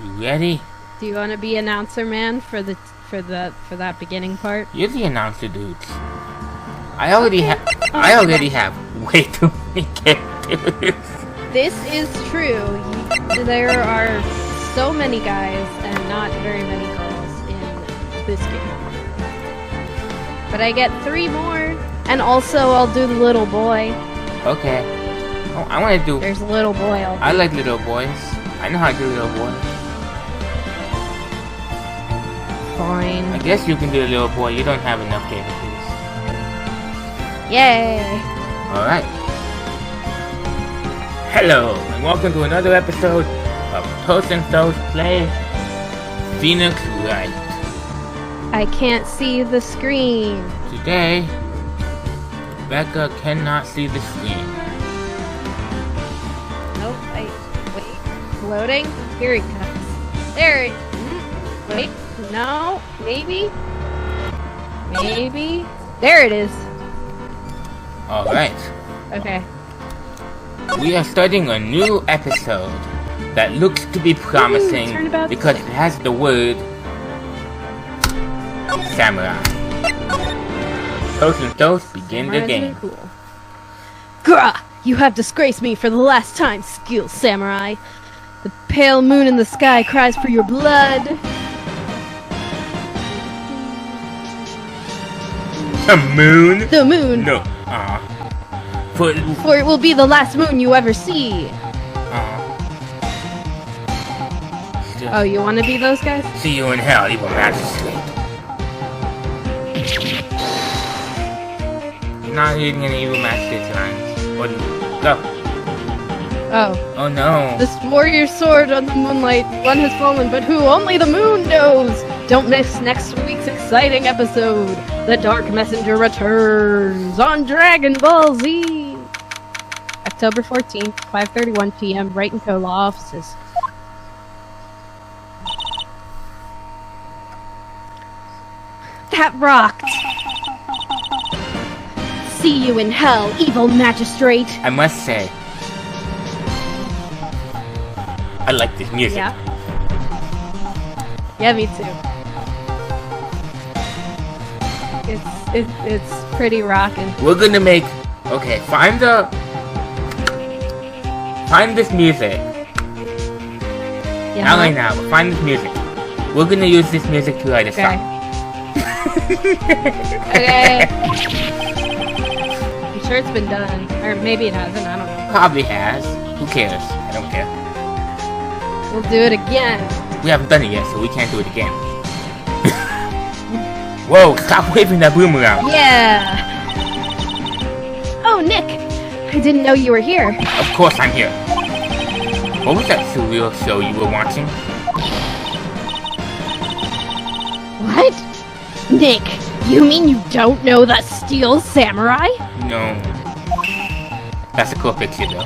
You ready? Do you want to be announcer man for that beginning part? You're the announcer, dudes. I already have way too many characters. This is true. There are so many guys and not very many girls in this game. But I get 3 more, and also I'll do the little boy. Okay. Oh, I want to do. There's a little boy. I like little boys. I know how to do little boys. Fine. I guess you can do a little boy. You don't have enough characters. Yay! Alright. Hello, and welcome to another episode of Thos and Thos Play Phoenix Wright. I can't see the screen. Today, Becca cannot see the screen. Nope, wait. Loading? Here it comes. There it... Wait, no, maybe? Maybe? There it is. Alright. Okay. We are starting a new episode that looks to be promising because it has the word Samurai. Thos and Thos begin the game. Cool. Grah! You have disgraced me for the last time, skilled samurai. The pale moon in the sky cries for your blood. The moon? The moon! No. For it will be the last moon you ever see. Oh, you want to be those guys? See you in hell, evil magistrate. You're not reading any evil magistrate lines. Go. Oh. Oh no. This warrior sword on the moonlight, one has fallen, but who? Only the moon knows! Don't miss next week's exciting episode. The Dark Messenger returns on Dragon Ball Z. October 14th, 5:31 p.m. Wright & Co. Law Offices. That rocked! See you in hell, evil magistrate! I must say, I like this music. Yeah? Yeah, me too. It's pretty rockin'. We're gonna make... Okay, find this music. Yeah. Not right now, but find this music. We're gonna use this music to write a song. Okay. I'm sure it's been done. Or maybe it hasn't, I don't know. Probably has. Who cares? I don't care. We'll do it again. We haven't done it yet, so we can't do it again. Whoa, stop waving that boomerang. Yeah. Oh, Nick. I didn't know you were here. Of course I'm here. What was that surreal show you were watching? What? Nick, you mean you don't know that Steel Samurai? No. That's a cool picture, though.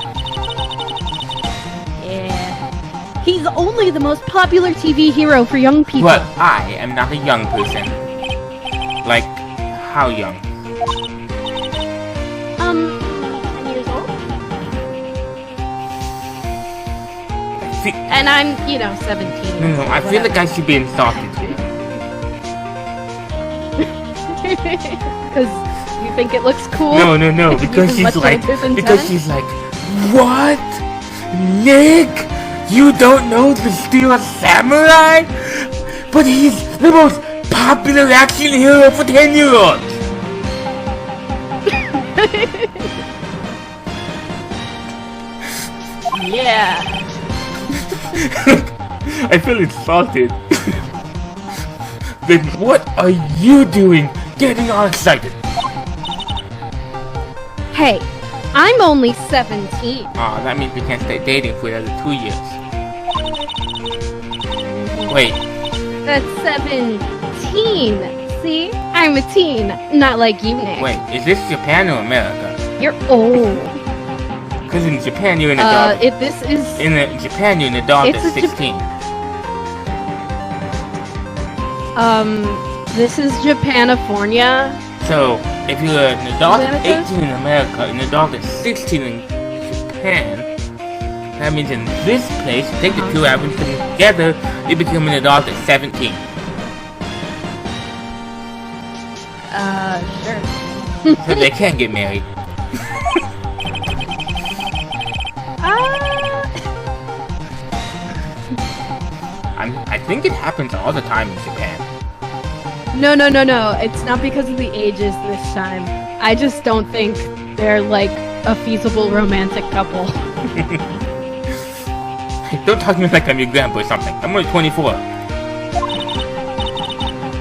Yeah. He's only the most popular TV hero for young people. But I am not a young person. Like, how young? 10 years old? And I'm, 17. No, I feel like I should be insulted. Because you think it looks cool? No, because she's like, what? Nick? You don't know the Steel Samurai? But he's the most popular action hero for 10-year-olds! Yeah. I feel insulted. Then what are you doing getting all excited? Hey, I'm only 17. Aw, that means we can't stay dating for another 2 years. Wait. That's 17. See? I'm a teen, not like you, Nick. Wait, is this Japan or America? You're old. Because in Japan you're an adult. In Japan you're an adult at 16. This is Japanifornia. So, if you're an adult at 18 in America, an adult at 16 in Japan, That means in this place, take the two average together, you become an adult at 17. Sure. So they can't get married. I think it happens all the time in Japan. No. It's not because of the ages this time. I just don't think they're like a feasible romantic couple. Don't talk to me like I'm your grandpa or something. I'm only 24.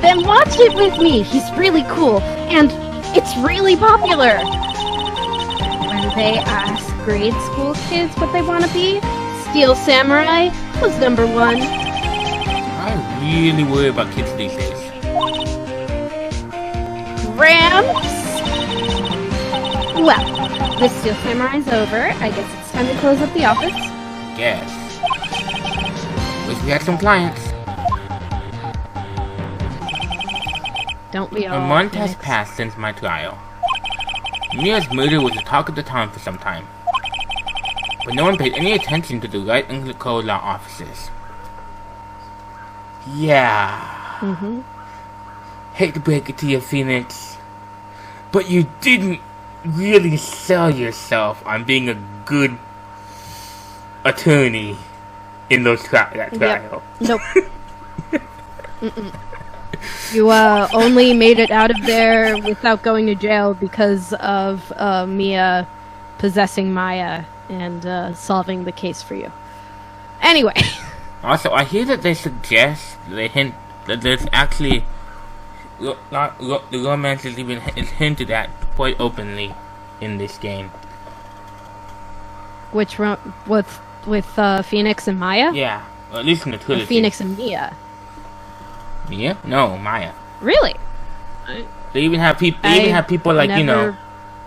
Then watch it with me. He's really cool, and it's really popular. When they ask grade school kids what they want to be, Steel Samurai was number one. I really worry about kids these days. Gramps? Well, the Steel Samurai's over. I guess it's time to close up the office. Yes. Wish we had some clients. Don't we all? A month has Phoenix? passed since my trial. Mia's murder was the talk of the town for some time. But no one paid any attention to the Wright and Code law offices. Yeah. Hate to break it to you, Phoenix, but you didn't really sell yourself on being a good attorney in that trial. Nope. You only made it out of there without going to jail because of Mia possessing Maya and solving the case for you. Anyway. Also, I hear that they suggest, they hint that there's actually the romance is hinted at quite openly in this game. Which with Phoenix and Maya? Yeah, well, at least in the trilogy. Or Phoenix and Mia. Mia? No, Maya. Really? They even have people. They even have people like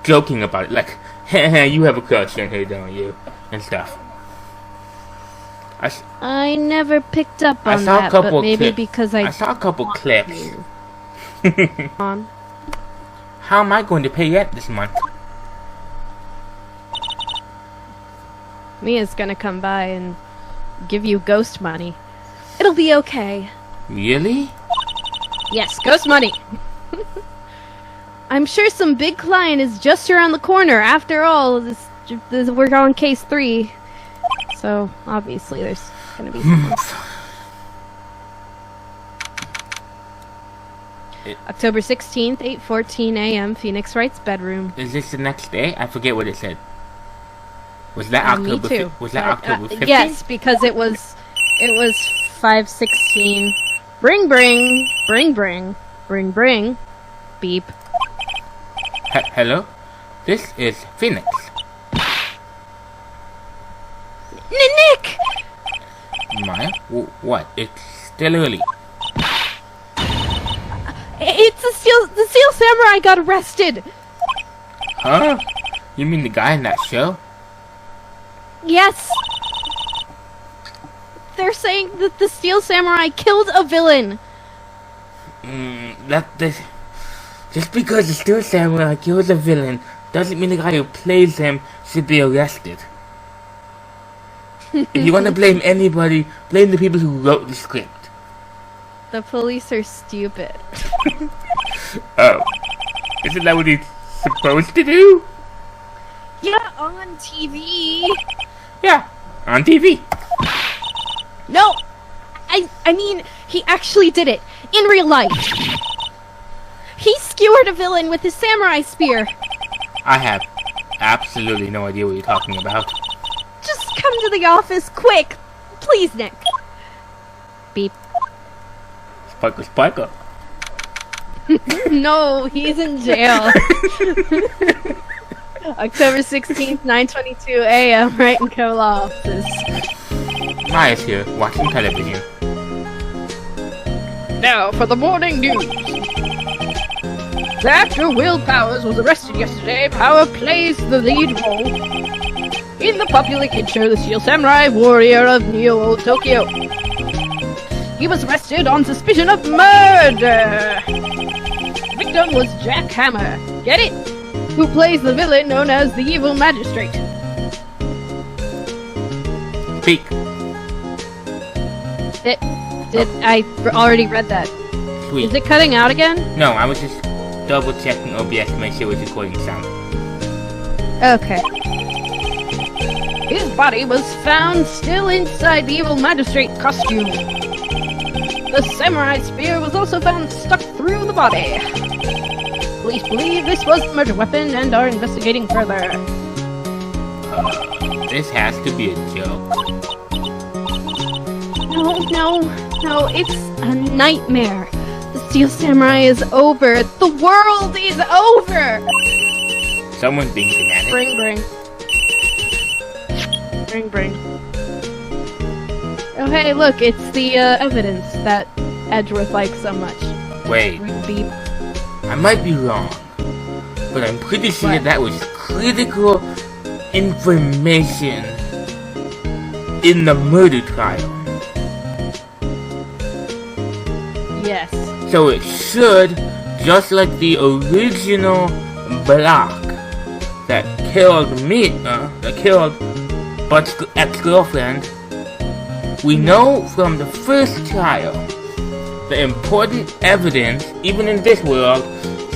joking about it, like, "You have a crush on her, don't you?" and stuff. I never picked up on I saw that, a couple but maybe clips. because I saw a couple clips. On. How am I going to pay rent this month? Mia's gonna come by and give you ghost money. It'll be okay. Really? Yes, ghost money. I'm sure some big client is just around the corner. After all, we're on case 3. So, obviously, there's gonna be someone. October 16th, 8:14 a.m., Phoenix Wright's bedroom. Is this the next day? I forget what it said. Was that Me October? too. Was that October 15th? Yes, because it was 5:16. Bring, beep. Hello? This is Phoenix. Nick! Maya? What? It's still early. It's the Steel Samurai got arrested! Huh? You mean the guy in that show? Yes! They're saying that the Steel Samurai killed a villain! Just because the Steel Samurai kills a villain doesn't mean the guy who plays him should be arrested. If you want to blame anybody, blame the people who wrote the script. The police are stupid. Oh. Isn't that what he's supposed to do? Yeah, on TV. Yeah, on TV. No! I mean, he actually did it. In real life. He skewered a villain with his samurai spear. I have absolutely no idea what you're talking about. Just come to the office, quick! Please, Nick. Beep. Spiker. No, he's in jail. October 16th, 9:22 a.m. Wright and Co. law office. Maya's here, watching television. Now for the morning news. After Will Powers was arrested yesterday, Power plays the lead role in the popular kid show The Steel Samurai Warrior of Neo Tokyo. He was arrested on suspicion of murder. The victim was Jack Hammer. Get it? Who plays the villain known as the Evil Magistrate. speak. I already read that. Sweet. Is it cutting out again? No, I was just double checking OBS to make sure it was recording sound. Okay. His body was found still inside the evil magistrate costume. The samurai spear was also found stuck through the body. Police believe this was the murder weapon and are investigating further. This has to be a joke. No, it's a nightmare. The Steel Samurai is over. The world is over! Someone's being dramatic. Bring. Oh hey, look, it's the evidence that Edgeworth likes so much. Wait, Beep. I might be wrong, but I'm pretty sure that was critical information in the murder trial. Yes. So it should, just like the original block that killed But's ex-girlfriend, we know from the first trial, the important evidence, even in this world,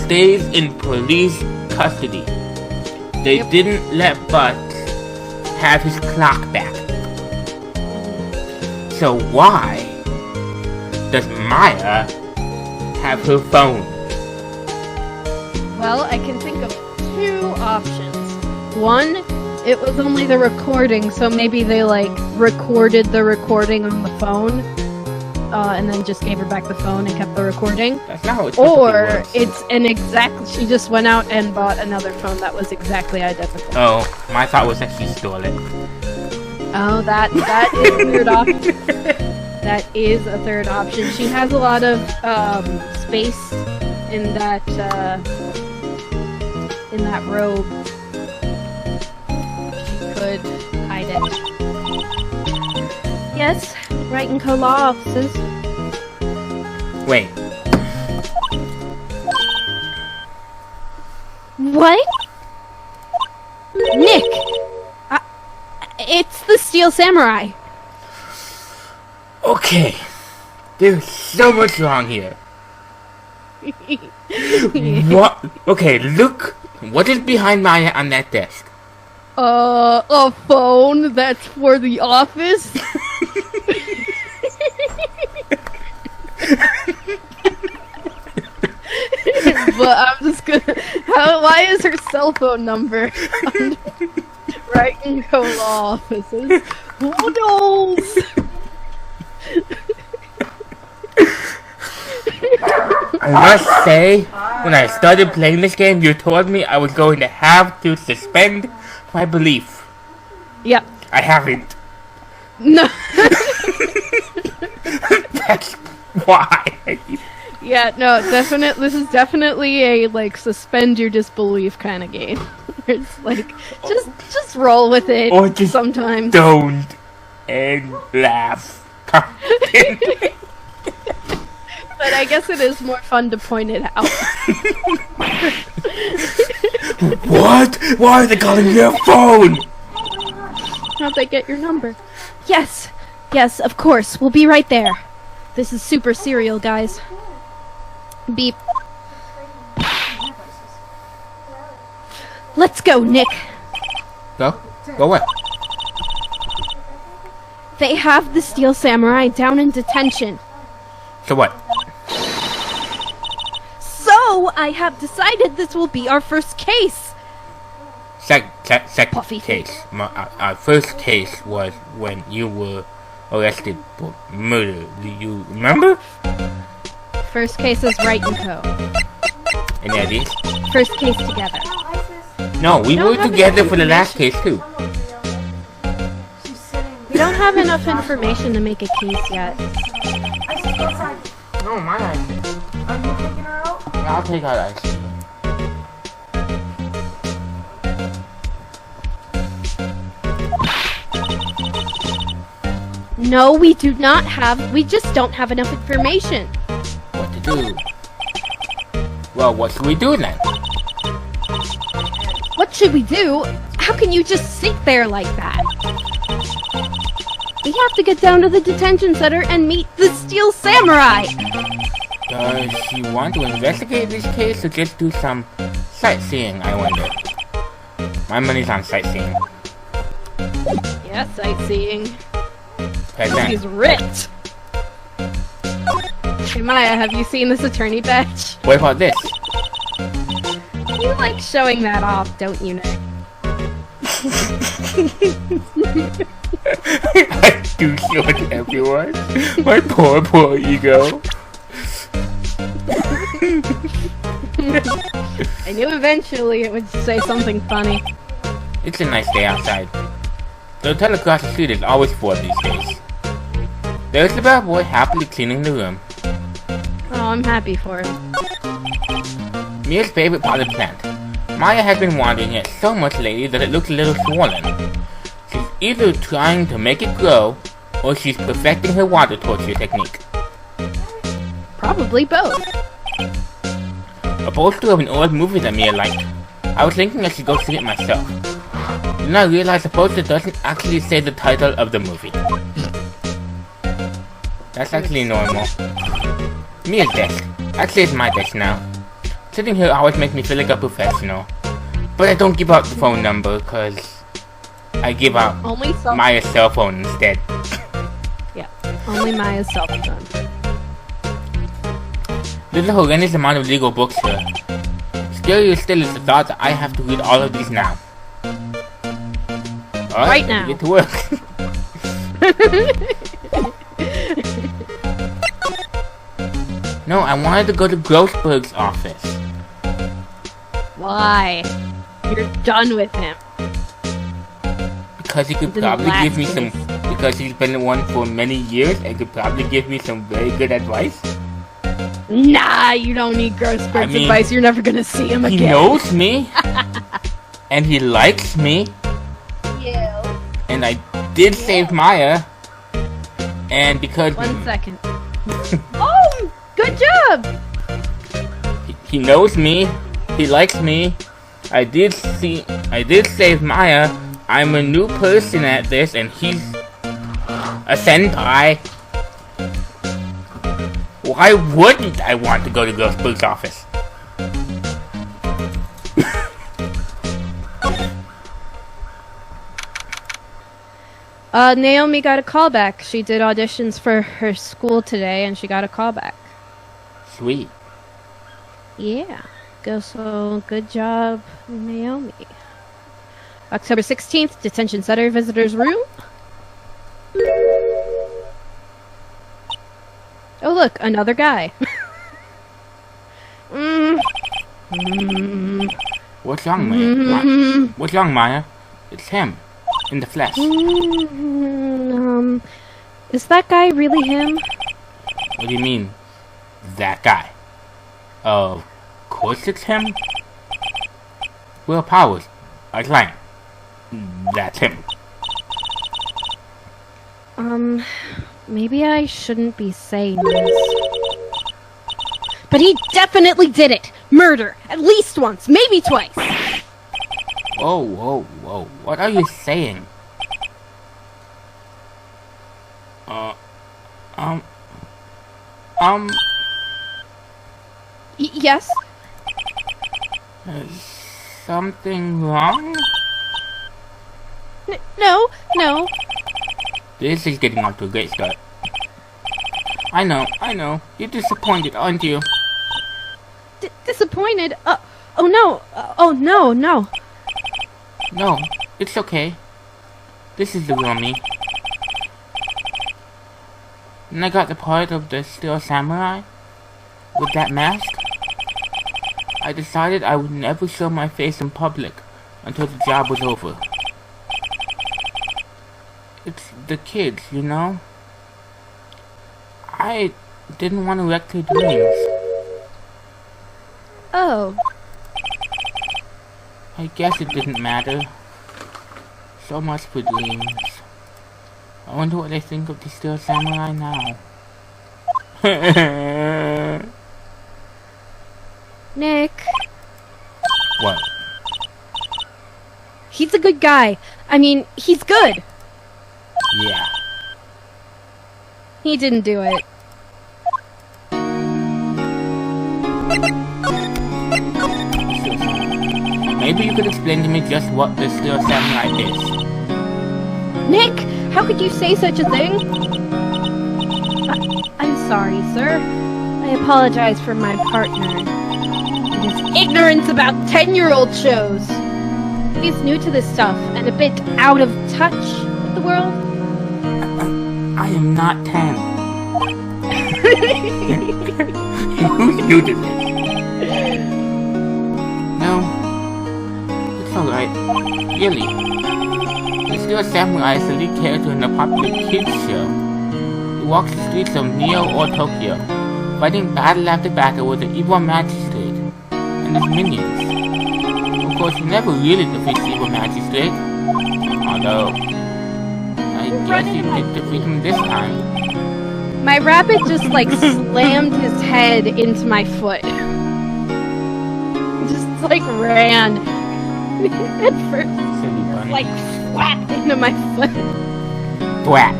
stays in police custody. They didn't let But have his clock back. So why does Maya have her phone? Well, I can think of two options. One, it was only the recording, so maybe they recorded the recording on the phone, and then just gave her back the phone and kept the recording. That's not how it Or works. it's she just went out and bought another phone that was exactly identical. Oh, my thought was that she stole it. Oh, that is a weird option. That is a third option. She has a lot of space in that robe. She could hide it. Yes, Wright and Co. law offices. Wait, What? Nick! It's the Steel Samurai. okay. There's so much wrong here. What? Okay, look. What is behind Maya on that desk? A phone that's for the office? But I'm just gonna... why is her cell phone number on Wright and Co. law offices? Who knows? I must say, when I started playing this game, you told me I was going to have to suspend my belief. Yep. I haven't. No. That's why. Yeah, no, definitely. This is definitely a suspend your disbelief kind of game. It's just roll with it. Or just sometimes don't and laugh. But I guess it is more fun to point it out. What? Why are they calling your phone? How'd they get your number? Yes, of course. We'll be right there. This is super serial, guys. Beep. Let's go, Nick. Go what? They have the Steel Samurai down in detention. So what? So, I have decided this will be our first case. Second Puffy case. Our first case was when you were arrested for murder. Do you remember? First case is Wright and Co. Any ideas? First case together. No, we were together for the last case too. We don't have enough information to make a case yet. No, my ice. Are you taking her out? Yeah, I'll take out ice. No, we just don't have enough information. What to do? Well, what should we do then? What should we do? How can you just sit there like that? We have to get down to the detention center and meet the Steel Samurai! Does she want to investigate this case or just do some sightseeing, I wonder? My money's on sightseeing. Yeah, sightseeing. Present. He's ripped! Hey Maya, have you seen this attorney badge? What about this? You like showing that off, don't you, Nick? I do show it to everyone. My poor ego. I knew eventually it would say something funny. It's a nice day outside. The hotel across the street is always full these days. There's the bellboy happily cleaning the room. Oh, I'm happy for him. Mia's favorite potted plant. Maya has been watering it so much lately that it looks a little swollen. She's either trying to make it grow, or she's perfecting her water torture technique. Probably both. A poster of an old movie that Mia liked. I was thinking I should go see it myself. Then I realized the poster doesn't actually say the title of the movie. That's actually normal. Mia's desk. Actually, it's my desk now. Sitting here always makes me feel like a professional. But I don't give out the phone number, cause I give out Maya's cell phone instead. Yeah, only Maya's cell phone. There's a horrendous amount of legal books here. Scarier still is the thought that I have to read all of these now. Right now. Get to work. No, I wanted to go to Grossberg's office. Why? You're done with him. Because he could probably give me some... Because he's been the one for many years and could probably give me some very good advice. Nah, you don't need Grossberg's advice. You're never gonna see him again. He knows me. And he likes me. Yeah. And I did save Maya. And because... 1 second. Oh! Good job! He knows me. He likes me. I did save Maya. I'm a new person at this, and he's a senpai. Why wouldn't I want to go to Grossberg's office? Naomi got a call back. She did auditions for her school today, and she got a call back. Sweet. Yeah. So, good job, Naomi. October 16th, detention center visitors room. Oh look, another guy. What's wrong, Maya? What's wrong, Maya? It's him. In the flesh. Is that guy really him? What do you mean, that guy? Of course it's him. Will Powers, I claim. That's him. Maybe I shouldn't be saying this. But he definitely did it! Murder! At least once, maybe twice! Whoa, whoa, whoa. What are you saying? Yes? Is something wrong? No. This is getting off to a great start. I know. You're disappointed, aren't you? Disappointed? Oh no. Oh no. No, it's okay. This is the real me. And I got the part of the Steel Samurai with that mask. I decided I would never show my face in public until the job was over. It's the kids, you know? I didn't want to wreck their dreams. Oh. I guess it didn't matter. So much for dreams. I wonder what they think of the Steel Samurai now. Nick. What? He's a good guy. I mean, he's good. Yeah. He didn't do it. Maybe you could explain to me just what the Steel Samurai is. Nick, how could you say such a thing? I'm sorry, sir. I apologize for my partner and his ignorance about 10-year-old shows. He's new to this stuff and a bit out of touch with the world. I am not 10. Who's new to this? No, it's alright. Really. The Steel Samurai is the lead character in a popular kids show. He walks the streets of Neo or Tokyo, fighting battle after battle with the evil magistrate and his minions. Of course, he never really defeats the evil magistrate, although I guess he did defeat him this time. My rabbit just like slammed his head into my foot. Just like ran at first. Silly bunny. Like whacked into my foot. Thwack.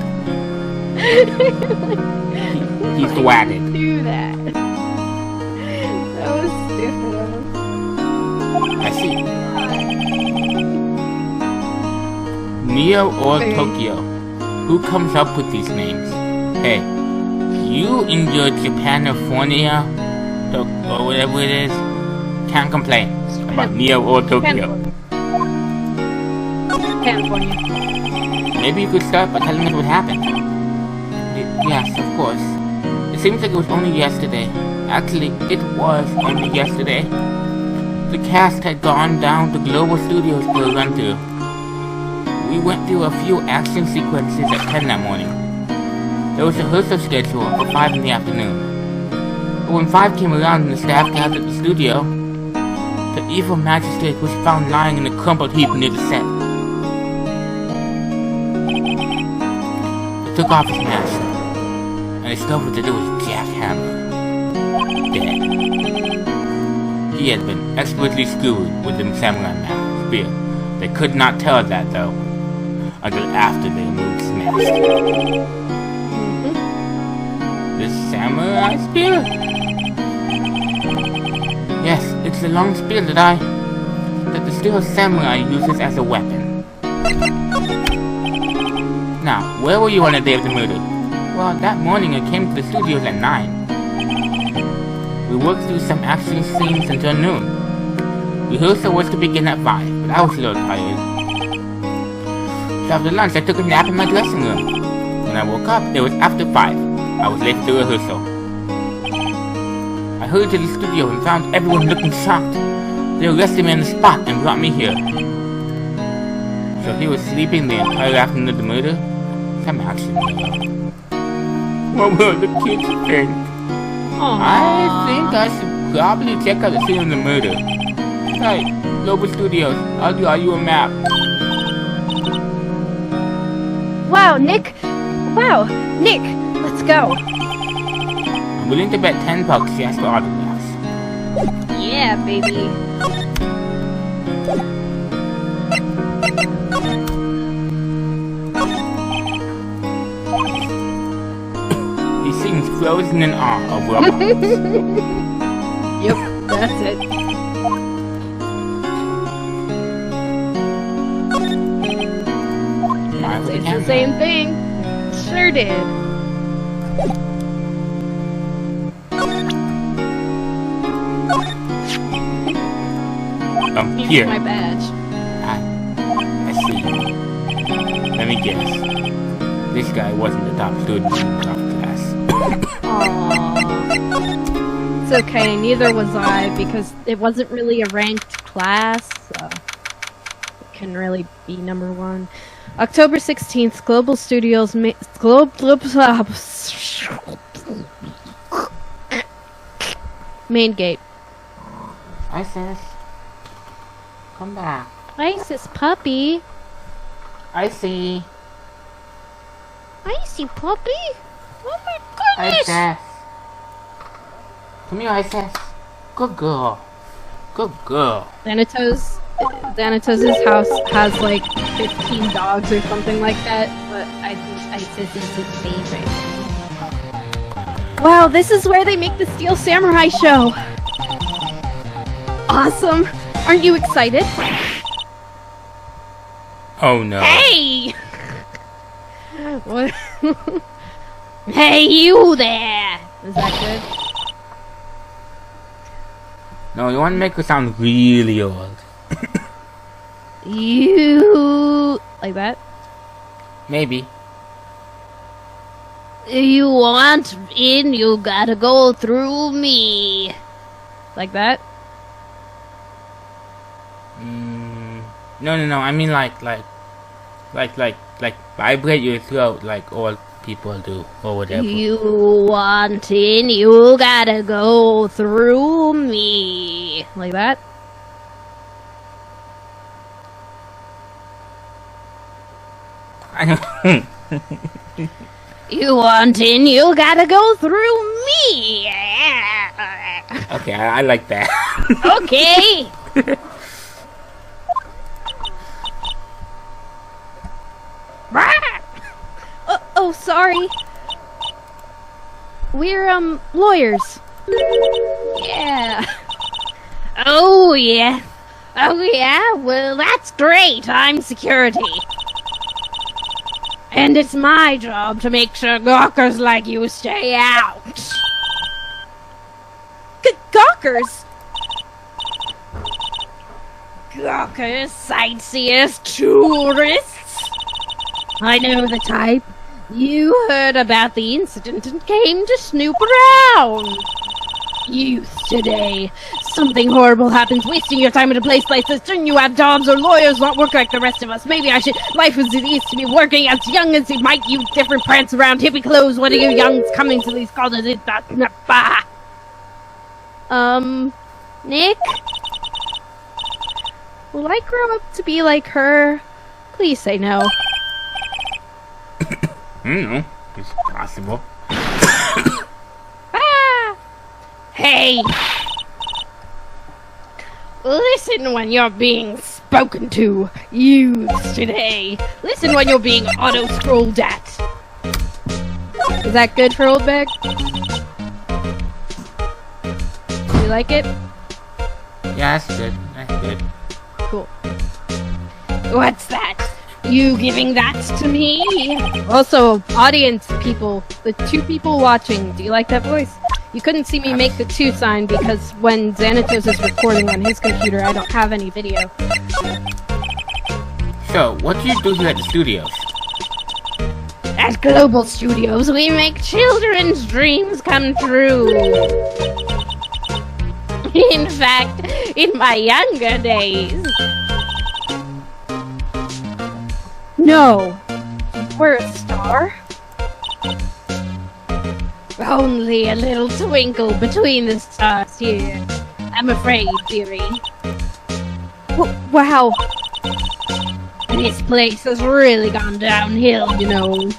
He's thwatted. Do that. That was stupid. I see. Neo or Tokyo? Who comes up with these names? Hey, you in your Japanifornia, or whatever it is, can't complain about Neo or Tokyo. California. Maybe you could start by telling us what happened. Yes, of course. It seems like it was only yesterday. Actually, it was only yesterday. The cast had gone down to Global Studios for a run-through. We went through a few action sequences at 10 that morning. There was a rehearsal schedule for 5 in the afternoon. But when 5 came around and the staff gathered at the studio, the evil magistrate was found lying in a crumpled heap near the set. They took off his mask and discovered that it was Jack Hammer, dead. He had been expertly screwed with the samurai spear. They could not tell that though, until after they removed his mask. The samurai spear? Yes, it's the long spear that the Steel Samurai uses as a weapon. Now, where were you on the day of the murder? Well, that morning I came to the studios at 9. We worked through some action scenes until noon. Rehearsal was to begin at 5, but I was a little tired. So after lunch I took a nap in my dressing room. When I woke up, it was after 5. I was late for the rehearsal. I hurried to the studio and found everyone looking shocked. They arrested me on the spot and brought me here. So he was sleeping the entire afternoon of the murder? Some action. What will the kids think? I think I should probably check out the scene of the murder. Hey, Global Studios, I'll draw you a map. Wow, Nick, let's go. I'm willing to bet $10 just for autographs. Yeah, baby. He seems frozen in awe of robots. Yep, that's it. It's the same thing. Sure did. Here. My badge. I see. Let me guess. This guy wasn't the top student in the top class. Aww. It's okay, neither was I, because it wasn't really a ranked class, so it can really be number 1. October 16th, Global Studios main gate. Isis, come back. Isis puppy. Icy. Icy puppy? Oh my goodness! Isis. Come here, Isis. Good girl. Good girl. Thanatos' house has like 15 dogs or something like that, but I think Isis is his favorite. Wow, this is where they make the Steel Samurai show. Awesome. Aren't you excited? Oh no. Hey! What? Hey, you there! Is that good? No, you want to make her sound really old. You... like that? Maybe. You want in, you gotta go through me. Like that? No. I mean like vibrate your throat like old people do or whatever. You want in, you gotta go through me. Like that? I don't. You want in, you gotta go through me. Okay, I like that. Okay. Oh, sorry. We're, lawyers. Yeah. Oh, yeah. Oh, yeah? Well, that's great. I'm security. And it's my job to make sure gawkers like you stay out. Gawkers? Gawkers, sightseers, tourists. I know the type. You heard about the incident and came to snoop around. Youth today. Something horrible happens, wasting your time at a place like this. Shouldn't you have jobs or lawyers, not work like the rest of us? Maybe I should. Life as it used to be, working as young as you might. You different prance around hippie clothes. What are you youngs coming to these colleges? Nick? Will I grow up to be like her? Please say no. No, it's possible. Hey! Listen when you're being spoken to, youths today. Listen when you're being auto-scrolled at. Is that good for Old Bag? You like it? Yeah, that's good. That's good. Cool. What's that? You giving that to me? Also, audience people, the two people watching, do you like that voice? You couldn't see me make the 2 sign because when Xanatos is recording on his computer, I don't have any video. So, what do you do here at the studios? At Global Studios, we make children's dreams come true. In fact, in my younger days. No. We're a star? Only a little twinkle between the stars here. I'm afraid, dearie. Wow. This place has really gone downhill, you know.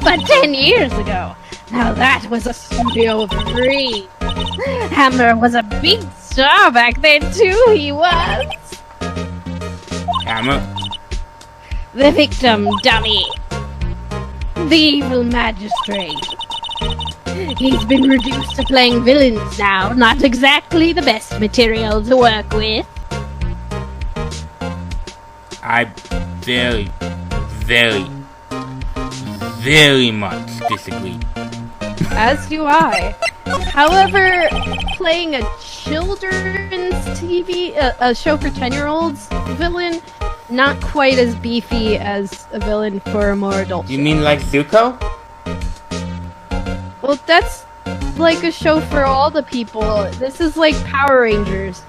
But 10 years ago, now that was a studio of dreams. Hammer was a big star back then too, he was. Hammer? The victim, dummy. The evil magistrate. He's been reduced to playing villains now. Not exactly the best material to work with. I very, very, very much disagree. As do I. However, playing a children's TV, a show for 10-year-olds villain, not quite as beefy as a villain for a more adult show. You mean like Zuko? Well, that's like a show for all the people. This is like Power Rangers.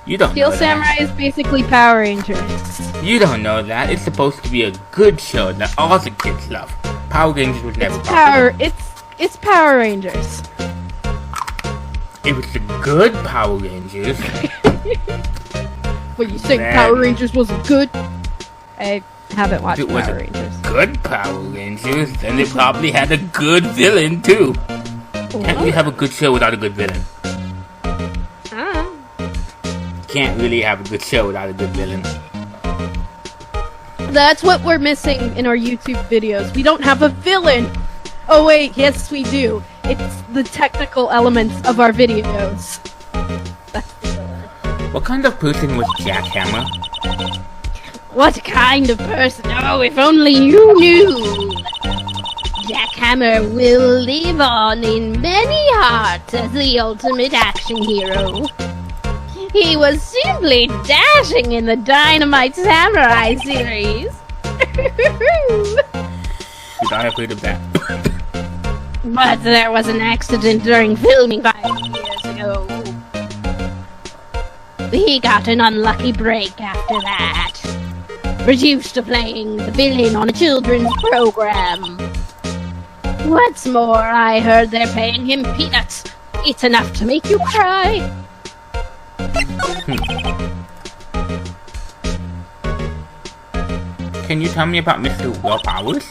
You don't Steel know Samurai is basically Power Rangers. You don't know that. It's supposed to be a good show that all the kids love. Power Rangers was never popular. It's Power Rangers. It was the good Power Rangers. What, you think Man. Power Rangers wasn't good? I haven't watched It was Power a Rangers. good Power Rangers, then they probably had a good villain too. Can't really have a good show without a good villain. Can't really have a good show without a good villain. That's what we're missing in our YouTube videos. We don't have a villain. Oh wait, yes we do. It's the technical elements of our videos. That's the filler. What kind of person was Jackhammer? What kind of person? Oh, if only you knew! Jackhammer will live on in many hearts as the ultimate action hero. He was simply dashing in the Dynamite Samurai series. Should I have heard of that? But there was an accident during filming 5 years ago. He got an unlucky break after that. Reduced to playing the villain on a children's program. What's more, I heard they're paying him peanuts. It's enough to make you cry. Can you tell me about Mr. Willpowers?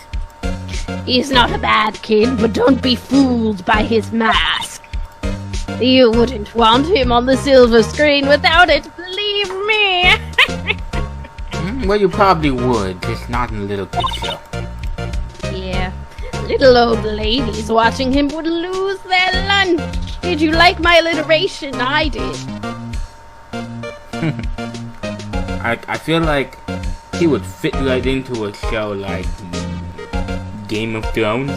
He's not a bad kid, but don't be fooled by his mask. You wouldn't want him on the silver screen without it, believe me. Well, you probably would, just not in a little kid show. Yeah, little old ladies watching him would lose their lunch. Did you like my alliteration? I did. I feel like he would fit right into a show like Game of Thrones.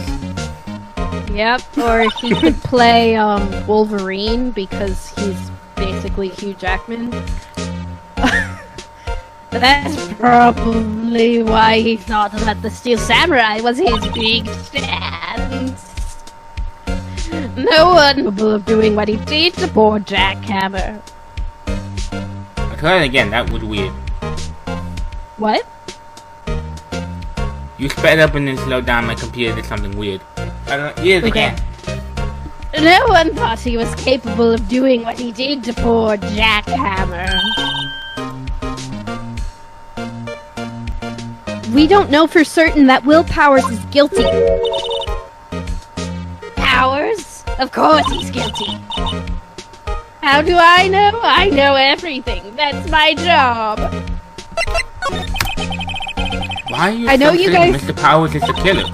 Yep, or he could play Wolverine because he's basically Hugh Jackman. That's probably why he thought that the Steel Samurai was his big chance. No one capable of doing what he did to poor Jackhammer. I tried it again, that was weird. What? You sped up and then slowed down, my computer did something weird. I don't know, here's again. No one thought he was capable of doing what he did to poor Jackhammer. We don't know for certain that Will Powers is guilty. Powers? Of course he's guilty. How do I know? I know everything. That's my job. Why are you I know so you certain guys- Mr. Powers is the killer?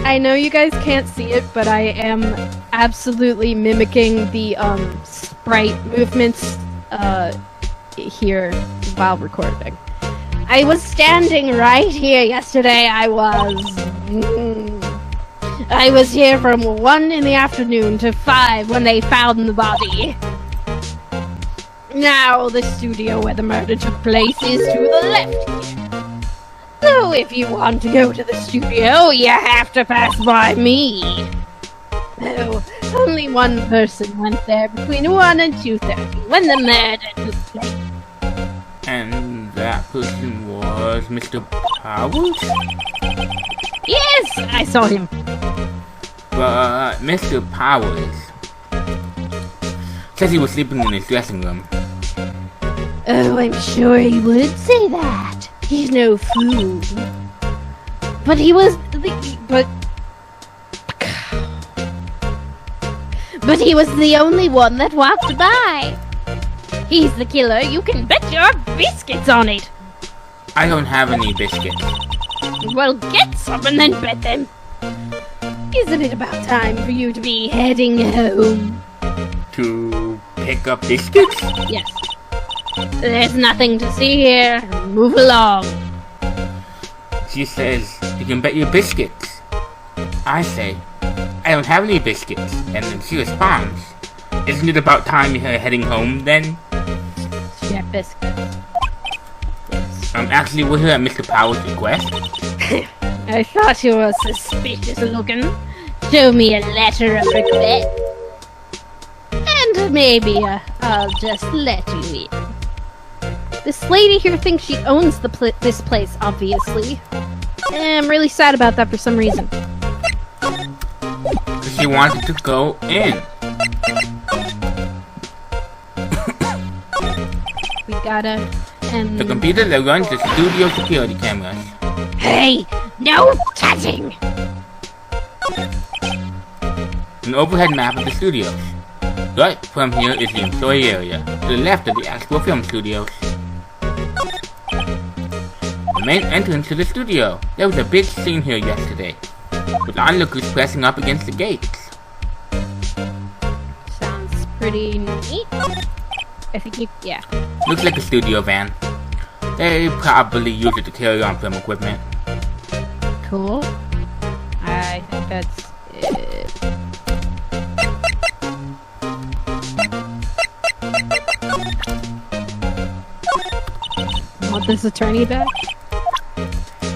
I know you guys can't see it, but I am absolutely mimicking the sprite movements here while recording. I was standing right here yesterday. I was here from 1 in the afternoon to 5 when they found the body. Now the studio where the murder took place is to the left here. So if you want to go to the studio, you have to pass by me. No, only one person went there between 1 and 2:30 when the murder took place. And that person was Mr. Powers? Yes, I saw him. But Mr. Powers says he was sleeping in his dressing room. Oh, I'm sure he would say that. He's no fool. But he was But he was the only one that walked by. He's the killer. You can bet your biscuits on it. I don't have any biscuits. Well, get some and then bet them. Isn't it about time for you to be heading home? To pick up biscuits? Yes. There's nothing to see here. Move along. She says, you can bet your biscuits. I say, I don't have any biscuits. And then she responds, isn't it about time you're heading home then? Yeah, biscuits. Yes. Actually, we're here at Mr. Powers' request. I thought you were suspicious looking. Show me a letter of regret. And maybe I'll just let you in. This lady here thinks she owns this place, obviously. I'm really sad about that for some reason. She wanted to go in. We gotta... The computer that runs the studio security cameras. Hey! No touching! An overhead map of the studios. Right from here is the employee area. To the left are the actual film studios. The main entrance to the studio. There was a big scene here yesterday. with onlookers pressing up against the gates. Sounds pretty neat. I think yeah. Looks like a studio van. They probably use it to carry on film equipment. Cool. I think that's it. Want this attorney back?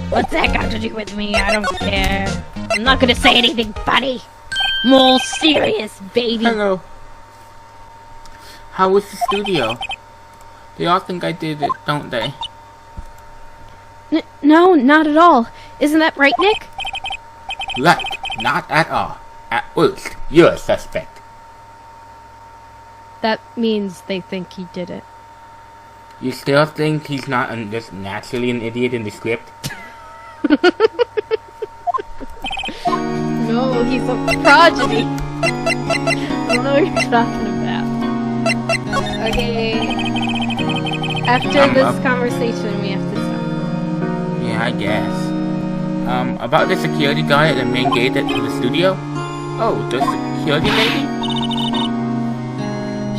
What's that got to do with me? I don't care. I'm not gonna say anything funny. I'm all serious, baby. Hello. How was the studio? They all think I did it, don't they? No, not at all. Isn't that right, Nick? Right, not at all. At worst, you're a suspect. That means they think he did it. You still think he's not just naturally an idiot in the script? No, he's a prodigy. I don't know what you're talking about. Okay. After this conversation, we have to stop. Yeah, I guess. About the security guard at the main gate to the studio? Oh, the security lady?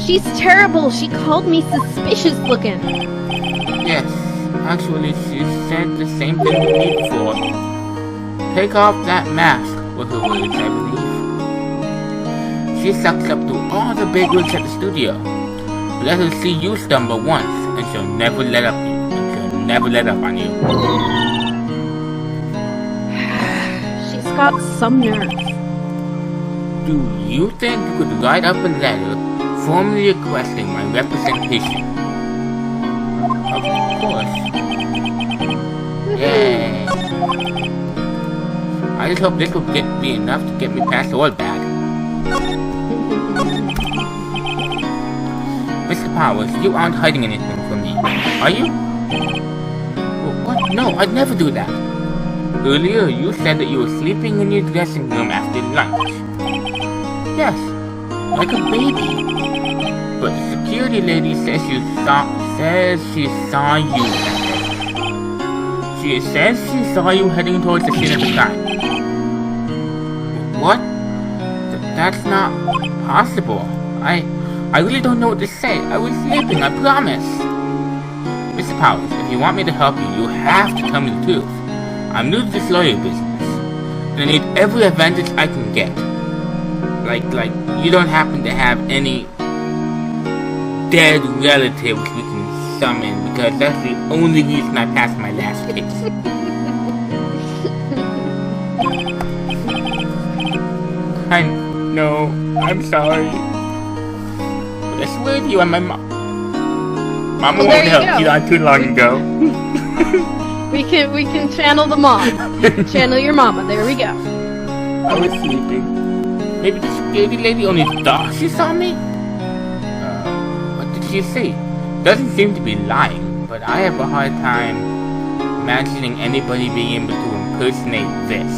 She's terrible. She called me suspicious looking. Yes, actually she said the same thing to me before. Take off that mask, were her words, I believe. She sucks up to all the big wigs at the studio. Let her see you stumble once, and she'll never let up on you. She's got some nerve. Do you think you could write up a letter formally requesting my representation? Of course. Yay. I just hope this will be enough to get me past all bad. Mr. Powers, you aren't hiding anything from me, are you? What? No, I'd never do that. Earlier, you said that you were sleeping in your dressing room after lunch. Yes, like a baby. But the security lady says she saw you. She says she saw you heading towards the scene at the time. What? That's not possible. I really don't know what to say. I was sleeping, I promise. Mr. Powers, if you want me to help you, you have to tell me the truth. I'm new to this lawyer business, and I need every advantage I can get. Like, you don't happen to have any dead relatives we can summon, because that's the only reason I passed my last case. I know, I'm sorry. But I swear to you, I'm my mom. Mama won't help you not too long ago. We can channel the mom. Channel your mama. There we go. I was sleeping. Maybe the security lady only thought she saw me? What did she say? Doesn't seem to be lying, but I have a hard time imagining anybody being able to impersonate this.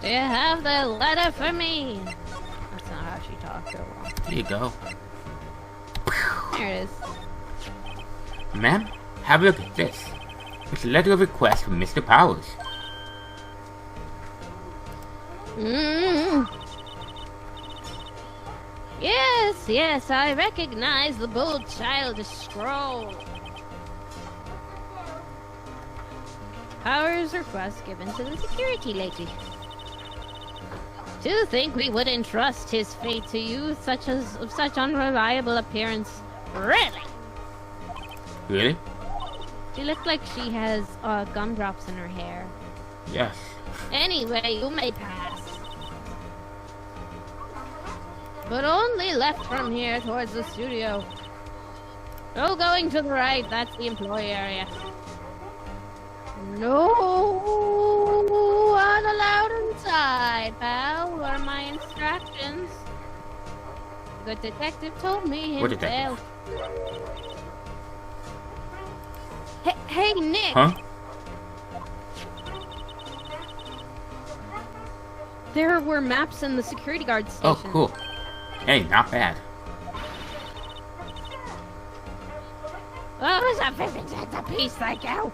Do you have the letter for me? That's not how she talks. Oh well. There you go. There it is. Ma'am, have a look at this. It's a letter of request from Mr. Powers. Yes, I recognize the bold childish scroll. Powers request given to the security lady. To think we would entrust his fate to you, of such unreliable appearance. Really? Really? She looks like she has gumdrops in her hair. Yes. Anyway, you may pass. But only left from here towards the studio. No going to the right, that's the employee area. No one allowed inside, pal. What are my instructions? The detective told me What himself. detective? Hey, Nick! Huh? There were maps in the security guard station. Oh, cool. Hey, not bad. What was a 50 cents a piece, like you?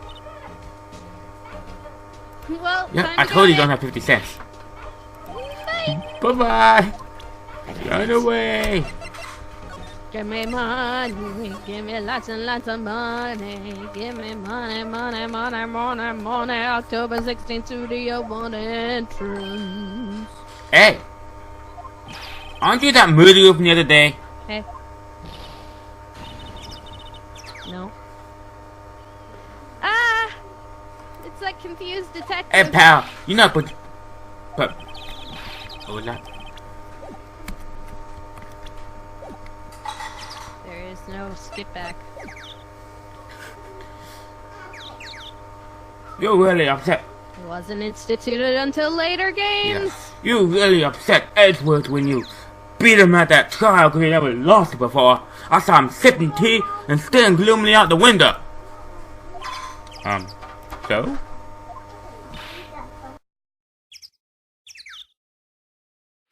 Well, Yeah, time I to totally go don't then. have 50 cents. Bye. Bye-bye. Run away. Give me money, give me lots and lots of money. Give me money, money, money, money, money. October 16th, Studio 1 entrance. Hey. Aren't you that murderer from the other day? Hey. No. Ah! It's that confused detective. Hey, pal. You know, but... What was that? There is no skip back. You're really upset. It wasn't instituted until later games. Yes. You really upset Edgeworth when you beat him at that trial because he never lost it before. I saw him sipping tea and staring gloomily out the window. So?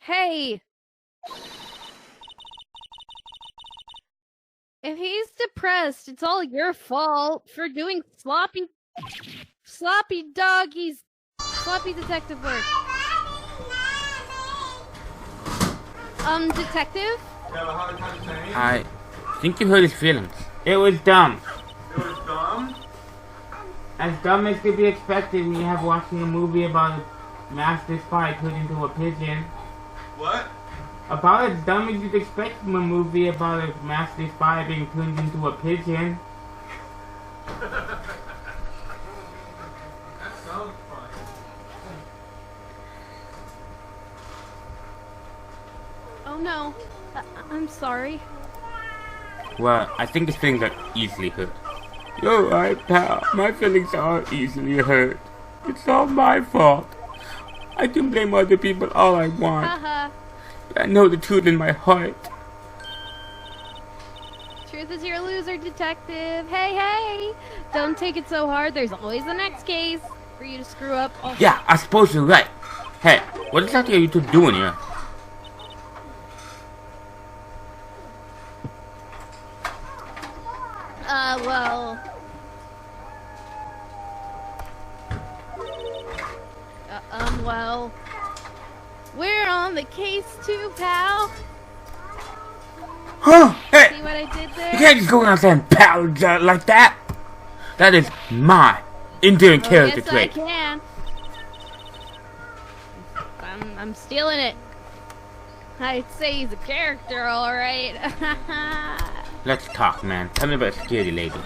Hey! If he's depressed, it's all your fault for doing sloppy detective work. Detective? I think you hurt his feelings. It was dumb. It was dumb? As dumb as could be expected when you have watching a movie about a master spy turned into a pigeon. What? About as dumb as you'd expect from a movie about a master spy being turned into a pigeon. That sounds fun. Oh no. I'm sorry. Well, I think his feelings are easily hurt. You're right, pal. My feelings are easily hurt. It's all my fault. I can blame other people all I want. Haha. But I know the truth in my heart. Truth is your loser, detective. Hey, hey! Don't take it so hard. There's always the next case for you to screw up. Oh. Yeah, I suppose you're right. Hey, what exactly are you two doing here? Well... well... We're on the case too, pal. Huh? Hey! See what I did You there? can't just go around saying pal like that. That is my endearing character yes, trait. I can. I'm stealing it. I'd say he's a character, alright. Let's talk, man. Tell me about the security lady.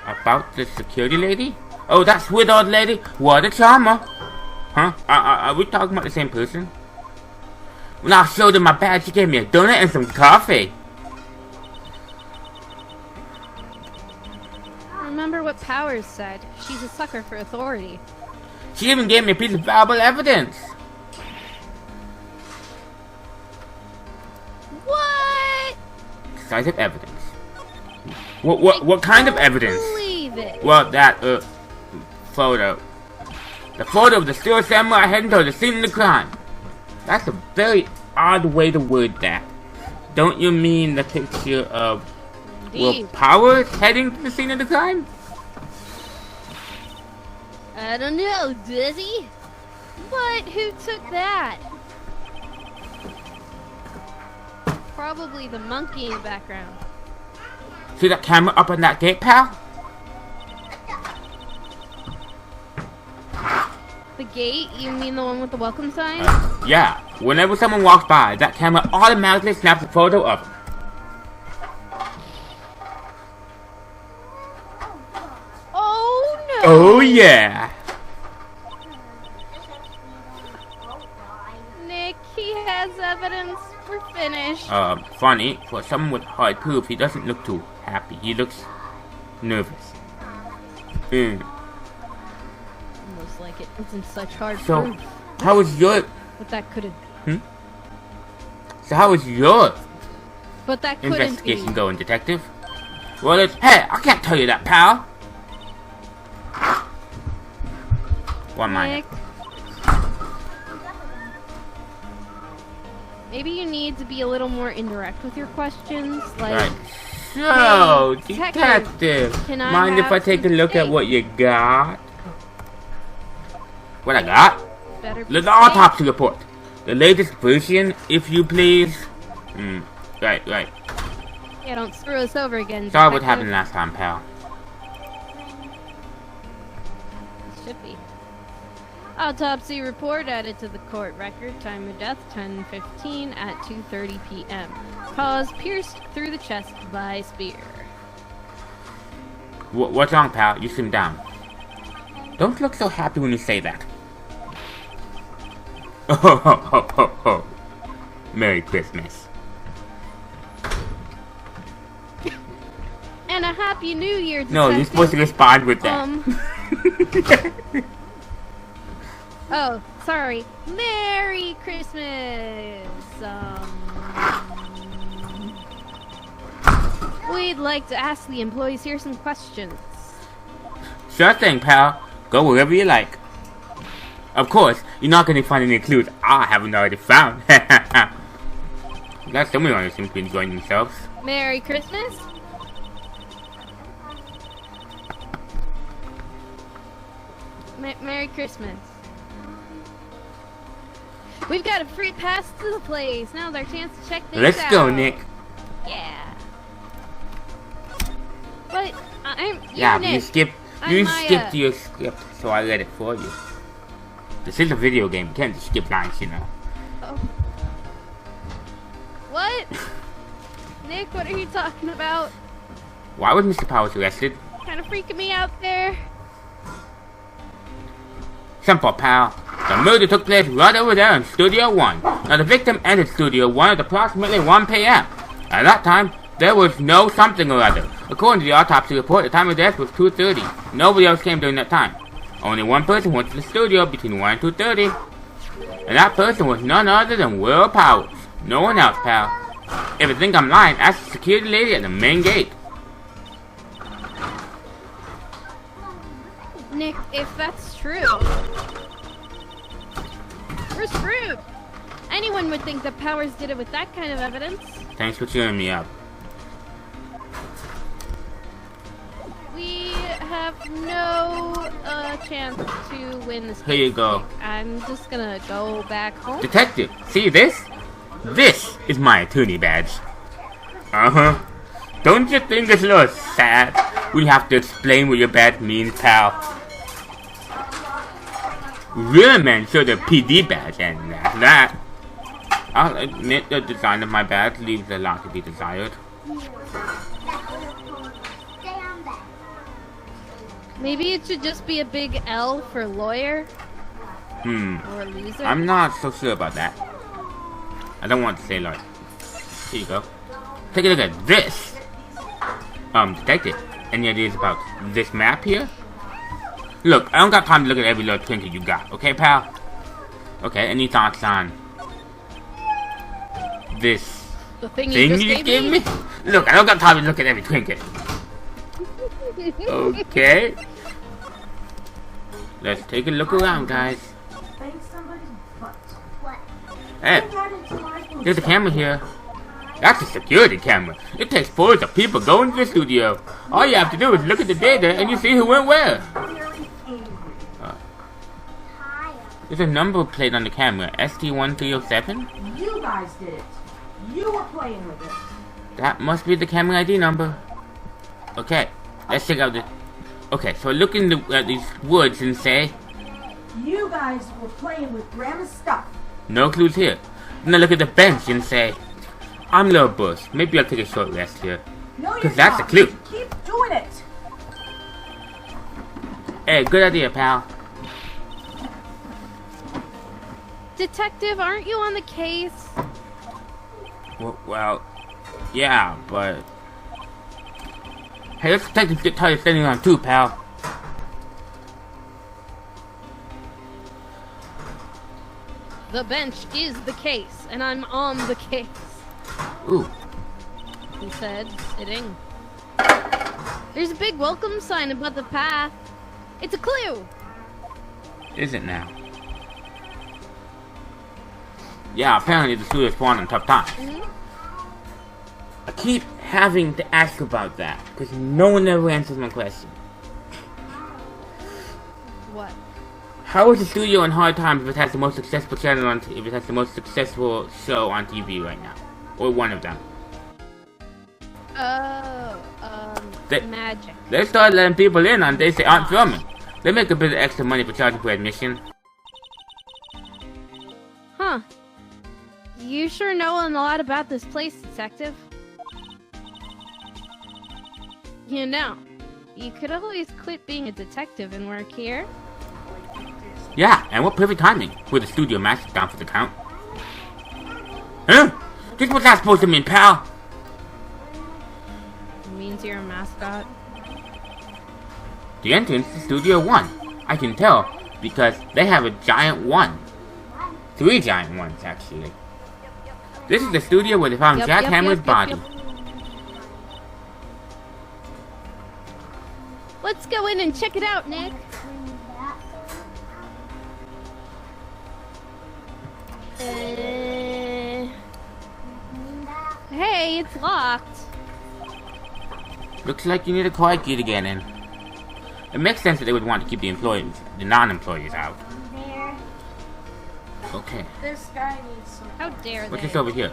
About the security lady? Oh, that's widowed lady? What a charmer. Huh? Are we talking about the same person? When I showed her my badge, she gave me a donut and some coffee. Remember what Powers said. She's a sucker for authority. She even gave me a piece of valuable evidence. What? Decisive evidence. What kind of evidence? Believe it. Well, that, photo. The photo of the steel samurai heading toward the scene of the crime. That's a very odd way to word that. Don't you mean the picture of Will Powers heading to the scene of the crime? I don't know, does he? But who took that? Probably the monkey in the background. See that camera up on that gate, pal? The gate? You mean the one with the welcome sign? Yeah. Whenever someone walks by, that camera automatically snaps a photo of them. Oh no! Oh yeah. Nick, he has evidence. We're finished. Funny. For someone with hard proof, he doesn't look too happy. He looks nervous. Almost like it isn't such hard So, proof. how was your... But that couldn't. So how was your But that couldn't investigation be. going, detective? Well, it's... Hey, I can't tell you that, pal. One minute. Nick. Maybe you need to be a little more indirect with your questions, like. Right. So, Hey, detective, can I mind if have I take a some look at steak? what you got? What I got? Better be The safe. autopsy report. The latest version, if you please. Right. Yeah, don't screw us over again. Sorry what detective. happened last time, pal. Should be. Autopsy report added to the court record. Time of death 10:15 at 2:30 p.m. Cause pierced through the chest by spear. What's wrong, pal? You seem down. Don't look so happy when you say that. Oh. Merry Christmas. And a happy New Year, detective. No, you're supposed to respond with that. Oh, sorry. Merry Christmas. We'd like to ask the employees here some questions. Sure thing, pal. Go wherever you like. Of course, you're not going to find any clues I haven't already found. Glad someone on seems to be enjoying themselves. Merry Christmas. Merry Christmas. We've got a free pass to the place. Now's our chance to check things out. Let's go, Nick. Yeah. But I'm Yeah, Nick. you skipped your script, so I read it for you. This is a video game. You can't just skip lines, you know. Oh. What? Nick, what are you talking about? Why was Mr. Powers arrested? Kind of freaking me out there. Simple, pal. The murder took place right over there in Studio 1. Now, the victim entered Studio 1 at approximately 1 p.m. At that time, there was no something or other. According to the autopsy report, the time of death was 2:30. Nobody else came during that time. Only one person went to the studio between 1 and 2:30. And that person was none other than Will Powers. No one else, pal. If you think I'm lying, ask the security lady at the main gate. Nick, if that's true, we're screwed. Anyone would think that Powers did it with that kind of evidence. Thanks for cheering me up. We have no chance to win this Here you case, go. Nick. I'm just gonna go back home. Detective, see this? This is my attorney badge. Uh-huh. Don't you think it's a little sad? We have to explain what your badge means, pal. Real men show their PD badge, and that's that. I'll admit the design of my badge leaves a lot to be desired. Maybe it should just be a big L for lawyer or loser. I'm not so sure about that. I don't want to say like. Here you go. Take a look at this. Detective, any ideas about this map here? Look, I don't got time to look at every little trinket you got, okay, pal? Okay, any thoughts on this The thing thing you you just gave me? Look, I don't got time to look at every trinket. Okay. Let's take a look around, guys. Hey, there's a camera here. That's a security camera. It takes photos of people going to the studio. All you have to do is look at the data and you see who went where. There's a number plate on the camera, ST1307. You guys did it. You were playing with it. That must be the camera ID number. Okay, let's check out the... Okay, so look in at these woods and say... You guys were playing with Grandma's stuff. No clues here. Then I look at the bench and say... I'm Little Bush. Maybe I'll take a short rest here. No, you're Because that's a not. clue. Keep doing it. Hey, good idea, pal. Detective, aren't you on the case? Well, yeah, but... Hey, let's detective get tired of standing on too, pal. The bench is the case, and I'm on the case. Ooh. He said, sitting. There's a big welcome sign above the path. It's a clue. Is it now? Yeah, apparently the studio's spawned in tough times. I keep having to ask about that, because no one ever answers my question. What? How is the studio in hard times if it has the most successful channel on if it has the most successful show on TV right now? Or one of them. Magic. They start letting people in on days they aren't filming. They make a bit of extra money for charging for admission. Huh. You sure know a lot about this place, Detective. You know, you could always quit being a detective and work here. Yeah, and what perfect timing with the studio master down for the count. Huh? This what's that supposed to mean, pal? It means you're a mascot. The entrance to Studio 1. I can tell because they have a giant one. 3 giant ones, actually. This is the studio where they found Jack Hammer's body. Let's go in and check it out, Nick. Hey, it's locked. Looks like you need a quiet key to get in. It makes sense that they would want to keep the employees, the non-employees out. Okay. This guy needs some. How dare they? What's this over here?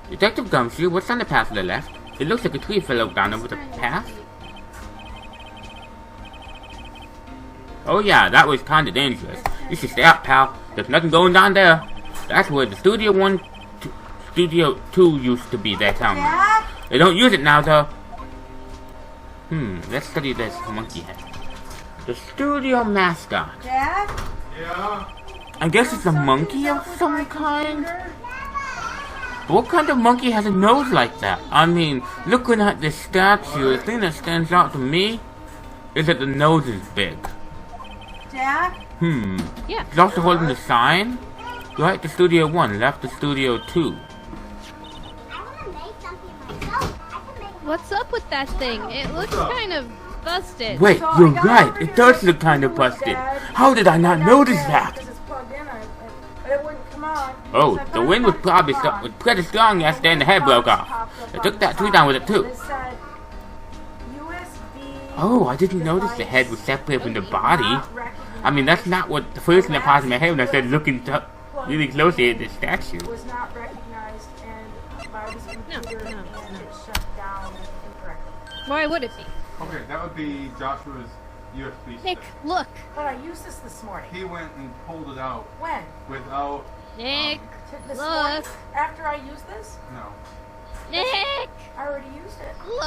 Detective Gumshoe, what's on the path to the left? It looks like a tree fell down over the path. Oh yeah, that was kinda dangerous. You should stay out, pal. There's nothing going down there. That's where the Studio 1, Studio 2 used to be, they're telling me. They don't use it now, though. Let's study this monkey head. The studio mascot. Dad? Yeah? I guess it's a monkey of some kind. But what kind of monkey has a nose like that? I mean, looking at this statue, the thing that stands out to me is that the nose is big. Dad? Yeah. He's also holding the sign. Right to Studio 1, left to Studio 2. What's up with that thing? It looks kind of busted. Wait, you're right. It does look kind of busted. How did I not notice that? Because it's plugged in, but it wouldn't come on. Oh, the wind was probably pretty strong yesterday and the head broke off. It took that tree down with it too. It said USB. Oh, I didn't notice the head was separate from the body. I mean, that's not what the first thing that popped in my head when I started looking really closely at the statue. Was not recognized and by this computer No. and it shut down incorrectly. Why would it be? Okay, that would be Joshua's USB stick. Nick, look. But I used this morning. He went and pulled it out When? without... Nick, This look. morning? After I used this? No. Nick, I already used it. look.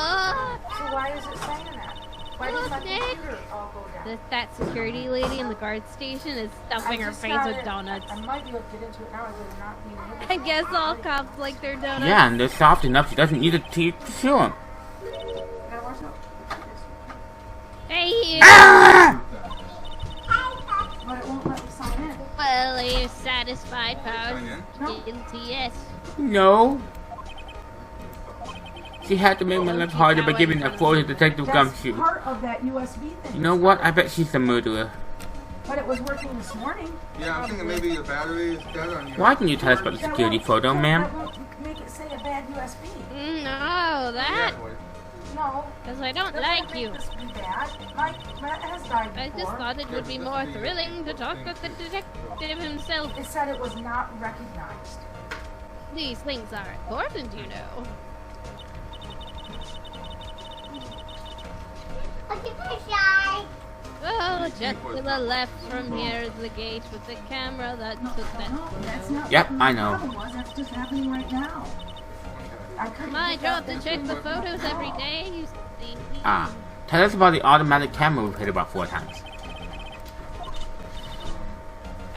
So why is it saying that? Why does my Nick. computer all go down? That security lady in the guard station is stuffing her just face got with it. donuts. I might be able to get into it now. I would not be able to. I guess all cops like their donuts. Yeah, and they're soft enough she doesn't need a teeth to chew them. Hey, you. But it won't let me sign in. Well, are you satisfied, Sign pal? in? Guilty, yes. No. She had to make my life harder by giving that photo to Detective That's Gumshoe. part of that USB thing. You know what? I bet she's the murderer. But it was working this morning. Yeah, I'm thinking maybe the battery is dead on you. Why didn't you tell us about the security photo, ma'am? That won't make it say a bad USB. No, that. No. Because I don't Doesn't like make you. this be bad. Matt has died I before. just thought it would be more thrilling to talk with the detective himself. It said it was not recognized. These things are important, you know. Oh, just to the left from here is the gate with the camera that took that That's photo. not Yep, what the I know. problem was. That's just happening right now. I couldn't My get job that to check the thing photos to every call. day, you see. Ah, tell us about the automatic camera we've hit about 4 times.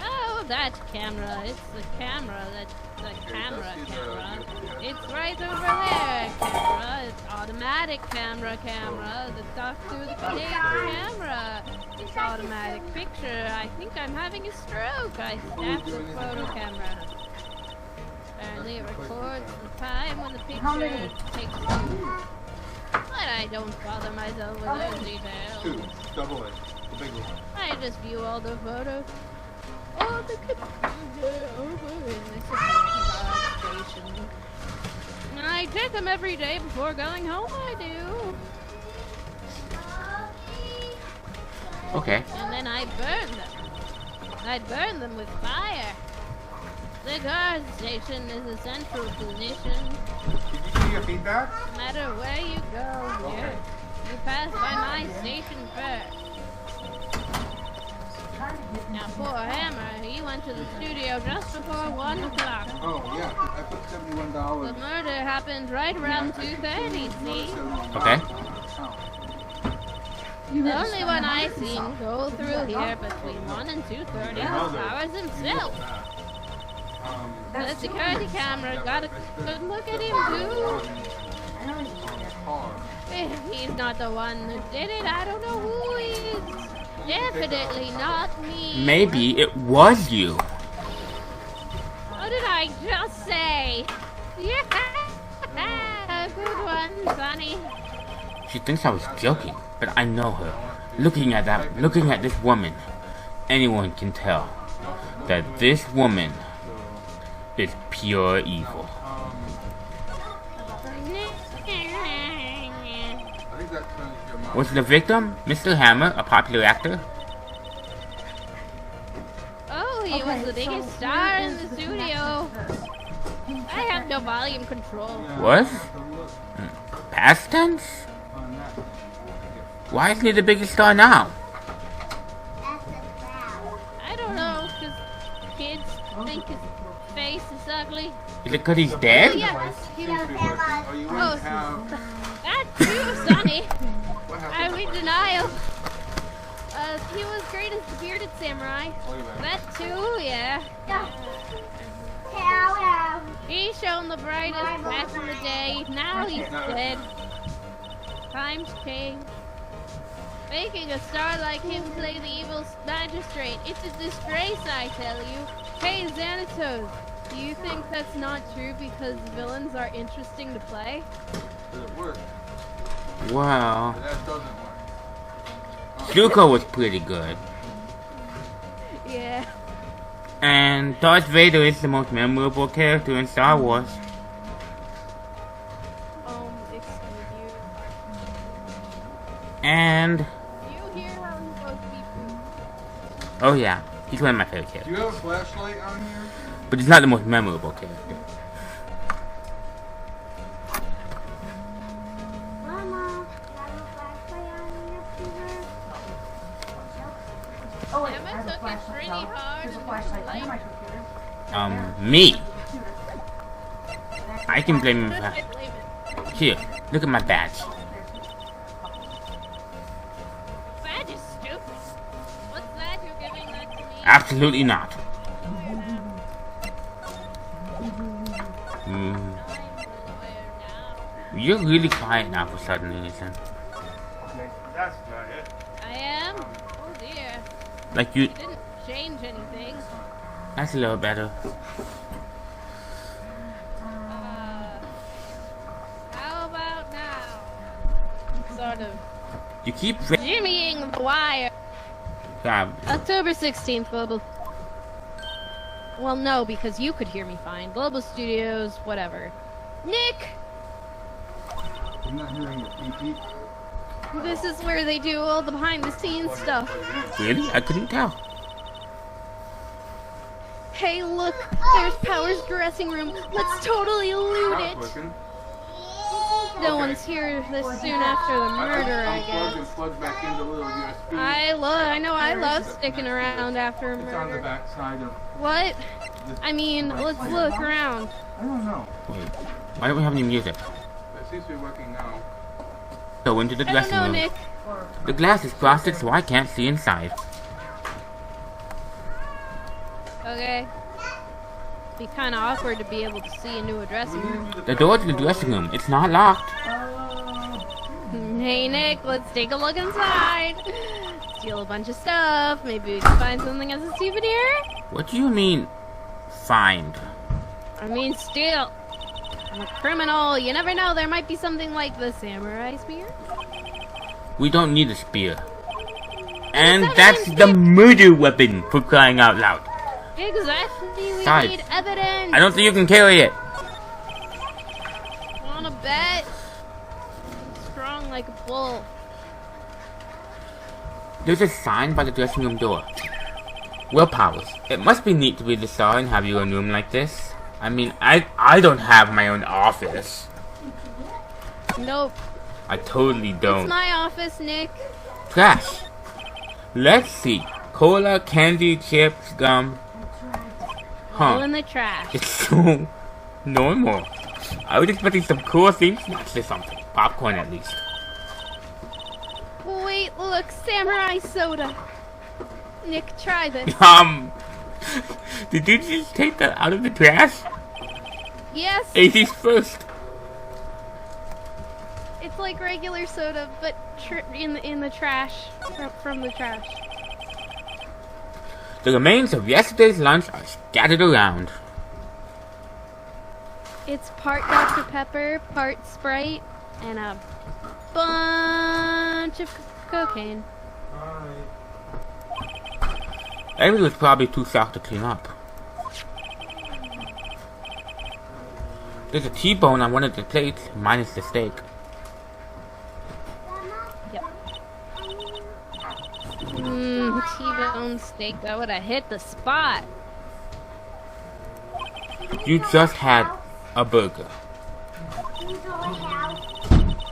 Oh, that camera. It's the camera. That's the camera. It's right over there, camera. It's automatic camera. The doctor the case camera. It's automatic picture. I think I'm having a stroke. I snapped the photo camera. Apparently it records the time when the How many? picture takes you. But I don't bother myself with those details. 2. Double it. The big one. I just view all the photos. Oh, the computer over in the security guard station. I check them every day before going home, I do. Okay. And then I burn them. I'd burn them with fire. The guard station is a central position. Did you see your feedback? No matter where you go, Okay. you pass by my station first. Now, poor Hammer, he went to the studio just before 1 o'clock. Oh, yeah. I put $71. The murder happened right around 2:30, see? Okay. The only one I seen go through here between 1 and 2:30 was Powers himself. The security camera got a good look at him, too. If he's not the one who did it, I don't know who is. Definitely not me. Maybe it was you. What did I just say? Yeah, good one, Sonny. She thinks I was joking, but I know her. Looking at this woman, anyone can tell that this woman is pure evil. I think that turns your mouth. Was the victim Mr. Hammer, a popular actor? Oh, he was the biggest star in the studio. I have no volume control. Was? Past tense? Why isn't he the biggest star now? I don't know, because kids think his face is ugly. Is it because he's dead? Oh, yes, he was. Oh, you wouldn't have... That's true, Sonny. What I'm happened? in denial. He was great as the bearded samurai. That too, yeah. He's shown the brightest back in the day. Now he's dead. Times change. Making a star like him play the evil magistrate. It's a disgrace, I tell you. Hey, Xanatos, do you think that's not true because villains are interesting to play? Does it work? Well, But that doesn't work. Zuko was pretty good. Yeah. And Darth Vader is the most memorable character in Star Wars. Excuse you. And, Do you hear how he's supposed to be food? oh yeah, he's one of my favorite Do characters. you have a flashlight on here? But he's not the most memorable character. Mama, have a flashlight on your computer? Oh, wait, Emma I have a took it flashlight. pretty No, hard there's a and flashlight like- under my computer. Me. Computer. I can blame him I for blame it. Here, look at my badge. Badge is stupid. What's that? You're giving that to me? Absolutely not. I'm the lawyer now. You're really quiet now for sudden reason. Okay, that's not it. I am? Oh dear. Like you, You didn't change anything. that's a little better. How about now? Sort of. You keep Jimmying the wire. God, October 16th, Global. Well, no, because you could hear me fine. Global Studios, whatever. Nick! I'm not hearing the beep beep. This is where they do all the behind the scenes stuff. really? I couldn't tell. Hey, look! There's Power's dressing room. Let's totally loot Now it! it's working. No one's here this soon after the murder, I Unplugged guess. and plugged back into little USB. I love sticking around after a It's on the murder. back side of What? this. I mean, let's look around. I don't know. Wait, why don't we have any music? It seems to be working now. Go into the I don't dressing know, room. Nick. The glass is frosted, so I can't see inside. Okay. Be kind of awkward to be able to see into a dressing room. The door to the dressing room, it's not locked. Hey, Nick, let's take a look inside. Steal a bunch of stuff. Maybe we can find something as a souvenir. What do you mean, find? I mean, steal. I'm a criminal. You never know. There might be something like the samurai spear. We don't need a spear. And that's the murder weapon, for crying out loud. Exactly. We Besides, need evidence. I don't think you can carry it. Wanna bet? Strong like a bull. There's a sign by the dressing room door. Well, Powers, it must be neat to be the star and have your own room like this. I mean, I don't have my own office. Nope. I totally don't. It's my office, Nick. Trash. Let's see. Cola, candy, chips, gum. All in the trash. It's so normal. I was expecting some cool theme snacks or something. Popcorn at least. Wait, look, samurai soda. Nick, try this. Did you just take that out of the trash? Yes. 80s first. It's like regular soda, but in the trash. From the trash. The remains of yesterday's lunch are scattered around. It's part Dr. Pepper, part Sprite, and a bunch of cocaine. Everything was probably too soft to clean up. There's a T-bone on one of the plates, minus the steak. Yep. T-bone steak, that would have hit the spot. You just had a burger.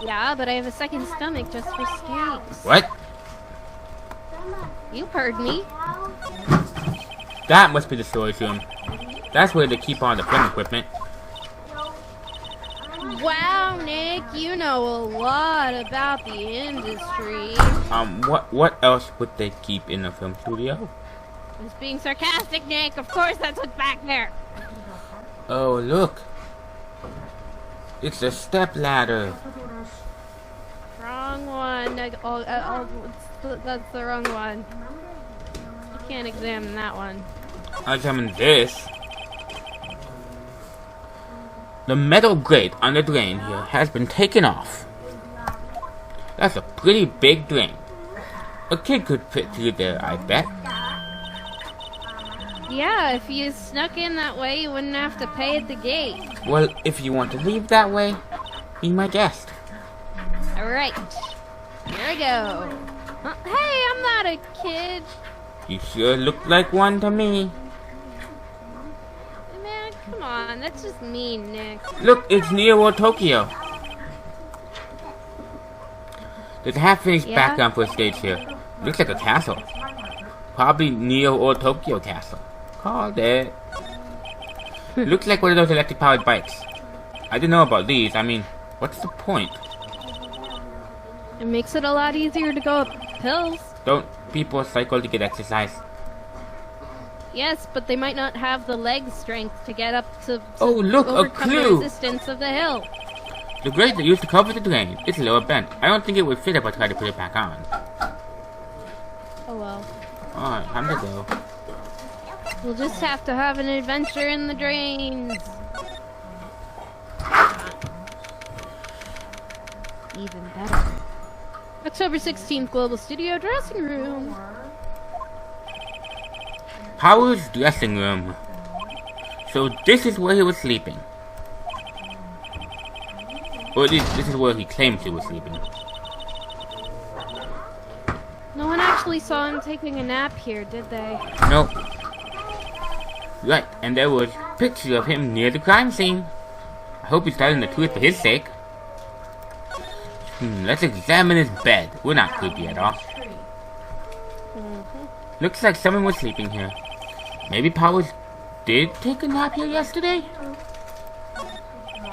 Yeah, but I have a second stomach just for steaks. What? You heard me. That must be the storage room. That's where they keep all the film equipment. Wow, Nick, you know a lot about the industry. What else would they keep in a film studio? I was being sarcastic, Nick. Of course that's what's back there. Oh, look. It's a step ladder. Wrong one. That's the wrong one. You can't examine that one. I examine this. The metal grate on the drain here has been taken off. That's a pretty big drain. A kid could fit through there, I bet. Yeah, if you snuck in that way, you wouldn't have to pay at the gate. Well, if you want to leave that way, be my guest. Alright. Here I go. Hey, I'm not a kid. You sure look like one to me. Man, come on. That's just mean, Nick. Look, it's Neo or Tokyo. There's a half-finished background for a stage here. Looks like a castle. Probably Neo or Tokyo Castle. Called it. Looks like one of those electric-powered bikes. I didn't know about these. I mean, what's the point? It makes it a lot easier to go up hills. Don't people cycle to get exercise? Yes, but they might not have the leg strength to get up to Oh, look, a overcome the clue! resistance of the hill. The grate that used to cover the drain. It's a little bent. I don't think it would fit if I tried to put it back on. Oh well. Alright, time to go. We'll just have to have an adventure in the drains. Even better. October 16th, Global Studio Dressing Room. Powers' dressing room. So this is where he was sleeping. Or at least this is where he claims he was sleeping. No one actually saw him taking a nap here, did they? Nope. Right, and there was a picture of him near the crime scene. I hope he's telling the truth for his sake. Let's examine his bed. We're not creepy at all. Looks like someone was sleeping here. Maybe Powers did take a nap here yesterday?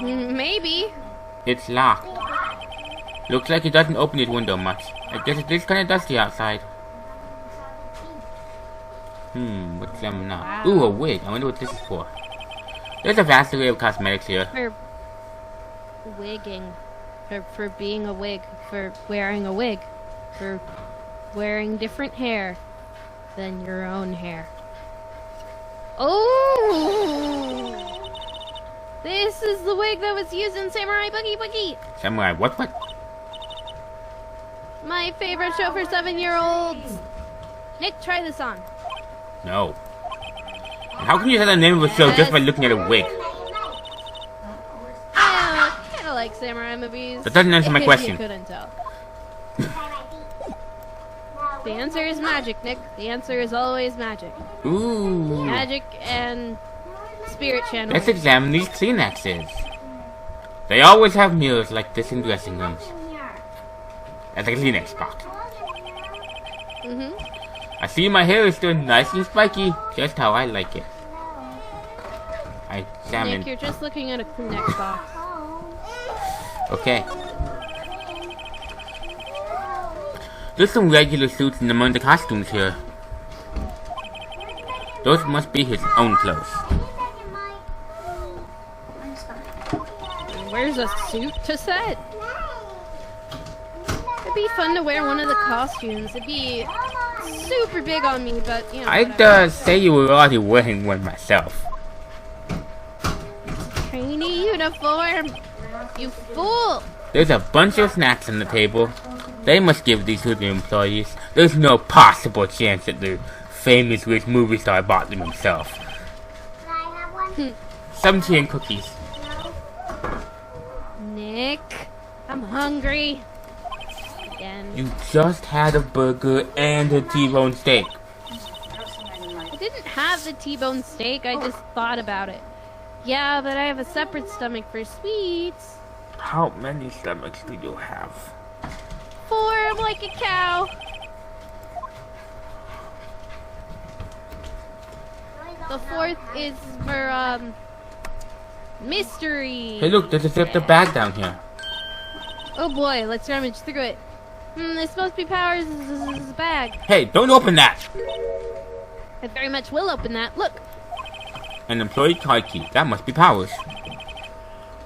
Maybe. It's locked. Looks like he doesn't open his window much. I guess it is kind of dusty outside. What's them now? Wow. Ooh, a wig. I wonder what this is for. There's a vast array of cosmetics here. For wigging. For being a wig. For wearing a wig. For wearing different hair than your own hair. Oh! This is the wig that was used in Samurai Boogie Boogie! Samurai what? My favorite show for 7-year-olds! Nick, try this on. No. And how can you tell the name of a show just by looking at a wig? I kind of like samurai movies. That doesn't answer my question. You couldn't tell. The answer is magic, Nick. The answer is always magic. Ooh. Magic and spirit channel. Let's examine these Kleenexes. They always have mirrors like this in dressing rooms. That's a Kleenex box. I see my hair is still nice and spiky, just how I like it. I examine. Nick, you're just looking at a Kleenex box. Okay. There's some regular suits in among the costumes here. Those must be his own clothes. Where's a suit to set? It'd be fun to wear one of the costumes. It'd be super big on me, but you know. I'd say you were already wearing one myself. Trainee uniform! You fool! There's a bunch of snacks on the table. They must give these to the employees. There's no possible chance that the famous rich movie star bought them himself. Some tea and cookies. Nick, I'm hungry. Again. You just had a burger and a T-bone steak. I didn't have the T-bone steak, I just thought about it. Yeah, but I have a separate stomach for sweets. How many stomachs do you have? 4, I'm like a cow. The 4th is for, mystery. Hey look, there's a zipped bag down here. Oh boy, let's rummage through it. This supposed to be Powers' bag. Hey, don't open that! I very much will open that. Look. An employee card key. That must be Powers.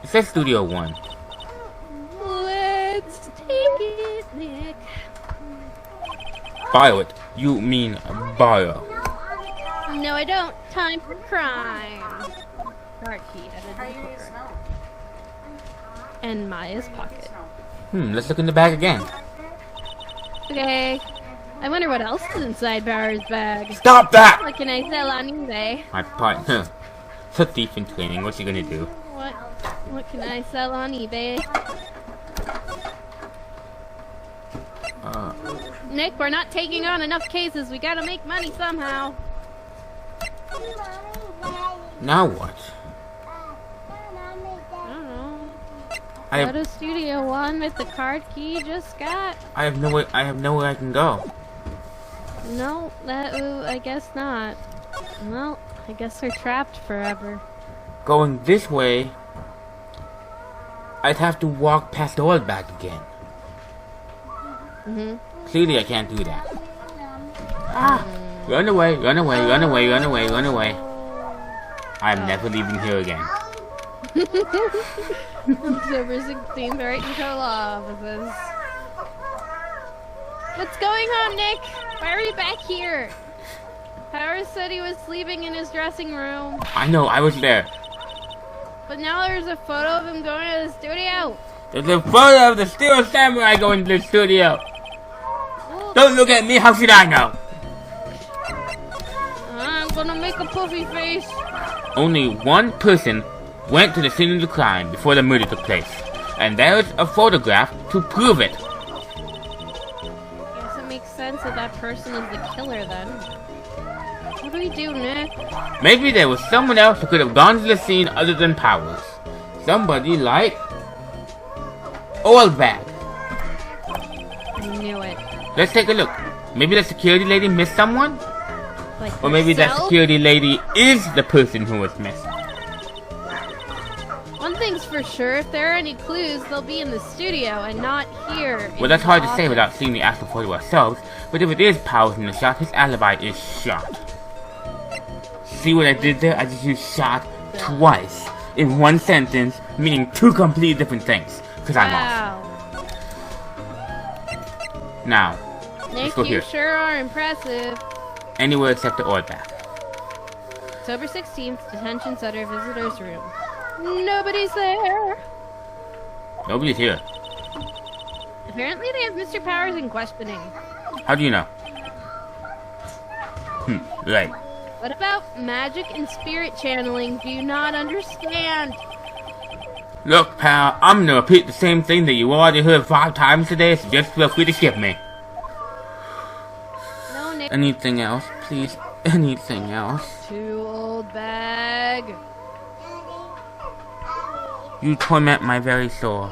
It says Studio 1. Let's take it, Nick. Borrow it. You mean borrow. No, I don't. Time for crime. Card key. And Maya's pocket. Let's look in the bag again. Okay. I wonder what else is inside Powers' bag. Stop that! What can I sell on eBay? My partner. It's a thief in training. What's he gonna do? What can I sell on eBay? Nick, we're not taking on enough cases. We gotta make money somehow. Now what? I don't know. I Go to Studio 1 with the card key you just got. have nowhere I can go. No, I guess not. Well, I guess we're trapped forever. Going this way, I'd have to walk past the oil bag again. Clearly I can't do that. Run away, run away, run away, run away, run away. I'm never leaving here again. October 16th, right into law offices. What's going on, Nick? Why are you back here? Powers said he was sleeping in his dressing room. I know, I was there. But now there's a photo of him going to the studio. There's a photo of the Steel Samurai going to the studio. Well, Don't look at me, how should I know? I'm gonna make a puffy face. Only one person went to the scene of the crime before the murder took place. And there's a photograph to prove it. Guess it makes sense that that person is the killer then. What do we do, Nick? Maybe there was someone else who could have gone to the scene other than Powers. Somebody like Oil Bag. I knew it. Let's take a look. Maybe the security lady missed someone? Like Or maybe that yourself? security lady is the person who was missing. One thing's for sure, if there are any clues, they'll be in the studio and not here. Well, that's hard to say without seeing the actual photo ourselves, but if it is Powers in the shot, his alibi is shot. See what I did there? I just used shot twice in one sentence, meaning two completely different things. Because I'm off. Wow. Now, Nick, go you here. sure are impressive. Anywhere except the oil bag. October 16th, detention center visitor's room. Nobody's there. Nobody's here. Apparently they have Mr. Powers in questioning. How do you know? Right. What about magic and spirit channeling? Do you not understand? Look, pal, I'm gonna repeat the same thing that you already heard 5 times today, so just feel free to skip me. Anything else, please? Anything else? Too old bag. You torment my very soul.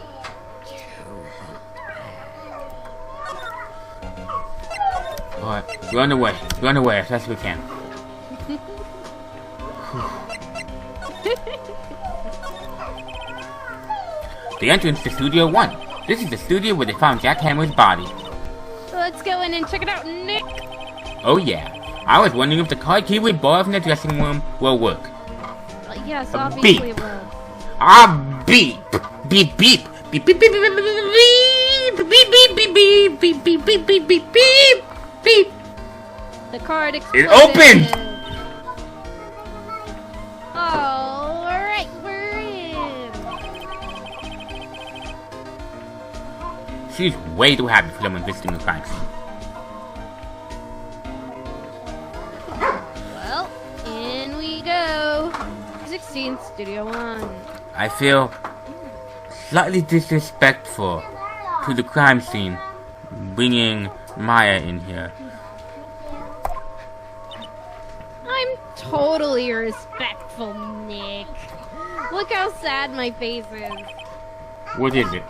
Alright, run away as fast as we can. The entrance to Studio 1. This is the studio where they found Jack Hammer's body. Let's go in and check it out, Nick. Oh yeah, I was wondering if the card key we borrowed from the dressing room will work. Yes, obviously Beep. it will. Beep! Beep beep! Beep beep beep beep beep beep beep beep beep beep beep beep beep beep beep beep. The card exploded. It opened! Alright, we're in. She's way too happy for someone visiting the crime scene. Well, in we go. 16 Studio 1. I feel slightly disrespectful to the crime scene, bringing Maya in here. I'm totally respectful, Nick. Look how sad my face is. What is it?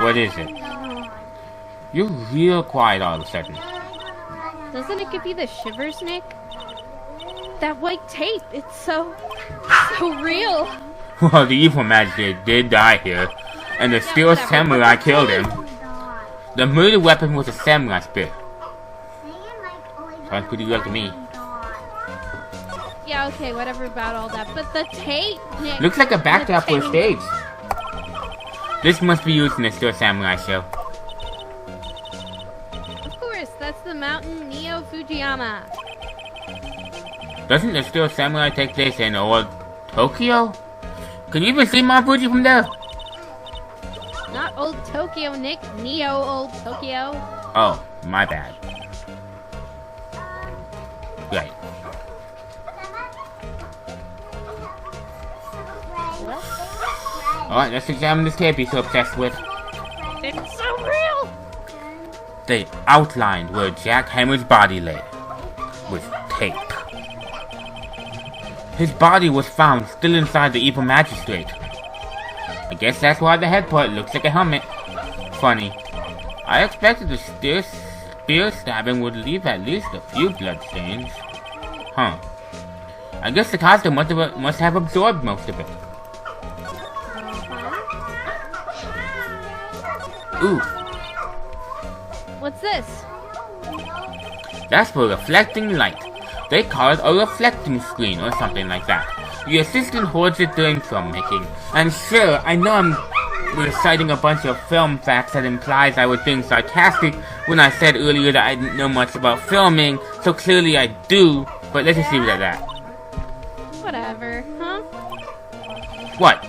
What is it? You're real quiet all of a sudden. Doesn't it give you the shivers, Nick? That white tape, it's so real. Well, the evil magistrate did die here, and the steel samurai killed him. The murder weapon was a samurai spear. Sounds pretty good to me. Yeah, okay, whatever about all that, but the tape, Nick. Looks like a backdrop for a tape. stage. This must be used in the Steel Samurai show. Of course, that's the mountain Neo Fujiyama. Doesn't the Steel Samurai take place in old Tokyo? Can you even see Mount Fuji from there? Not old Tokyo, Nick. Neo old Tokyo. Oh, my bad. Right. Alright, let's examine this tape he's so obsessed with. It's so real! They outlined where Jack Hammer's body lay. With tape. His body was found still inside the evil magistrate. I guess that's why the head part looks like a helmet. Funny. I expected the spear stabbing would leave at least a few bloodstains. Huh. I guess the costume must have absorbed most of it. Ooh. What's this? That's for reflecting light. They call it a reflecting screen or something like that. The assistant hoards it during filmmaking. And sure, I know I'm reciting a bunch of film facts that implies I was being sarcastic when I said earlier that I didn't know much about filming, so clearly I do, but let's just leave it at that. Whatever, huh? What?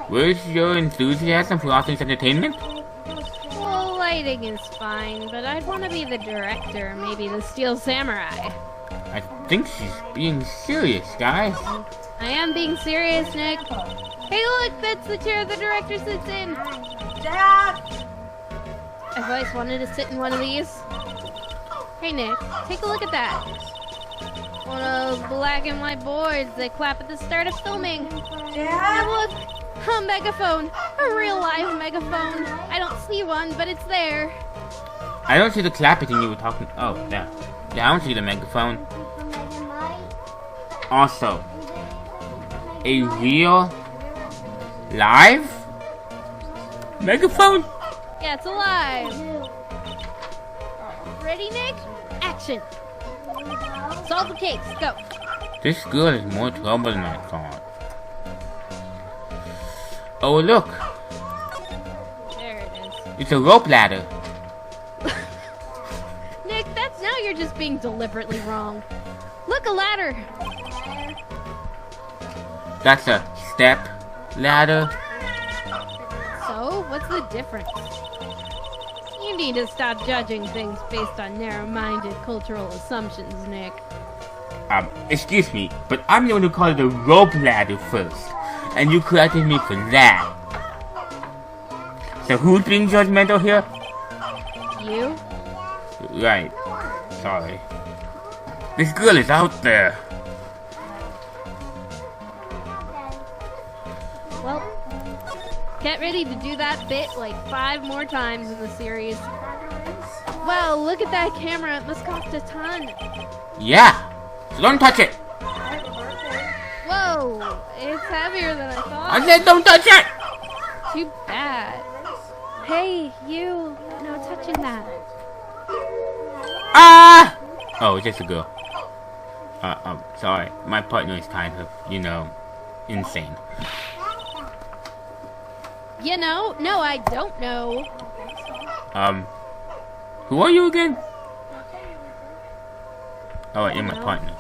Where's your enthusiasm for all things entertainment? Well, lighting is fine, but I'd want to be the director, maybe the Steel Samurai. I think she's being serious, guys. I am being serious, Nick. Hey, look, that's the chair the director sits in. Jack! I've always wanted to sit in one of these. Hey, Nick, take a look at that. One of those black and white boards they clap at the start of filming. Jack! And look, a megaphone, a real live megaphone. I don't see one, but it's there. I don't see the clapping thing you were talking. Oh, yeah. Yeah, I don't see the megaphone. Also, a real live megaphone? Yeah, it's alive. Ready, Nick? Action. Solve the case. Go. This girl is more trouble than I thought. Oh, look. There it is. It's a rope ladder. Nick, that's now you're just being deliberately wrong. Look, a ladder. That's a step ladder. So, what's the difference? You need to stop judging things based on narrow-minded cultural assumptions, Nick. Excuse me, but I'm the one who called it a rope ladder first. And you corrected me for that. So who's being judgmental here? You? Right. Sorry. This girl is out there. Well, get ready to do that bit like 5 more times in the series. Wow, look at that camera. It must cost a ton. Yeah. So don't touch it. Whoa, it's heavier than I thought. I said don't touch it. Too bad. Hey, you. No touching that. Ah! Oh, it's just a girl. Sorry. My partner is kind of, insane. You know? No, I don't know. Who are you again? Oh, you're my partner.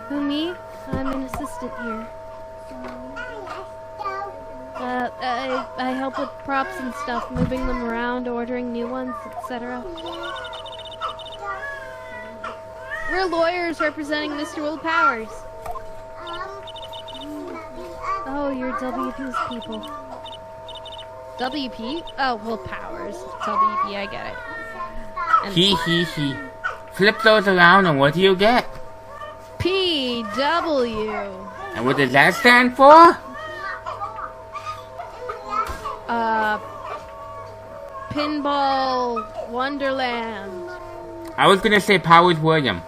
Who, me? I'm an assistant here. I help with props and stuff, moving them around, ordering new ones, etc. We're lawyers representing Mr. Will Powers. Oh, you're WP's people. WP? Oh, Will Powers. WP, I get it. And He. Flip those around and what do you get? PW. And what does that stand for? Pinball Wonderland. I was gonna say Powers William.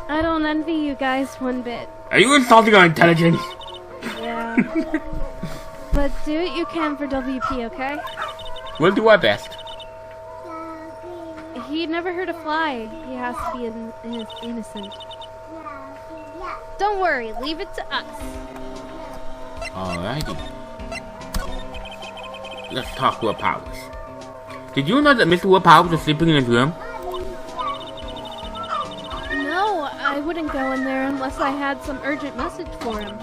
I don't envy you guys one bit. Are you insulting our intelligence? Yeah. But do what you can for WP, okay? We'll do our best. He never hurt a fly. He has to be innocent. Don't worry, leave it to us. Alrighty. Let's talk Will Powers. Did you know that Mr. Will Powers was sleeping in his room? No, I wouldn't go in there unless I had some urgent message for him.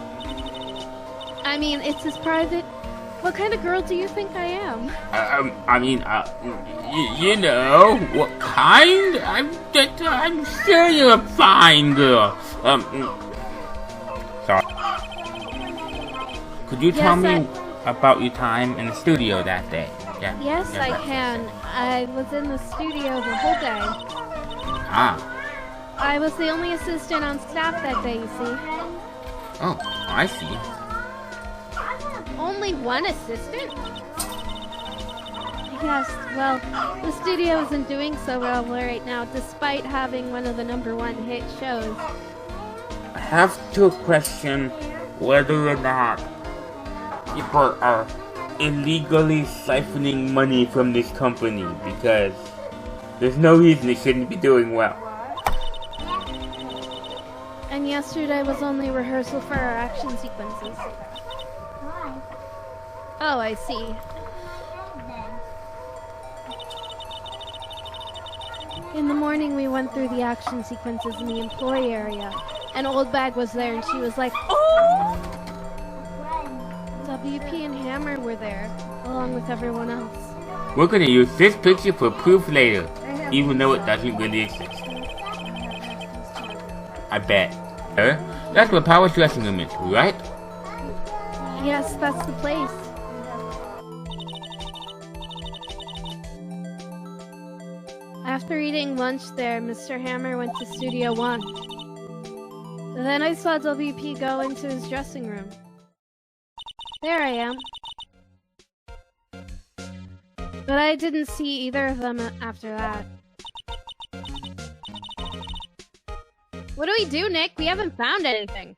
I mean, it's his private... What kind of girl do you think I am? What kind? I'm sure you're a fine girl. Sorry. Could you tell me about your time in the studio that day? Yeah. Yes, I can. I was in the studio the whole day. Ah. I was the only assistant on staff that day, you see. Oh, I see. Only one assistant? Yes, well, the studio isn't doing so well right now, despite having one of the #1 hit shows. I have to question whether or not people are illegally siphoning money from this company, because there's no reason it shouldn't be doing well. And yesterday was only rehearsal for our action sequences. Oh, I see. In the morning we went through the action sequences in the employee area, and Windbag was there and she was like, "Oh!" WP and Hammer were there, along with everyone else. We're gonna use this picture for proof later, even though it doesn't really exist. I bet. That's where Power's dressing room is, right? Yes, that's the place. After eating lunch there, Mr. Hammer went to Studio 1. Then I saw WP go into his dressing room. There I am. But I didn't see either of them after that. What do we do, Nick? We haven't found anything.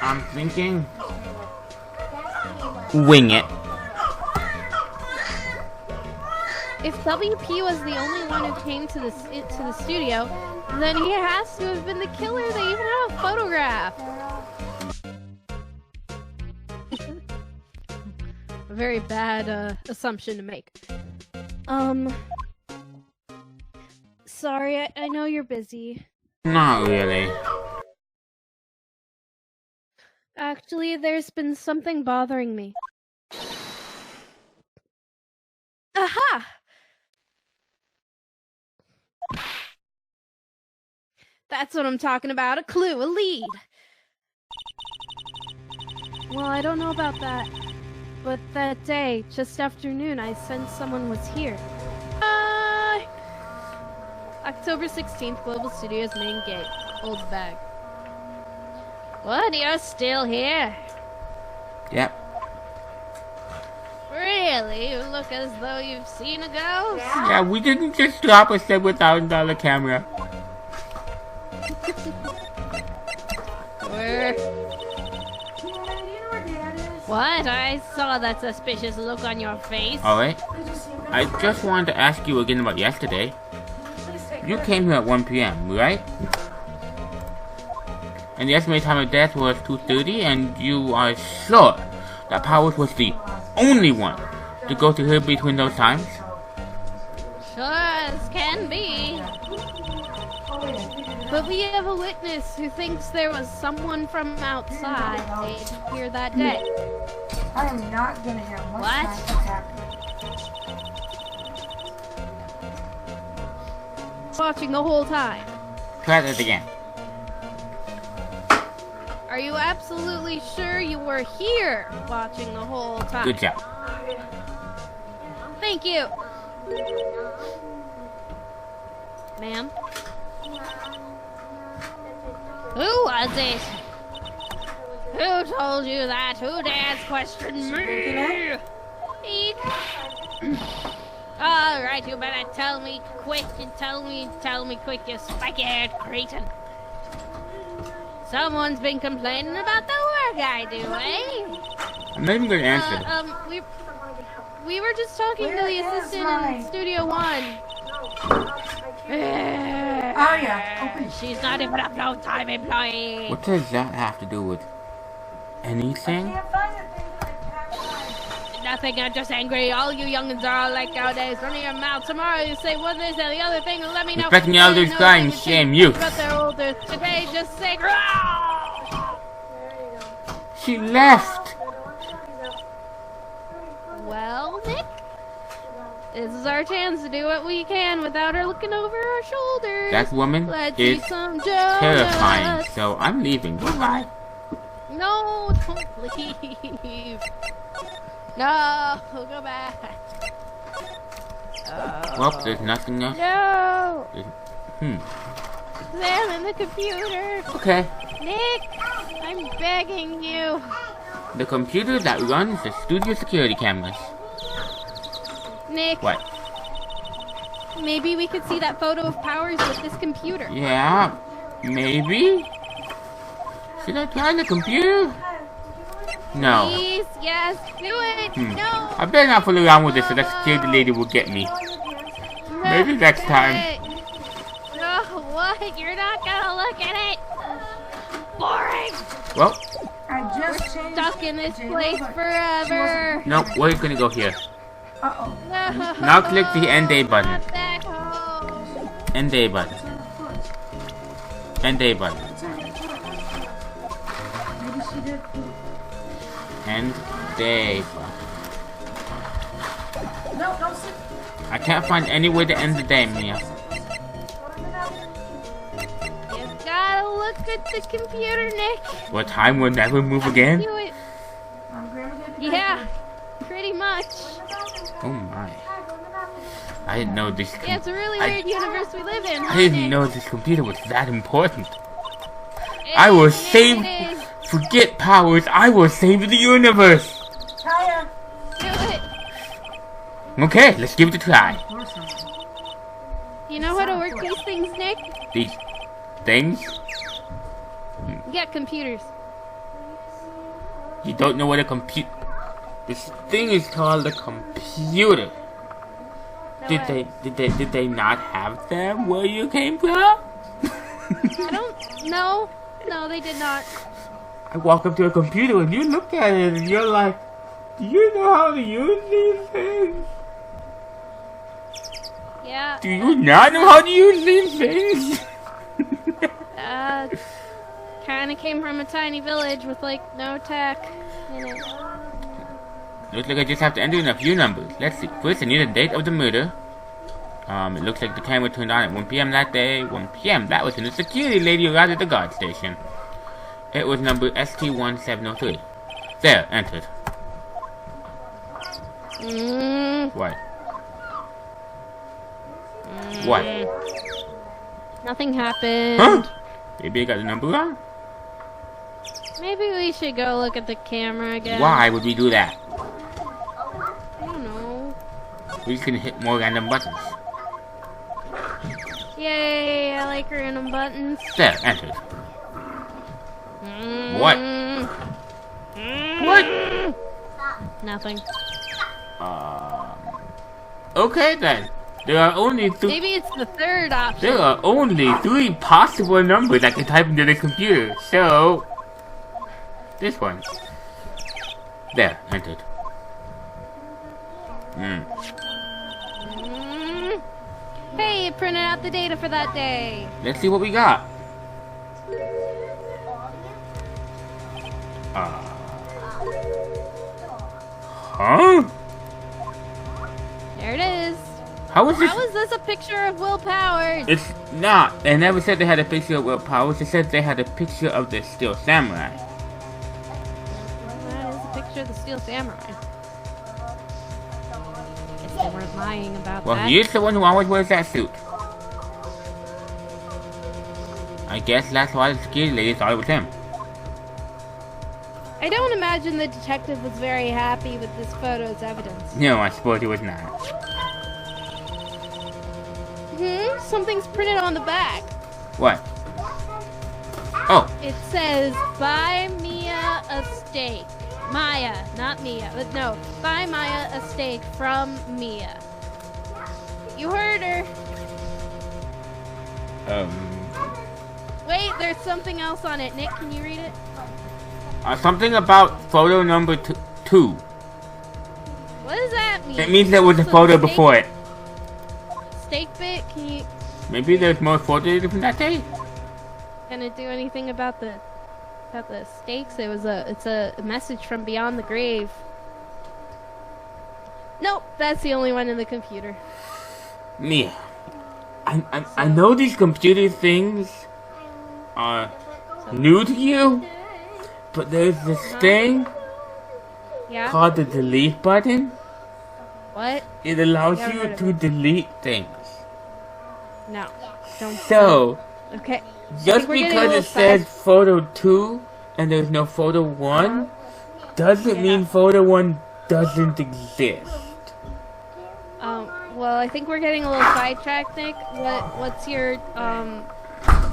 I'm thinking... wing it. If WP was the only one who came to the studio, then he has to have been the killer. They even have a photograph. A very bad assumption to make. Sorry, I know you're busy. Not really. Actually, there's been something bothering me. Aha! That's what I'm talking about. A clue, a lead. Well, I don't know about that. but that day, just after noon, I sensed someone was here. October 16th, Global Studios main gate. Windbag. What? You're still here? Yep. Really? You look as though you've seen a ghost? Yeah, we didn't just drop a $7,000 camera. Where? What? I saw that suspicious look on your face. Alright. I just wanted to ask you again about yesterday. You came here at 1 p.m., right? And the estimated time of death was 2:30, and you are sure that Powers was the only one to go to here between those times? Sure as can be. But we have a witness who thinks there was someone from outside here that day. I am not gonna have much What? time to happen. Watching the whole time. Try that again. Are you absolutely sure you were here watching the whole time? Good job. Thank you. Ma'am? Who was it? Who told you that? Who dares question me? Eek. Alright, you better tell me quick and tell me quick, you spiky-haired cretin. Someone's been complaining about the work I do, eh? I'm not even gonna answer. We were just talking to the assistant in Studio One. Oh yeah, open it. She's not even a full-time employee. What does that have to do with anything? Can't find the thing that I can't find. Nothing, I'm just angry. All you youngins are all like nowadays. Running your mouth. Tomorrow you say one this and the other thing and let me know. Respecting the elders crying, shame you. But they're older. Today just say She left! well, Nick, this is our chance to do what we can without her looking over our shoulders. That woman Let's is eat some donuts. terrifying, so I'm leaving. Goodbye. No, don't leave. No, go back. Well, there's nothing else. No. Hmm. Examine the computer. Okay. Nick, I'm begging you. The computer that runs the studio security cameras. Nick, What? maybe we could see that photo of Powers with this computer. Yeah, maybe? Should I try the computer? No. Please, yes, do it. No. I better not fool around with this so that security lady will get me. No, Maybe next do time. it. No, what? You're not gonna look at it. Boring. Well, I just changed. Stuck in this Jayla, place but forever. no, we're gonna go here. Uh-oh. No. Now click the end day button. Not back home. End day button. End day button. Maybe she did. End day button. No, don't sit. I can't find any way to end the day, Mia. You gotta look at the computer, Nick. What time will never move again? Do it. Grandma did the Yeah, pretty much. Oh my. I didn't know this. Yeah, it's a really weird universe we live in. I didn't Nick? know this computer was that important. I will save. It is. Forget Powers. I will save the universe. Kaya. Do it. Okay, let's give it a try. You know how to work these things, Nick? These things? Yeah, computers. You don't know what a computer. This thing is called a computer. No Did way. they not have them where you came from? I don't know. No, they did not. I walk up to a computer and you look at it and you're like, do you know how to use these things? Yeah. Do you not know how to use these things? Kinda came from a tiny village with like no tech in it. Looks like I just have to enter in a few numbers. Let's see. First, I need the date of the murder. It looks like the camera turned on at 1 p.m. that day. 1 p.m. That was when the security lady arrived at the guard station. It was number ST1703. There, entered. What? What? Nothing happened. Huh? Maybe I got the number wrong? Maybe we should go look at the camera again. Why would we do that? I don't know. We can hit more random buttons. Yay, I like random buttons. There, entered. What? What? Nothing. Okay then. There are only Maybe it's the third option. There are only 3 possible numbers I can type into the computer. So, this one. There, entered. Hey, it printed out the data for that day. Let's see what we got. Huh? There it is. How is this? How is this a picture of Will Powers? It's not. They never said they had a picture of Will Powers. They said they had a picture of the Steel Samurai. That is a picture of the Steel Samurai. Guess they weren't lying about Well, that. he is the one who always wears that suit. I guess that's why the security lady thought it was him. I don't imagine the detective was very happy with this photo as evidence. No, I suppose it was not. Something's printed on the back. What? Oh, It says, buy Mia a steak. Maya, not Mia. But no, buy Maya a steak from Mia. You heard her. Wait, there's something else on it. Nick, can you read it? Something about photo number 2. What does that mean? It means there was a So photo steak- before it. Steak bit? Can you Maybe there's more photos from that day? gonna do anything about the steaks? It's a message from beyond the grave. Nope, that's the only one in the computer. Mia, I know these computer things are new to you, but there's this thing Yeah? called the delete button. What? It allows Never you heard of to delete things. No. Don't. So, Okay. just we're getting a because little it says photo 2 and there's no photo 1, doesn't mean photo 1 doesn't exist. Well, I think we're getting a little sidetracked, Nick. What's your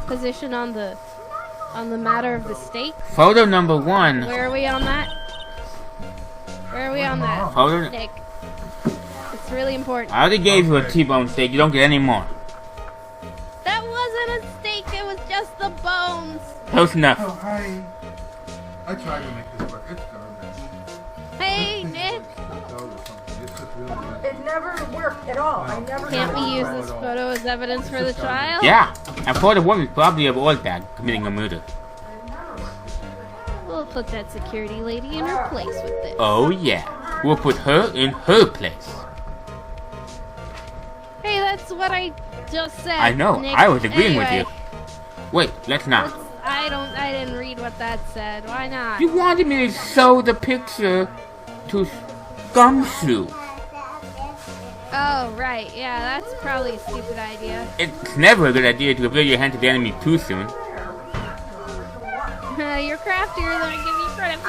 position on the matter of the steak? Photo number 1. Where are we on that? Where are we on that? Photo. Nick. It's really important. I already gave you a T-bone steak. You don't get any more. That wasn't a steak, it was just the bones. Close enough. Oh, hi. I tried to make this work. It's garbage. Hey, Nick. It's just really bad. It never worked at all. I never Can't got we it. use this photo as evidence for the trial? Yeah, and photo 1 is probably of Windbag committing a murder. We'll put that security lady in her place with this. Oh yeah, we'll put her in her place. Hey, that's what I just said. I know, Nick. I was agreeing Anyway, with you. Wait, let's not. I didn't read what that said. Why not? You wanted me to show the picture to Gumshoe. Oh, right. Yeah, that's probably a stupid idea. It's never a good idea to reveal your hand to the enemy too soon. You're craftier than I give you credit for.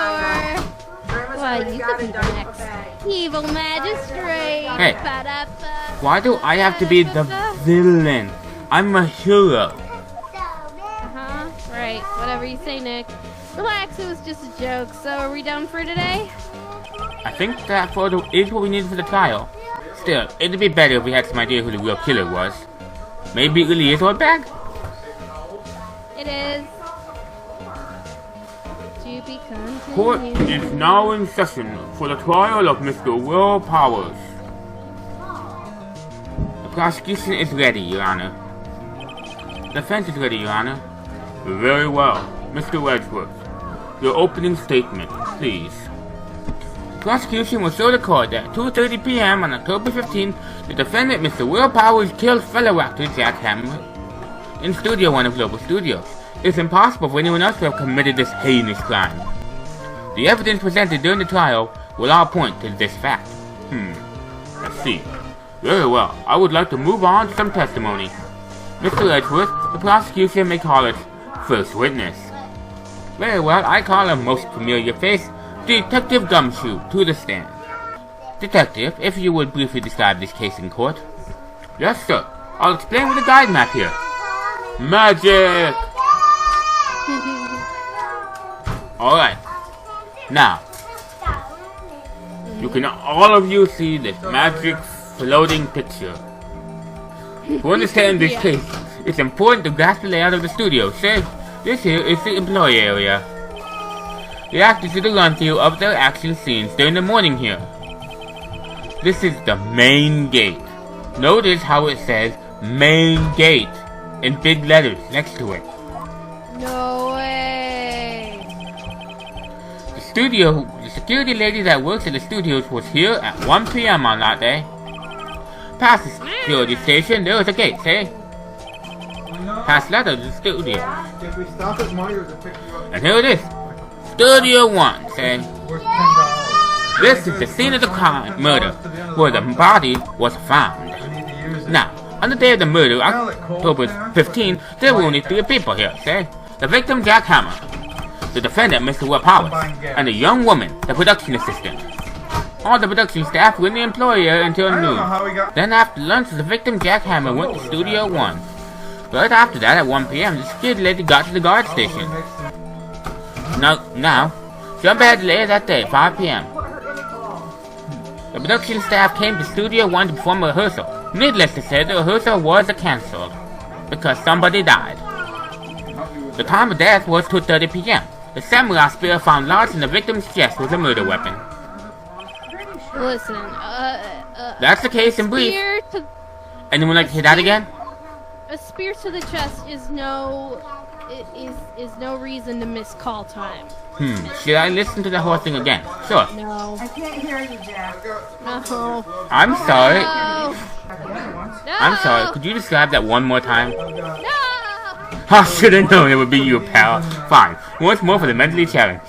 Grandma's Well, already you got could be it the done in next the bag. evil magistrate. Hey. Ba-da-ba. Why do I have to be the villain? I'm a hero. Uh-huh. Right. Whatever you say, Nick. Relax, it was just a joke. So, are we done for today? I think that photo is what we need for the trial. Still, it'd be better if we had some idea who the real killer was. Maybe it really is Windbag? It is. To be Court continued. is now in session for the trial of Mr. Will Powers. The prosecution is ready, Your Honor. Defense is ready, Your Honor. Very well. Mr. Wedgeworth, your opening statement, please. The prosecution will show the court that at 2:30 p.m. on October 15th, the defendant, Mr. Will Powers, killed fellow actor Jack Hamlet in Studio 1 of Global Studios. It's impossible for anyone else to have committed this heinous crime. The evidence presented during the trial will all point to this fact. Let's see. Very well. I would like to move on to some testimony. Mr. Edgeworth, the prosecution may call it first witness. Very well, I call a most familiar face, Detective Gumshoe, to the stand. Detective, if you would briefly describe this case in court. Yes, sir. I'll explain with a guide map here. Magic! Alright. Now, you can all of you see this magic floating picture. To understand this case, it's important to grasp the layout of the studio. Say, this here is the employee area. The actors do the run-through of their action scenes during the morning here. This is the main gate. Notice how it says main gate in big letters next to it. No way. The security lady that works at the studios was here at 1 p.m. on that day. Past the security station, there was a gate, see? Past that of the studio. If we stop at Myers and pick you up, And here it is. Studio 1, see? worth $10. This is the scene of the crime, murder, where the body was found. I need to use it. Now, on the day of the murder, October 15, there were only 3 people here, see? The victim, Jack Hammer. The defendant, Mr. Webb Powers. And a young woman, the production assistant. All the production staff were in the employee area until I don't noon. know how we got. Then after lunch, the victim, Jack Hammer, went to Studio 1. Right after that, at 1 p.m., the security lady got to the guard station. Now, jump ahead to later that day, 5 p.m. The production staff came to Studio 1 to perform a rehearsal. Needless to say, the rehearsal was cancelled because somebody died. The time of death was 2:30 p.m. The samurai spear found lodged in the victim's chest was a murder weapon. Listen, That's the case in brief. spear to Anyone like to hear that again? a spear to the chest is no reason to miss call time. Should I listen to the whole thing again? Sure. No. I can't hear you, Jack. No. I'm sorry. No. I'm sorry. Could you describe that one more time? No. I should have known it would be you, pal. Fine. Once more for the mentally challenged.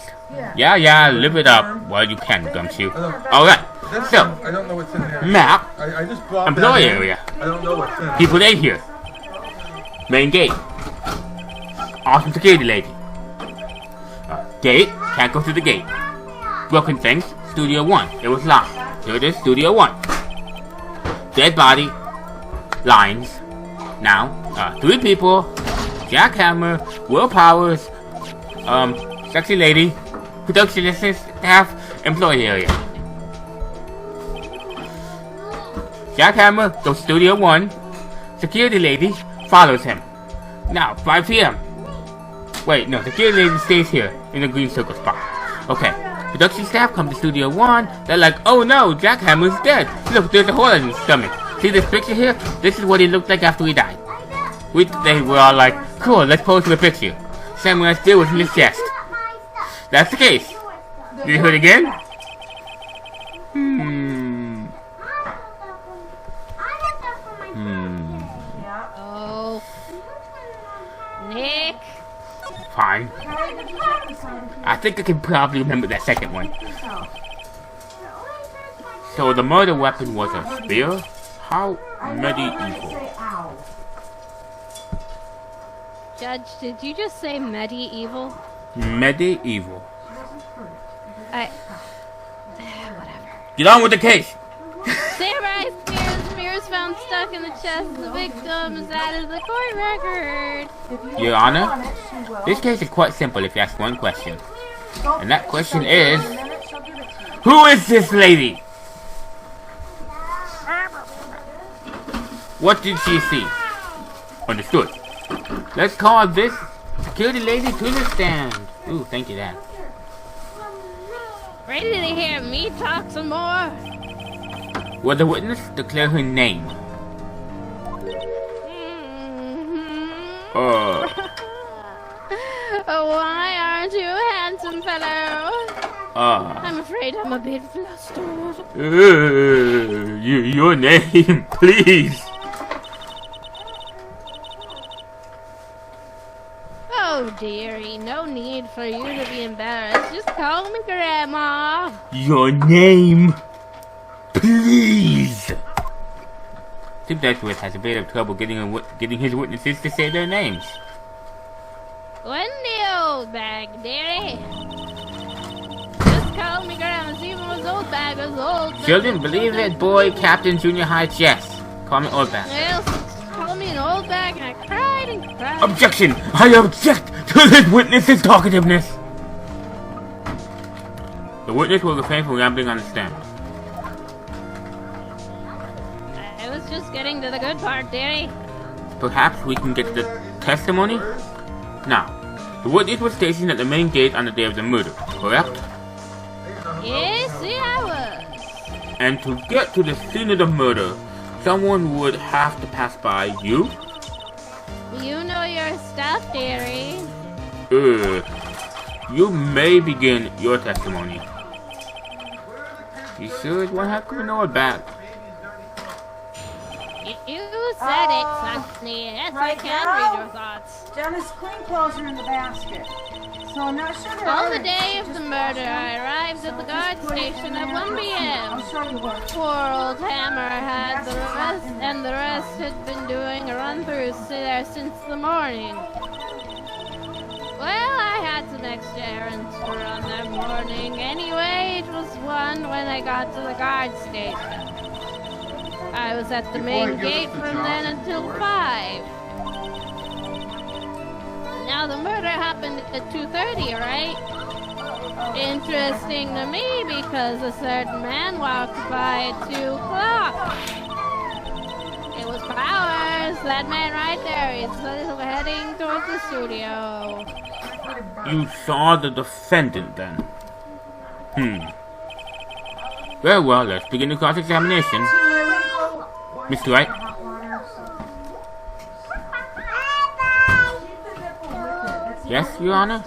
Yeah, live it up while you can, Gumshoe. Alright, so, I don't know what's in there. map, I just brought employee that in. area, I don't know what's in it. people ate here, main gate, awesome security lady, gate, can't go through the gate, broken things, Studio 1, it was locked, here it is, Studio 1, dead body, lines, now, 3 people, Jack Hammer, Will Powers, sexy lady, production assistant, staff, employee area. Jack Hammer goes Studio 1. Security lady follows him. Now, 5 p.m. Wait, no, security lady stays here in the green circle spot. Okay, production staff come to Studio 1. They're like, oh no, Jack Hammer's dead. Look, there's a hole in his stomach. See this picture here? This is what he looked like after he died. They were all like, cool, let's pose for the picture. Samurai spear was in his chest. That's the case. Did you hear it again? Oh. Nick. Fine. I think I can probably remember that second one. So the murder weapon was a spear? How medieval. Judge, did you just say medieval? Medieval. Whatever. Get on with the case! Samurai spears found stuck in the chest of the victims. That is the court record. Your Honor, this case is quite simple if you ask one question. And that question is, who is this lady? What did she see? Understood. Let's call this security lady to the stand. Ooh, thank you, Dad. Ready to hear me talk some more? Will the witness declare her name? Why aren't you a handsome fellow? I'm afraid I'm a bit flustered. Your name, please. Oh, dearie, no need for you to be embarrassed. Just call me Grandma. Your name, Please! Tim Duckworth has a bit of trouble getting his witnesses to say their names. Wendy Old Bag, dearie. Just call me Grandma. Even was Old Bag was old. Children, believe it, boy, Captain Junior High, yes. Call me Old Bag. Well, call me an Old Bag, and I cried and cried. Objection! I object to this witness's talkativeness! The witness will refrain from rambling on the stand. I was just getting to the good part, dearie. Perhaps we can get to the testimony? Now, the witness was stationed at the main gate on the day of the murder, correct? Yes, I was. And to get to the scene of the murder, someone would have to pass by you? You know your stuff, dearie. You may begin your testimony. You sure it's one heck of an old bag? You said it, Sonny. Yes, I can read your thoughts. Jenna's clean clothes are in the basket. So I'm not sure they're On the orange. day of the murder, I arrived at the guard station at 1 p.m. I'll show you what. Poor old Hammer had the rest had been doing a run-through there since the morning. Well, I had some extra errands to run that morning. Anyway, it was 1 when I got to the guard station. I was at the main gate from then until 5. Now the murder happened at 2:30, right? Interesting to me because a certain man walked by at 2 o'clock. It was Powers, that man right there. He's heading towards the studio. You saw the defendant then? Very well, let's begin the cross-examination. Mr. Wright? Yes, Your Honor?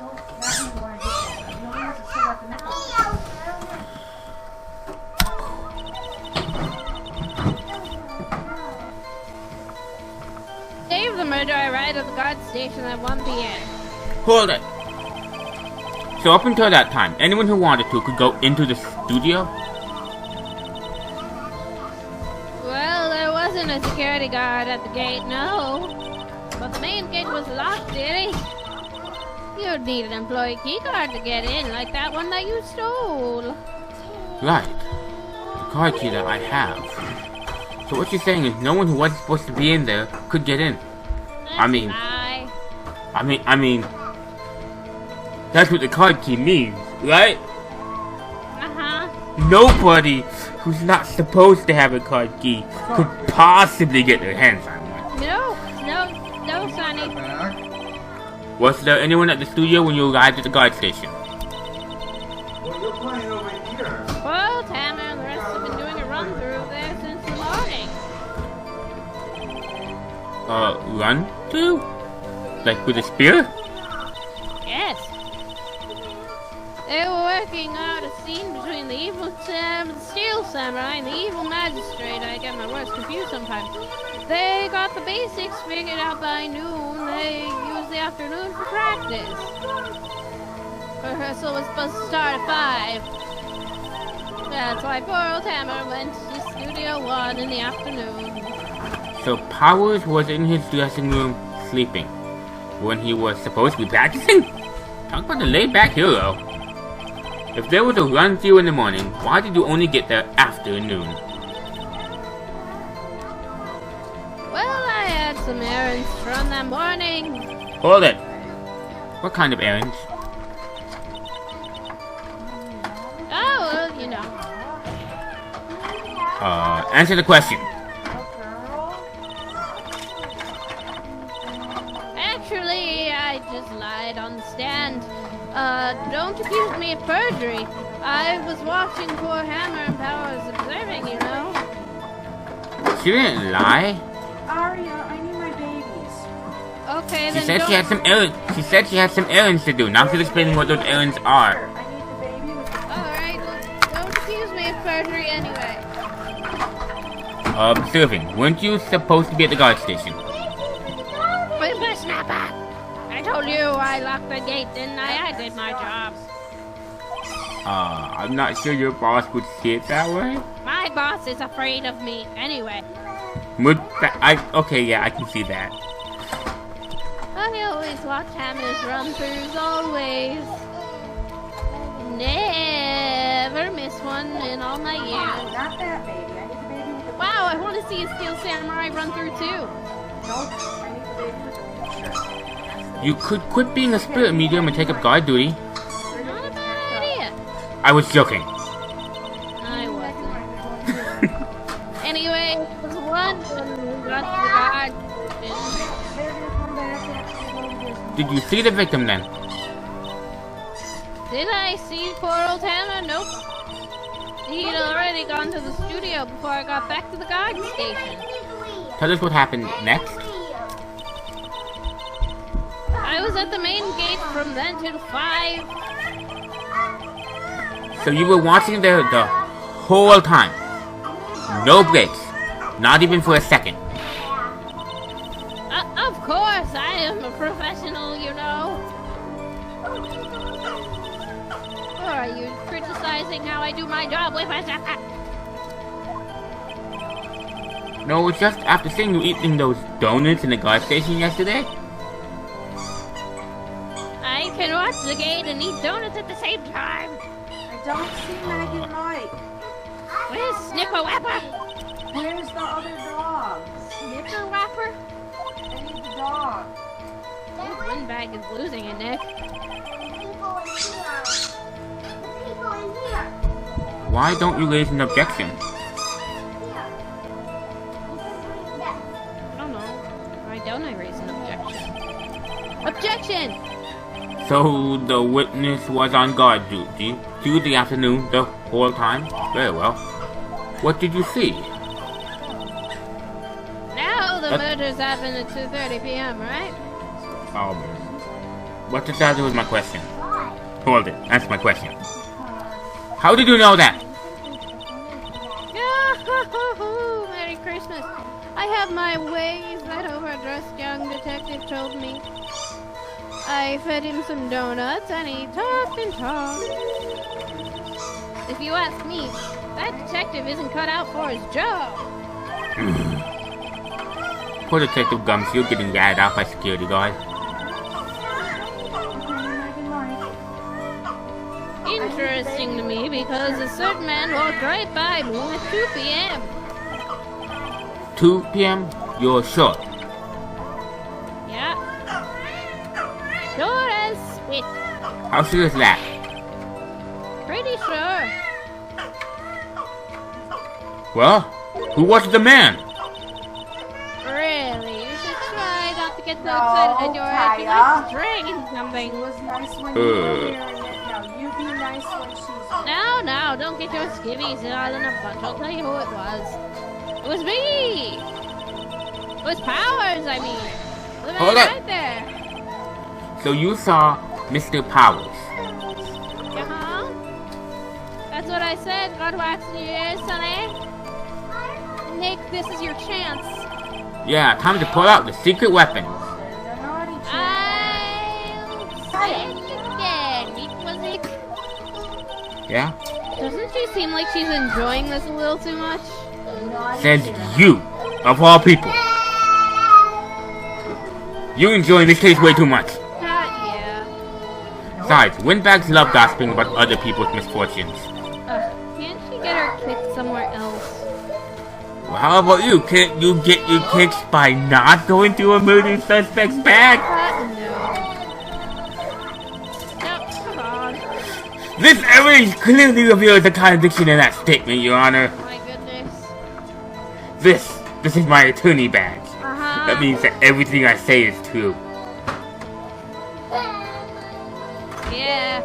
Day of the murder, I arrived at the guard station at 1 p.m. Hold it. So up until that time, anyone who wanted to could go into the studio? Well, there wasn't a security guard at the gate, no. But the main gate was locked, dearie. You'd need an employee key card to get in, like that one that you stole. Right. The card key that I have. So what you're saying is no one who wasn't supposed to be in there could get in? I mean, that's what the card key means, right? Uh-huh. Nobody who's not supposed to have a card key could possibly get their hands on one. No, Sonny. Was there anyone at the studio when you arrived at the guard station? Well, you're playing over here. Well, Tammer and the rest have been doing a run-through there since the morning. Run to? Like with a spear? Yes. They were working out a scene between the evil steel samurai and the evil magistrate. I get my words confused sometimes. They got the basics figured out by noon. They used the afternoon for practice. Rehearsal was supposed to start at 5. That's why poor old Hammer went to Studio 1 in the afternoon. So Powers was in his dressing room sleeping when he was supposed to be practicing? Talk about the laid-back hero. If there was a run-through in the morning, why did you only get there after noon? Well, I had some errands to run that morning. Hold it. What kind of errands? Oh, well, you know. Answer the question. Actually, I just lied on the stand. Don't accuse me of perjury. I was watching poor Hammer and Powers observing, you know. She didn't lie. Aria, I need my babies. Okay, She then said don't... she had some errands. She said she had some errands to do. Now she's explaining what those errands are. I need the baby with the... Alright, well, don't accuse me of perjury anyway. Observing. Weren't you supposed to be at the guard station? Wait, my snapper! I told you I locked the gate, didn't I? I did my job. I'm not sure your boss would see it that way. My boss is afraid of me. Anyway. Okay, yeah, I can see that. I always watch Hammers run-throughs, always. Never miss one in all my years. Not that baby. I need the baby with the Wow, I want to see a Steel Samurai run through too. Nope. I need the baby with the picture. You could quit being a spirit medium and take up guard duty. Not a bad idea. I was joking. I wasn't. Anyway, it was one who got to the guard. Baby, come back. Did you see the victim then? Did I see poor old Hammer? Nope. He'd already gone to the studio before I got back to the guard station. Tell us what happened next. I was at the main gate from then till 5. So you were watching there the whole time? No breaks? Not even for a second? Of course, I am a professional, you know. Or are you criticizing how I do my job with my... No, it's just after seeing you eating those donuts in the guard station yesterday. I can watch the gate and eat donuts at the same time. I don't see Maggie and Mike. Where's Snipper Wapper? Where's the other dog? Snipper Wapper? I need the dog. Windbag is losing it, Nick. Why don't you raise an objection? I don't know. Why don't I raise an objection? Objection! So the witness was on guard duty through the afternoon the whole time? Very well. What did you see? Now the murders happen at 2:30 p.m., right? Oh, what does that do with my question? Hold it. Answer my question. How did you know that? Merry Christmas. I have my ways, that overdressed young detective told me. I fed him some donuts and he talked and talked. If you ask me, that detective isn't cut out for his job. Poor Detective Gumshoe getting ratted out by security guard. Interesting to me because a certain man walked right by me at 2 p.m. 2 p.m.? You're sure? Yeah. Sure as spit. How sure is that? Pretty sure. Well, who was the man? Really? You should try not to get so excited at your head. You like to drink something. She was nice when you were here, and now you be nice when she's here. No, don't get your skivvies all in a bunch. I'll tell you who it was. It was me! It was Powers, I mean. The man right there. So you saw Mr. Powers? Uh-huh. That's what I said. Got wax in your ears, sonny. Nick, this is your chance. Yeah, time to pull out the secret weapon. I'll say it again. It was it. Yeah? Doesn't she seem like she's enjoying this a little too much? Says you, of all people. You enjoying this case way too much. Yeah. Besides, Windbags love gossiping about other people's misfortunes. Can't she get her kicked somewhere else? Well, how about you? Can't you get your kicks by not going to a murder suspect's bag? No, come on. This evidence clearly reveals a contradiction in that statement, Your Honor. My goodness. This is my attorney badge. That means that everything I say is true. Yeah,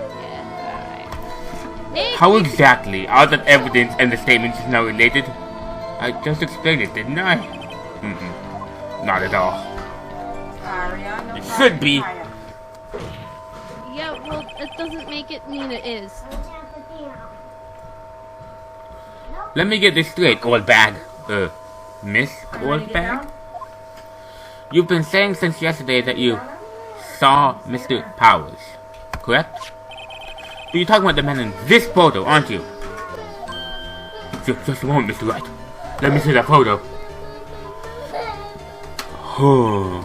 alright. How exactly are that evidence and the statements now related? I just explained it, didn't I? Not at all. It should be. Yeah, well, it doesn't make it mean it is. Let me get this straight, old bag. Miss Old Bag? You've been saying since yesterday that you saw Mr. Powers, correct? You're talking about the man in this photo, aren't you? Just a moment, Mr. Wright. Let me see that photo. Oh.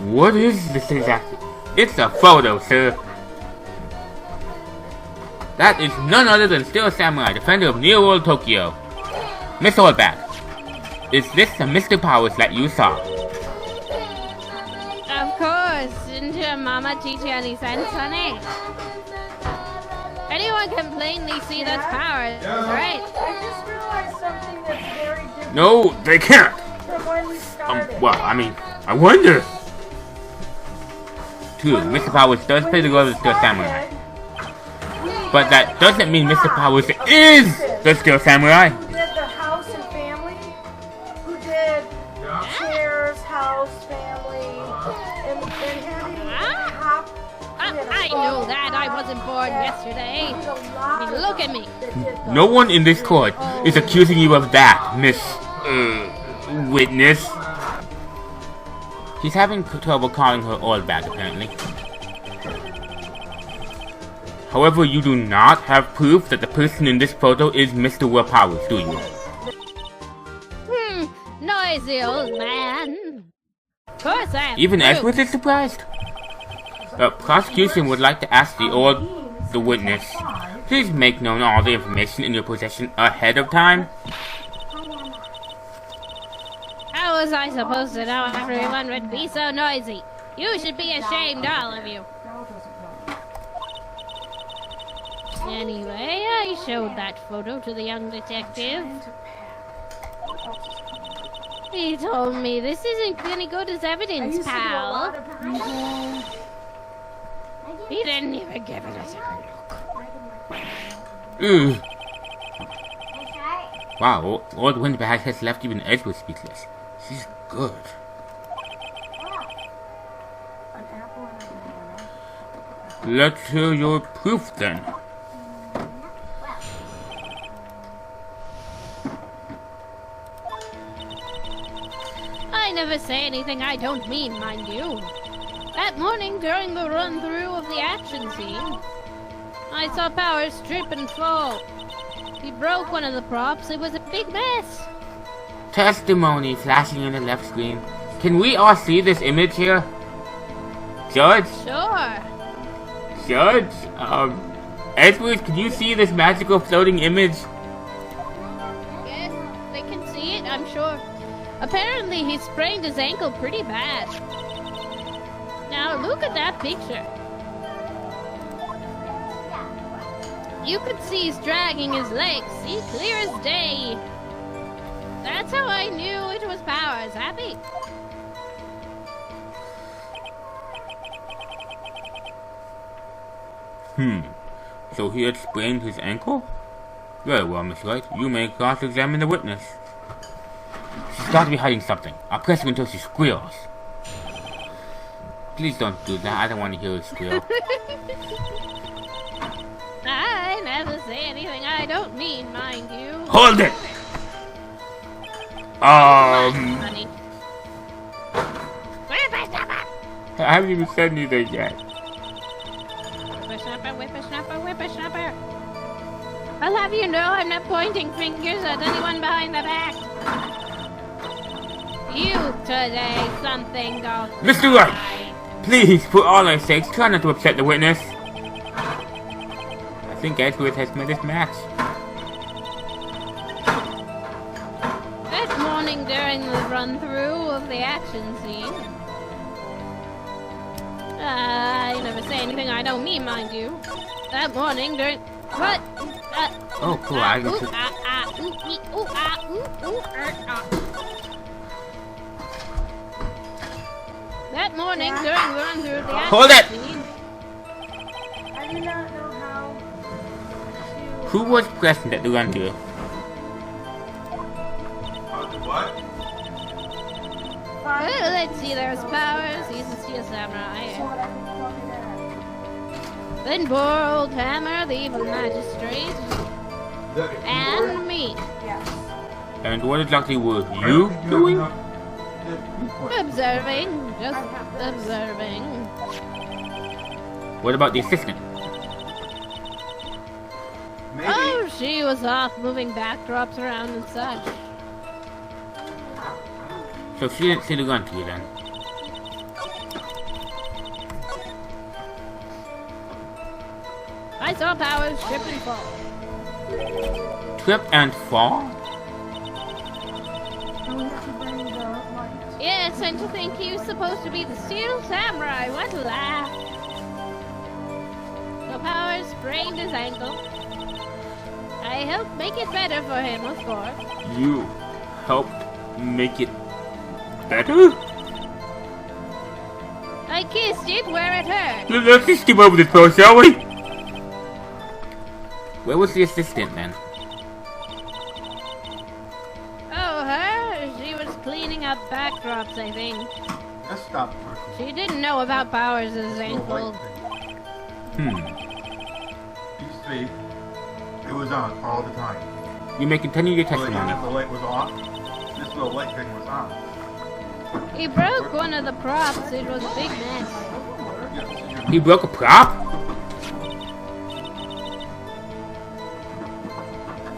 What is this exactly? It's a photo, sir. That is none other than Steel Samurai, defender of New World Tokyo. Mr. Windbag, is this the Mr. Powers that you saw? Of course. Didn't your mama teach you any sense, honey? Anyone can plainly see that's Powers, right? I just realized something that's very different No, they can't. from when we started. Well, I mean, I wonder. True, Mr. Powers does play the role of the Steel Samurai. But that doesn't mean Mr. Powers is the Steel Samurai. Who did the house and family? Who did chairs, house, family, and having hop? I know that. I wasn't born yesterday. I mean, look at me. No one in this court is accusing you of that, Miss, witness. He's having trouble calling her old back, apparently. However, you do not have proof that the person in this photo is Mr. Will Powers, do you? Noisy old man. Of course I have Even proof. Edward is surprised. The prosecution would like to ask the witness, please make known all the information in your possession ahead of time. How was I supposed to know everyone would be so noisy? You should be ashamed, all of you. Anyway, I showed that photo to the young detective. He told me this isn't any good as evidence, pal. He didn't even give it a second look. Wow, old Windbag has left even Edward speechless. She's good. Let's hear your proof then. I never say anything I don't mean, mind you. That morning, during the run-through of the action scene, I saw Powers trip and fall. He broke one of the props. It was a big mess. Testimony flashing in the left screen. Can we all see this image here? Judge? Sure. Judge? Edward, can you see this magical floating image? Yes, they can see it, I'm sure. Apparently, he sprained his ankle pretty bad. Now, look at that picture. You could see he's dragging his legs. See, clear as day. That's how I knew it was Powers. Happy? So he had sprained his ankle? Very well, Miss Wright. You may cross-examine the witness. She's got to be hiding something. I'll press her until she squeals. Please don't do that. I don't want to hear her squeal. I never say anything I don't mean, mind you. Hold it! Honey. I haven't even said anything yet. Whippersnapper, whippersnapper, whippersnapper. I'll have you know I'm not pointing fingers at anyone behind the back. You today, something don't Mr. Wright! Please, for all our sakes, try not to upset the witness. I think Edward has met his match. That morning during the run-through of the action scene. I never say anything I don't mean, mind you. That morning during... What? Oh, cool. I can see. That morning during the run-through of the action Hold it! scene. I do not know how to... Who was present at the run-through? What? Well, let's see, there's Powers, he's a Steel Samurai. Then poor old Hammer, the evil magistrate, and me. And what exactly were you doing? Observing, just observing. What about the assistant? Maybe. Oh, she was off moving backdrops around and such. So she didn't see the gun to you then? I saw Powers trip and fall. Trip and fall? Yes, and to think he was supposed to be the Steel Samurai. What a laugh. So Powers sprained his ankle. I helped make it better for him, of course. You helped make it better? I kissed it where it hurt. Let's just skip over this part, shall we? Where was the assistant then? Oh, her? She was cleaning up backdrops, I think. Let's stop working. She didn't know about Powers' ankle. These three, it was on all the time. You may continue your So even testimony. if the light was off, this little light thing was on. He broke one of the props. It was a big mess. He broke a prop?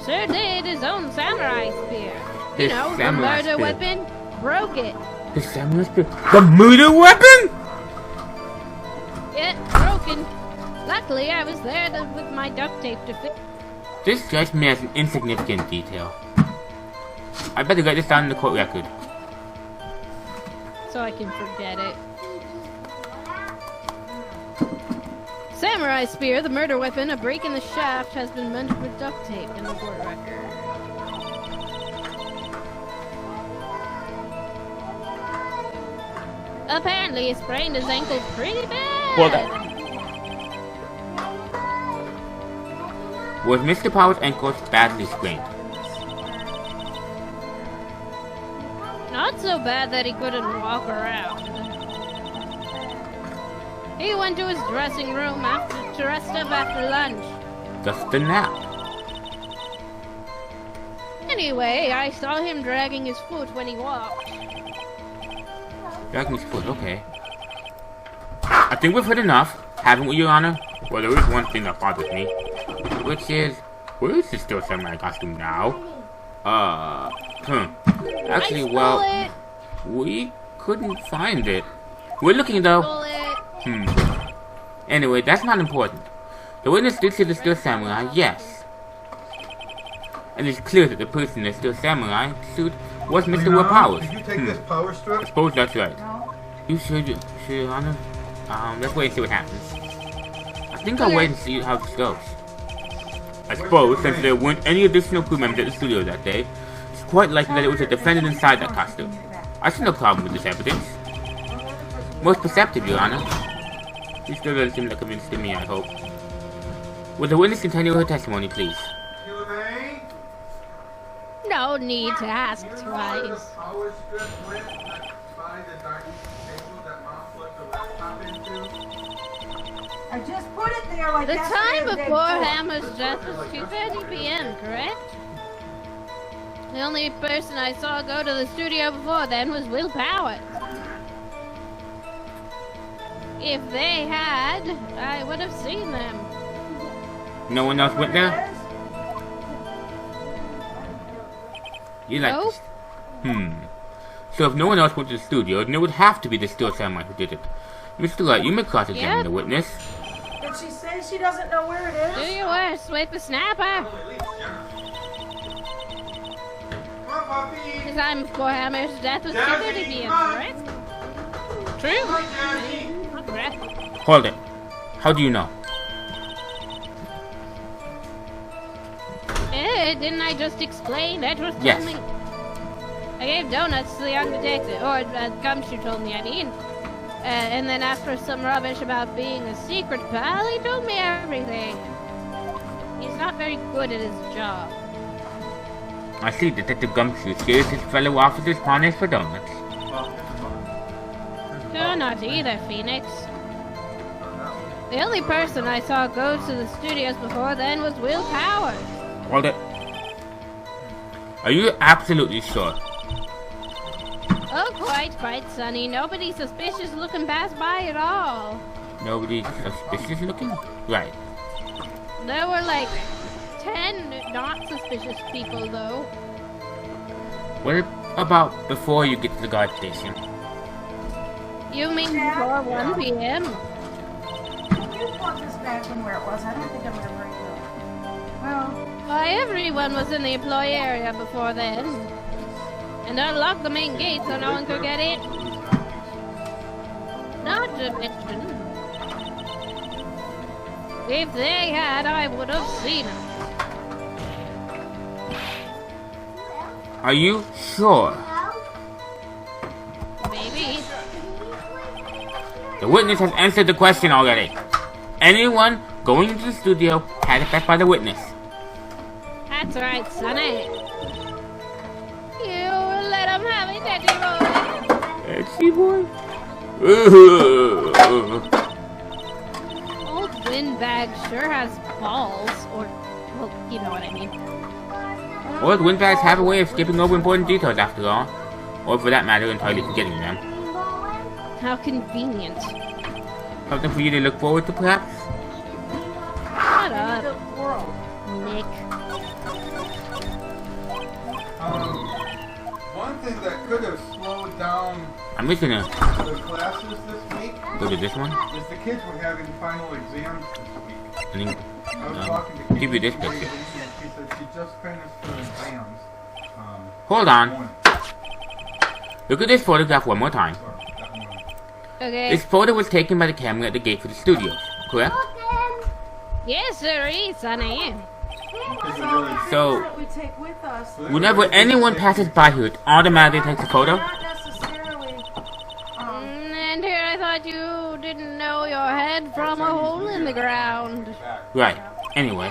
Sure did. His own samurai spear. You His know, the samurai murder spear. weapon. Broke it. The samurai spear? The murder weapon? Yeah, broken. Luckily, I was there with my duct tape to fix. This strikes me as an insignificant detail. I better get this down in the court record. So I can forget it. Samurai spear, the murder weapon, a break in the shaft has been mended with duct tape in the court record. Apparently, he sprained his ankle pretty bad. Hold on. Was Mr. Powers' ankle badly sprained? Not so bad that he couldn't walk around. He went to his dressing room to rest up after lunch. Just a nap. Anyway, I saw him dragging his foot when he walked. Dragging his foot, okay. I think we've heard enough, haven't we, Your Honor? Well, there is one thing that bothers me, which is, where is the Steel Samurai costume now? Actually, well, we couldn't find it. We're looking though. Anyway, that's not important. The witness did see the Steel Samurai, yes. And it's clear that the person in the Steel Samurai suit was Mr. Will Powers. Did you take this power I strip? suppose that's right. You should, Your Honor. Let's wait and see what happens. I think I'll wait and see how this goes. I suppose, since there weren't any additional crew members at the studio that day, it's quite likely that it was the defendant inside that costume. I see no problem with this evidence. Most perceptive, Your Honor. She still doesn't seem that convinced to me, I hope. Will the witness continue her testimony, please? Q&A? No need to ask Where the twice. power strip went by the dining table that Mom put the laptop into? I just put it there like The that's time the day before Hammer's death was 2:30 p.m., correct? The only person I saw go to the studio before then was Will Powers. If they had, I would have seen them. No one else went there? You like Nope. this? So if no one else went to the studio, then it would have to be the Steel Samurai who did it. Mr. Wright, you may cross-examine Yep. the witness. Did she say she doesn't know where it Do is? your worst, whippersnapper. Come on, puppy! The time before Hammer's death was 2:30 p.m., correct? True. Not correct. Hold it. How do you know? Didn't I just explain? Edward told Yes. me. I gave donuts to the young detective, or Gumshoe told me, I mean. And then after some rubbish about being a secret pal, he told me everything. He's not very good at his job. I see Detective Gumshoe scares his fellow officers punished for donuts. No, not either, Phoenix. The only person I saw go to the studios before then was Will Powers. Hold it. Are you absolutely sure? Oh, quite, Sonny. Nobody suspicious looking passed by at all. Nobody suspicious looking? Right. There were like 10 not suspicious people, though. What about before you get to the guard station? You mean before 1 p.m.? You want this back from where it was. I don't think I'm remembering it. Well, Why, everyone was in the employee area before then. And unlocked the main gate so no one could get in. Not to mention, if they had, I would have seen them. Are you sure? Maybe. The witness has answered the question already. Anyone going into the studio had it back by the witness. That's right, Sonny. You let him have it, Daddy boy. Etsy boy? Old Windbag sure has balls, or, well, you know what I mean. Old windbags have a way of skipping over important details after all. Or for that matter, entirely forgetting them. How convenient. Something for you to look forward to, perhaps? Shut up, Nick. One thing that could have slowed down I'm just gonna the classes this week go to this one. is the kids were having final exams this week. And then, I was talking to give you this Katie picture. and she said she just finished her exams. Hold this on. morning. Look at this photograph one more time. Sorry, that morning. Okay. This photo was taken by the camera at the gate for the studio, correct? Yes, sir, Sonny. So, that we take with us. whenever anyone passes by here, it automatically takes a photo? Not necessarily. And here I thought you didn't know your head from a hole in the ground. Right. Anyway,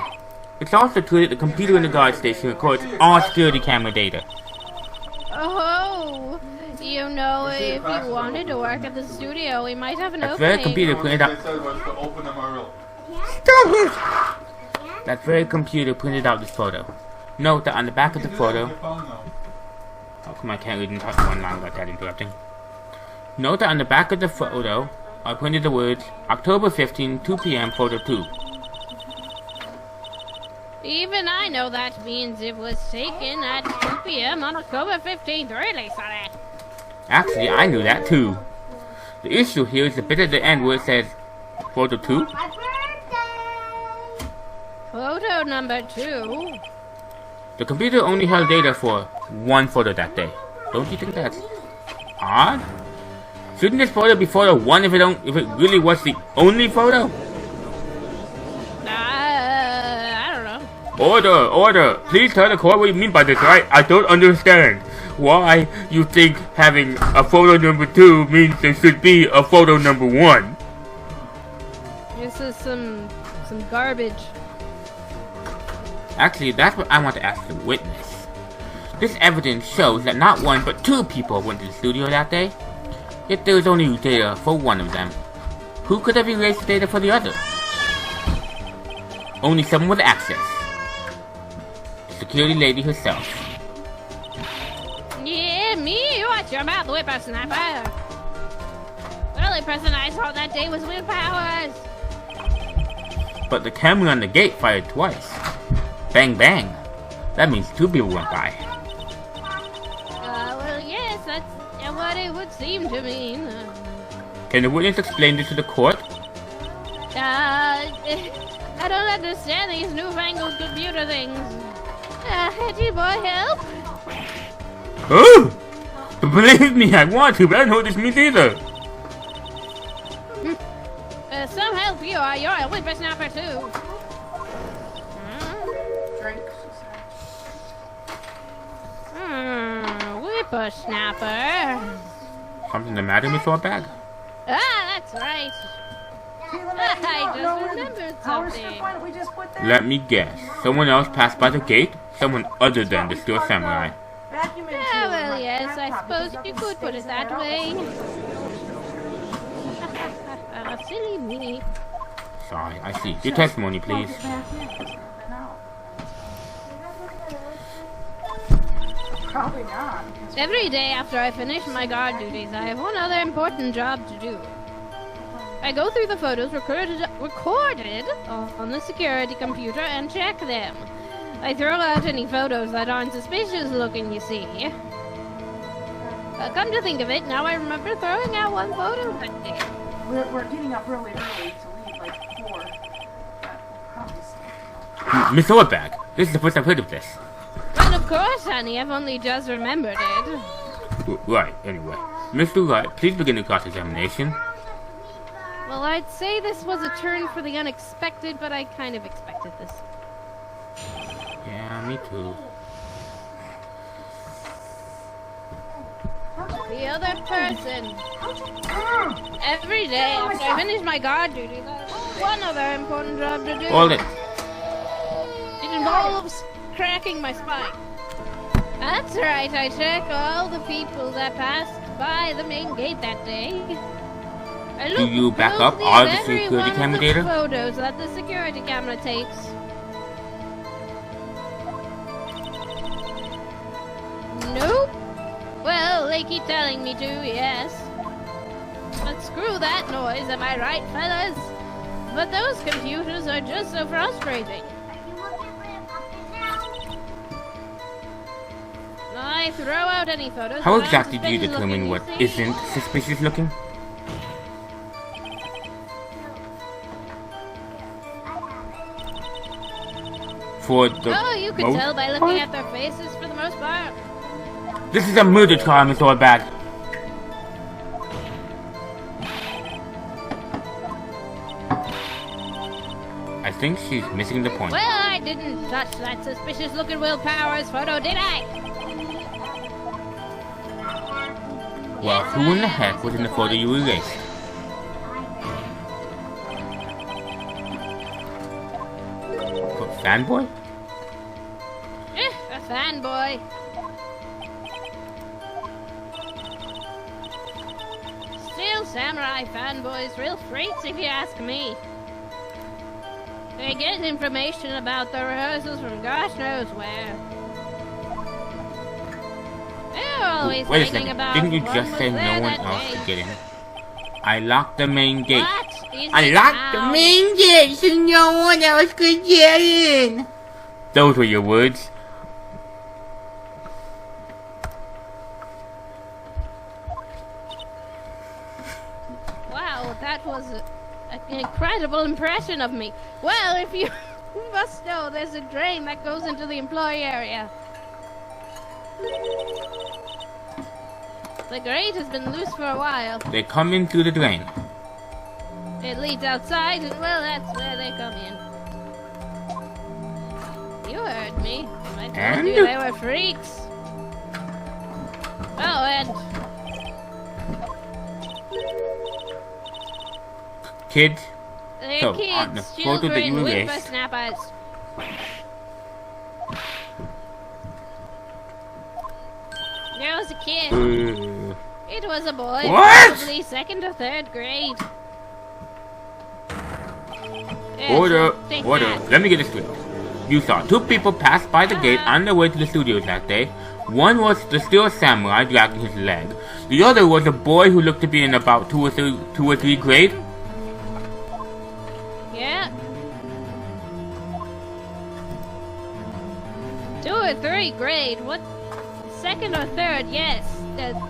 it's also true that the computer in the guard station records all security camera data. Oh, you know, if you wanted to work at the studio, we might have an That's very opening. computer printed out. They said was to open them early. Stop it! That very computer printed out this photo. Note that on the back of the photo. Oh, come on, I can't read one line without that interrupting. Note that on the back of the photo are printed the words October 15, 2 p.m. photo 2. Even I know that means it was taken at 2 p.m. on October 15th. Really, Sonny? Actually, I knew that too. The issue here is the bit at the end where it says photo 2. Photo number 2. The computer only held data for one photo that day. Don't you think that's odd? Shouldn't this photo be photo 1 if it really was the only photo? I don't know. Order! Please tell the court what you mean by this, right? I don't understand why you think having a photo number 2 means there should be a photo number 1. This is some garbage. Actually, that's what I want to ask the witness. This evidence shows that not 1 but 2 people went to the studio that day. Yet there is only data for one of them. Who could have erased the data for the other? Only someone with access. The security lady herself. Yeah, me? Watch your mouth, whippersnapper. The only person I saw that day was Will Powers. But the camera on the gate fired twice. Bang bang. That means 2 people went by. Well, yes, that's what it would seem to mean. Can the witness explain this to the court? I don't understand these newfangled computer things. Hetty boy, help? Oh! Believe me, I want to, but I don't know what this means either. Some help you are. You're a whippersnapper too. Drink. Whippersnapper. Something the matter, Miss Windbag? That's right. I just remembered something. Why don't we just put that? Let me guess. Someone else passed by the gate? Someone other than the Steel Samurai. Vacuum in Well, yes, I suppose you could put it that way. Silly me. Sorry, I see. Your testimony, please. Probably not. Every day after I finish my guard duties, I have one other important job to do. I go through the photos recorded on the security computer and check them. I throw out any photos that aren't suspicious looking, you see. Come to think of it, now I remember throwing out one photo that day. We're getting up really early to leave like 4. Miss Windbag, this is the first I've heard of this. Well, of course, honey, I've only just remembered it. Right, anyway. Mr. Wright, please begin the cross-examination. Well, I'd say this was a turn for the unexpected, but I kind of expected this. Yeah, me too. The other person. Every day after I finish my guard duties, I have one other important job to do. Hold it. It involves cracking my spine. That's right, I check all the people that passed by the main gate that day. I Do look you back up closely all at the every security one camera of the data? photos that the security camera takes. Nope. Well, they keep telling me to, yes. But screw that noise, am I right, fellas? But those computers are just so frustrating. I throw out any photos. How that exactly aren't do you suspicious determine looking, what you see? isn't suspicious looking? For the Oh, you can most tell by looking part? at their faces for the most part. This is a murder trial, Miss Windbag. I think she's missing the point. Well, I didn't touch that suspicious looking Will Powers photo, did I? Well, who in the heck was in the photo you erased? Fanboy? A fanboy. Still, samurai fanboys, real freaks if you ask me. They get information about the rehearsals from gosh knows where. They're always Wait a thinking second. about Didn't you what just was say there no one that else day. could get in? I locked the main gate. What is I it locked the now? main gate so no one else could get in. Those were your words. Wow, that was an incredible impression of me. Well, if you must know, there's a drain that goes into the employee area. The grate has been loose for a while. They come in through the drain. It leads outside, and well, that's where they come in. You heard me. I told And? you they were freaks. Oh, and Kids, they're So, on the kids, photo that children you with erased- snappers. There was a kid. It was a boy, What? probably 2nd or 3rd grade. Yes, Order, take order. that. Let me get this straight. You saw two people pass by the gate on their way to the studios that day. One was the steel samurai dragging his leg. The other was a boy who looked to be in about 2 or 3 grade. Yeah. 2 or 3 grade. What? 2nd or 3rd? Yes.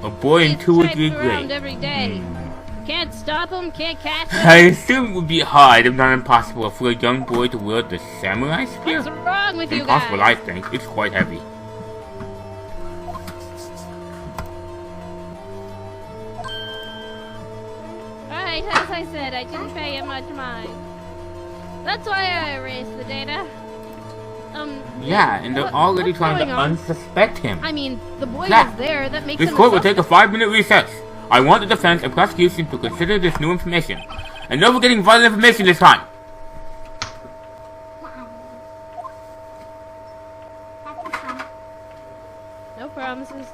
A boy in Kids 2 or type 3 around grade. every day. Can't stop them. Can't catch I them. assume it would be hard, if not impossible, for a young boy to wield the samurai spear. What's wrong with you Impossible, guys? I think. It's quite heavy. Right, as I said, I didn't pay it much mind. That's why I erased the data. Yeah, and they're already what's trying to going on? unsuspect him. I mean, the boy Yeah. is there. That makes This him court a will take a 5-minute recess. I want the defense and prosecution to consider this new information. And no getting vital information this time. No promises.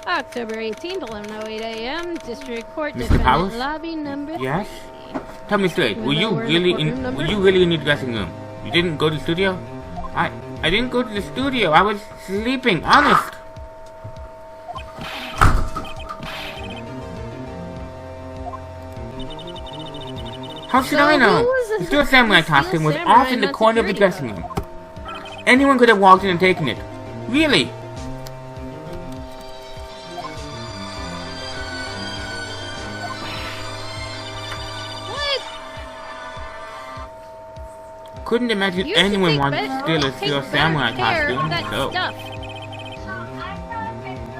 October 18th, 11:08 a.m. District Court Mr. Defendant Powers? Lobby number. Yes? Tell me straight, were you Remember where the really courtroom number? were you really in the dressing room? You didn't go to the studio? I didn't go to the studio. I was sleeping, honest. How should I know? Who was The Steel Samurai costume was off in the corner of the dressing room. Anyone could have walked in and taken it. Really? Couldn't imagine anyone wanted to steal a Steel Samurai costume, so...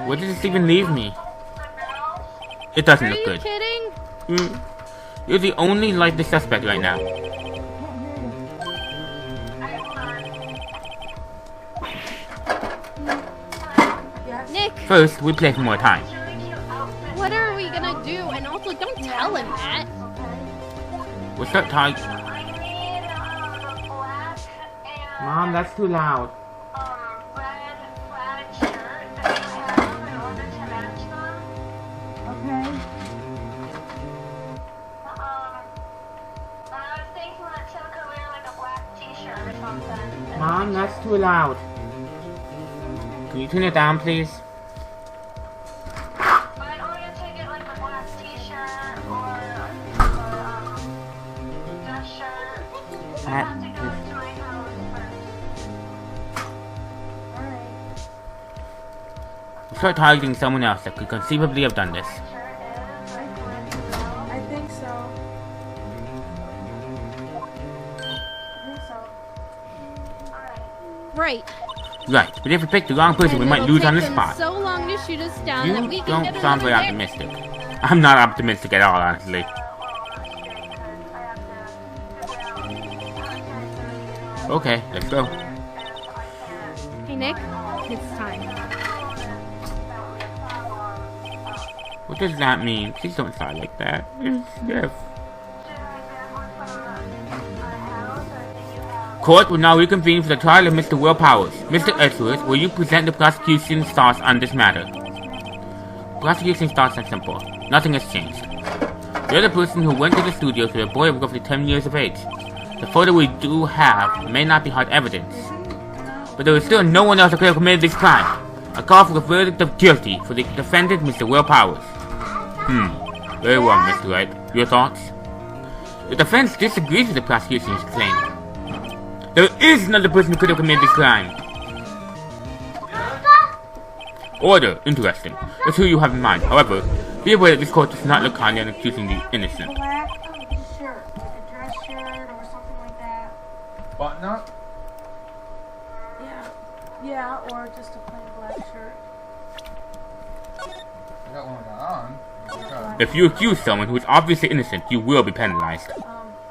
Where did this even leave me? It doesn't look good. Are you kidding? You're the only likely suspect right now. Nick! First, we play for more time. What are we gonna do? And also, don't tell him that. What's that type? Mom, that's too loud. Mom, that's too loud. Can you turn it down, please? But in order to get like a black t-shirt or dress shirt, you have to go to my house first. We'll start targeting someone else that could conceivably have done this. I think so. Right. Right, but if we pick the wrong person, we might lose on the spot. So long to shoot us down that we You can don't get sound very another optimistic. I'm not optimistic at all, honestly. Okay, let's go. Hey Nick, it's time. What does that mean? Please don't sound like that. Yes. Court will now reconvene for the trial of Mr. Will Powers. Mr. Edgeworth, will you present the prosecution's thoughts on this matter? Prosecution's thoughts are simple. Nothing has changed. You're the person who went to the studio with a boy of roughly 10 years of age. The photo we do have may not be hard evidence, but there is still no one else that could have committed this crime. I call for a verdict of guilty for the defendant, Mr. Will Powers. Very well, Mr. Wright. Your thoughts? The defense disagrees with the prosecution's claim. There is another person who could have committed this crime. Order. Interesting. That's who you have in mind. However, be aware that this court does not look kindly on accusing the innocent. Black shirt, like a dress shirt or something like that. Button up? Yeah, or just a plain black shirt. I got one on. Okay. If you accuse someone who is obviously innocent, you will be penalized.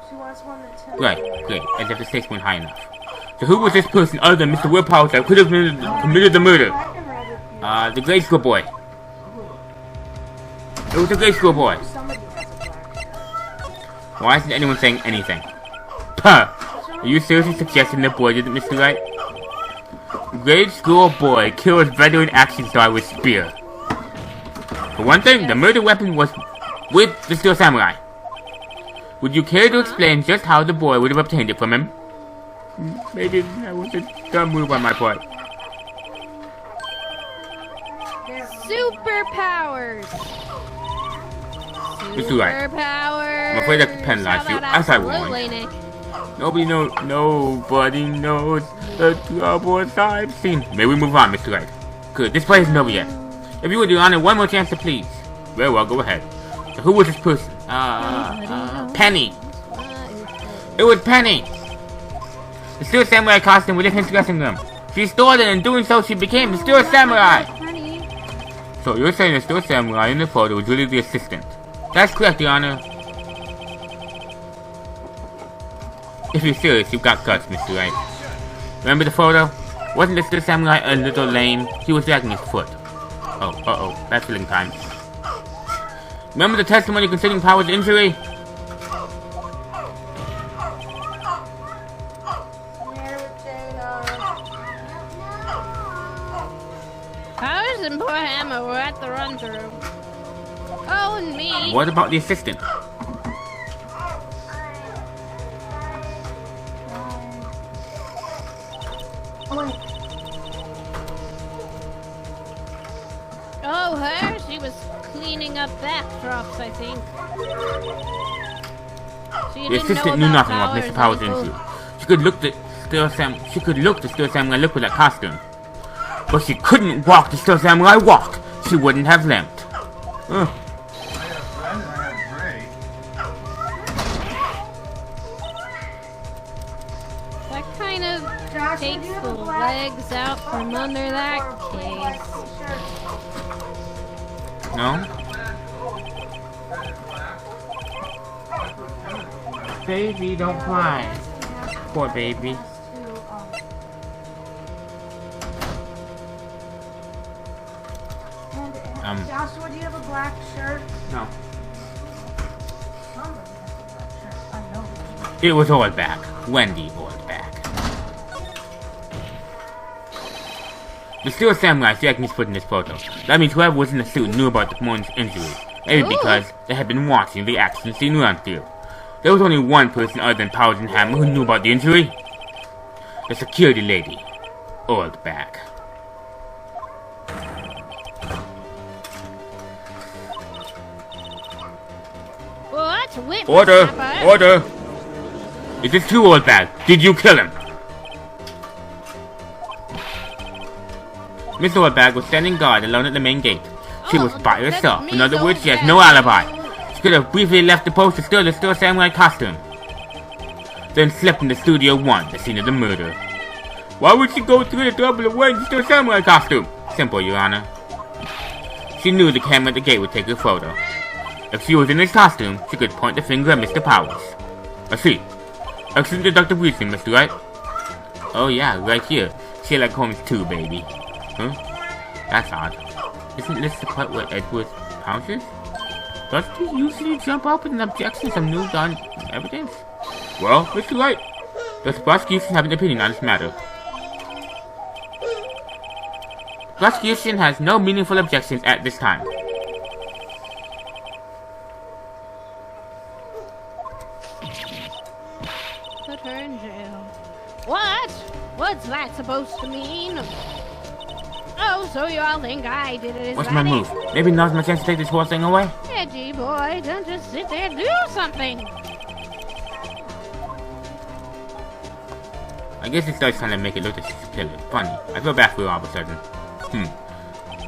She wants one that's Right, great, as if the stakes weren't high enough. So who was this person other than Mr. Will Powers that could have committed the murder? The grade school boy. It was the grade school boy. Somebody has a black shirt. Why isn't anyone saying anything? Puh! Are you seriously suggesting the boy did it, Mr. Wright? Grade school boy kills veteran action star with spear. For one thing, the murder weapon was with the Steel Samurai. Would you care to explain just how the boy would have obtained it from him? Maybe that was a dumb move on my part. Superpowers! Mr. Wright, Superpowers! I'm afraid I can penalize you, as I warned. Absolutely, Nick. Nobody knows the troubles I've seen. May we move on, Mr. Wright? Good, this play isn't over yet. If you would, Your Honor, one more chance to please. Very well, go ahead. So who was this person? Penny. It was Penny. The Steel Samurai costume was in his dressing room. She stole it, and in doing so, she became the Steel Samurai. So you're saying the Steel Samurai in the photo was really the assistant? That's correct, Your Honor. If you're serious, you've got guts, Mr. Wright. Remember the photo? Wasn't the Steel Samurai a little lame? He was dragging his foot. Oh, uh-oh, that's filling time. Remember the testimony concerning Powers' injury? Powers and poor Hammer were at the run-through. Oh, and me. What about the assistant? Oh, her? She was cleaning up backdrops, I think. She The assistant knew nothing of Mr. Powers' injury. She could look to steal Samurai look with that costume. But she couldn't walk to steal Samurai walk. She wouldn't have limped. Ugh. That kind of takes the legs out from under that case. No? Baby, don't cry. Poor baby. Joshua, do you have a black shirt? No. Somebody has a black shirt. I know. It was Windbag. Wendy Windbag. The Steel Samurai Jack Miss put in this photo. That means whoever was in the suit knew about the woman's injury. Maybe because they had been watching the action scene run through. There was only one person other than Powers and Hammer who knew about the injury. The security lady. Windbag. What? Order! Order! Is this too Windbag? Did you kill him? Miss Windbag was standing guard alone at the main gate. She was by herself. In other words, she has no alibi. She could have briefly left the post to steal the Steel Samurai costume. Then slept in the Studio 1, the scene of the murder. Why would she go through the trouble of wearing the Steel Samurai costume? Simple, Your Honor. She knew the camera at the gate would take her photo. If she was in this costume, she could point the finger at Mr. Powers. I see. Excellent deductive reasoning, Mr. Wright. Oh yeah, right here. Sherlock Holmes 2, baby. Huh? That's odd. Isn't this the part where Edward pounces? Does he usually jump up with an objection to some new gun evidence? Well, Mr. Wright, does the prosecution have an opinion on this matter? The prosecution has no meaningful objections at this time. Put her in jail. What? What's that supposed to mean? Oh, so you all think I did it? What's my move? Maybe now's my chance to take this whole thing away? Edgy boy, don't just sit there, do something! I guess this does kind of make it look funny. I feel bad for her all of a sudden.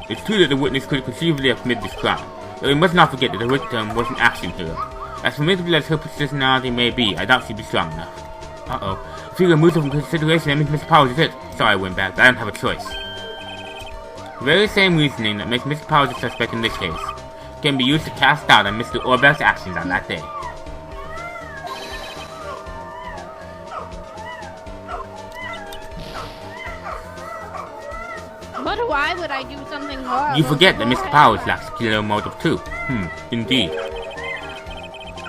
It's true that the witness could conceivably have committed this crime, but we must not forget that the victim was an action hero. As formidable as her personality may be, I doubt she'd be strong enough. Uh-oh. If you remove her from consideration, that means Mr. Powers is it. Sorry, Windbag, but I don't have a choice. The very same reasoning that makes Mr. Powers a suspect in this case can be used to cast doubt on Mr. Windbag's actions on that day. But why would I do something horrible? You forget that Mr. Powers lacks a killer motive too. Indeed.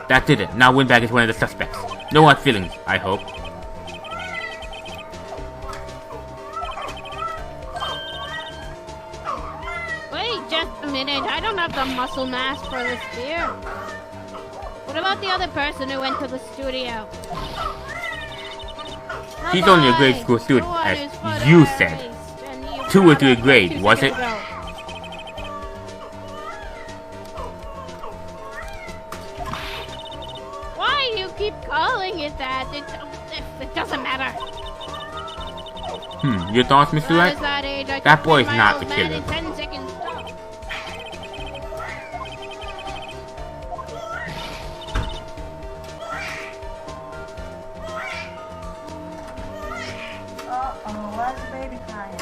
That did it. Now Windbag is one of the suspects. No hard feelings, I hope. Wait just a minute. I don't have the muscle mass for this beer. What about the other person who went to the studio? He's only a grade school student, as you said. 2 or 3 grade, was it? Why do you keep calling it that? It doesn't matter. Your thoughts, Mr. Wright? That boy's not the killer. Uh-oh, why is the baby crying?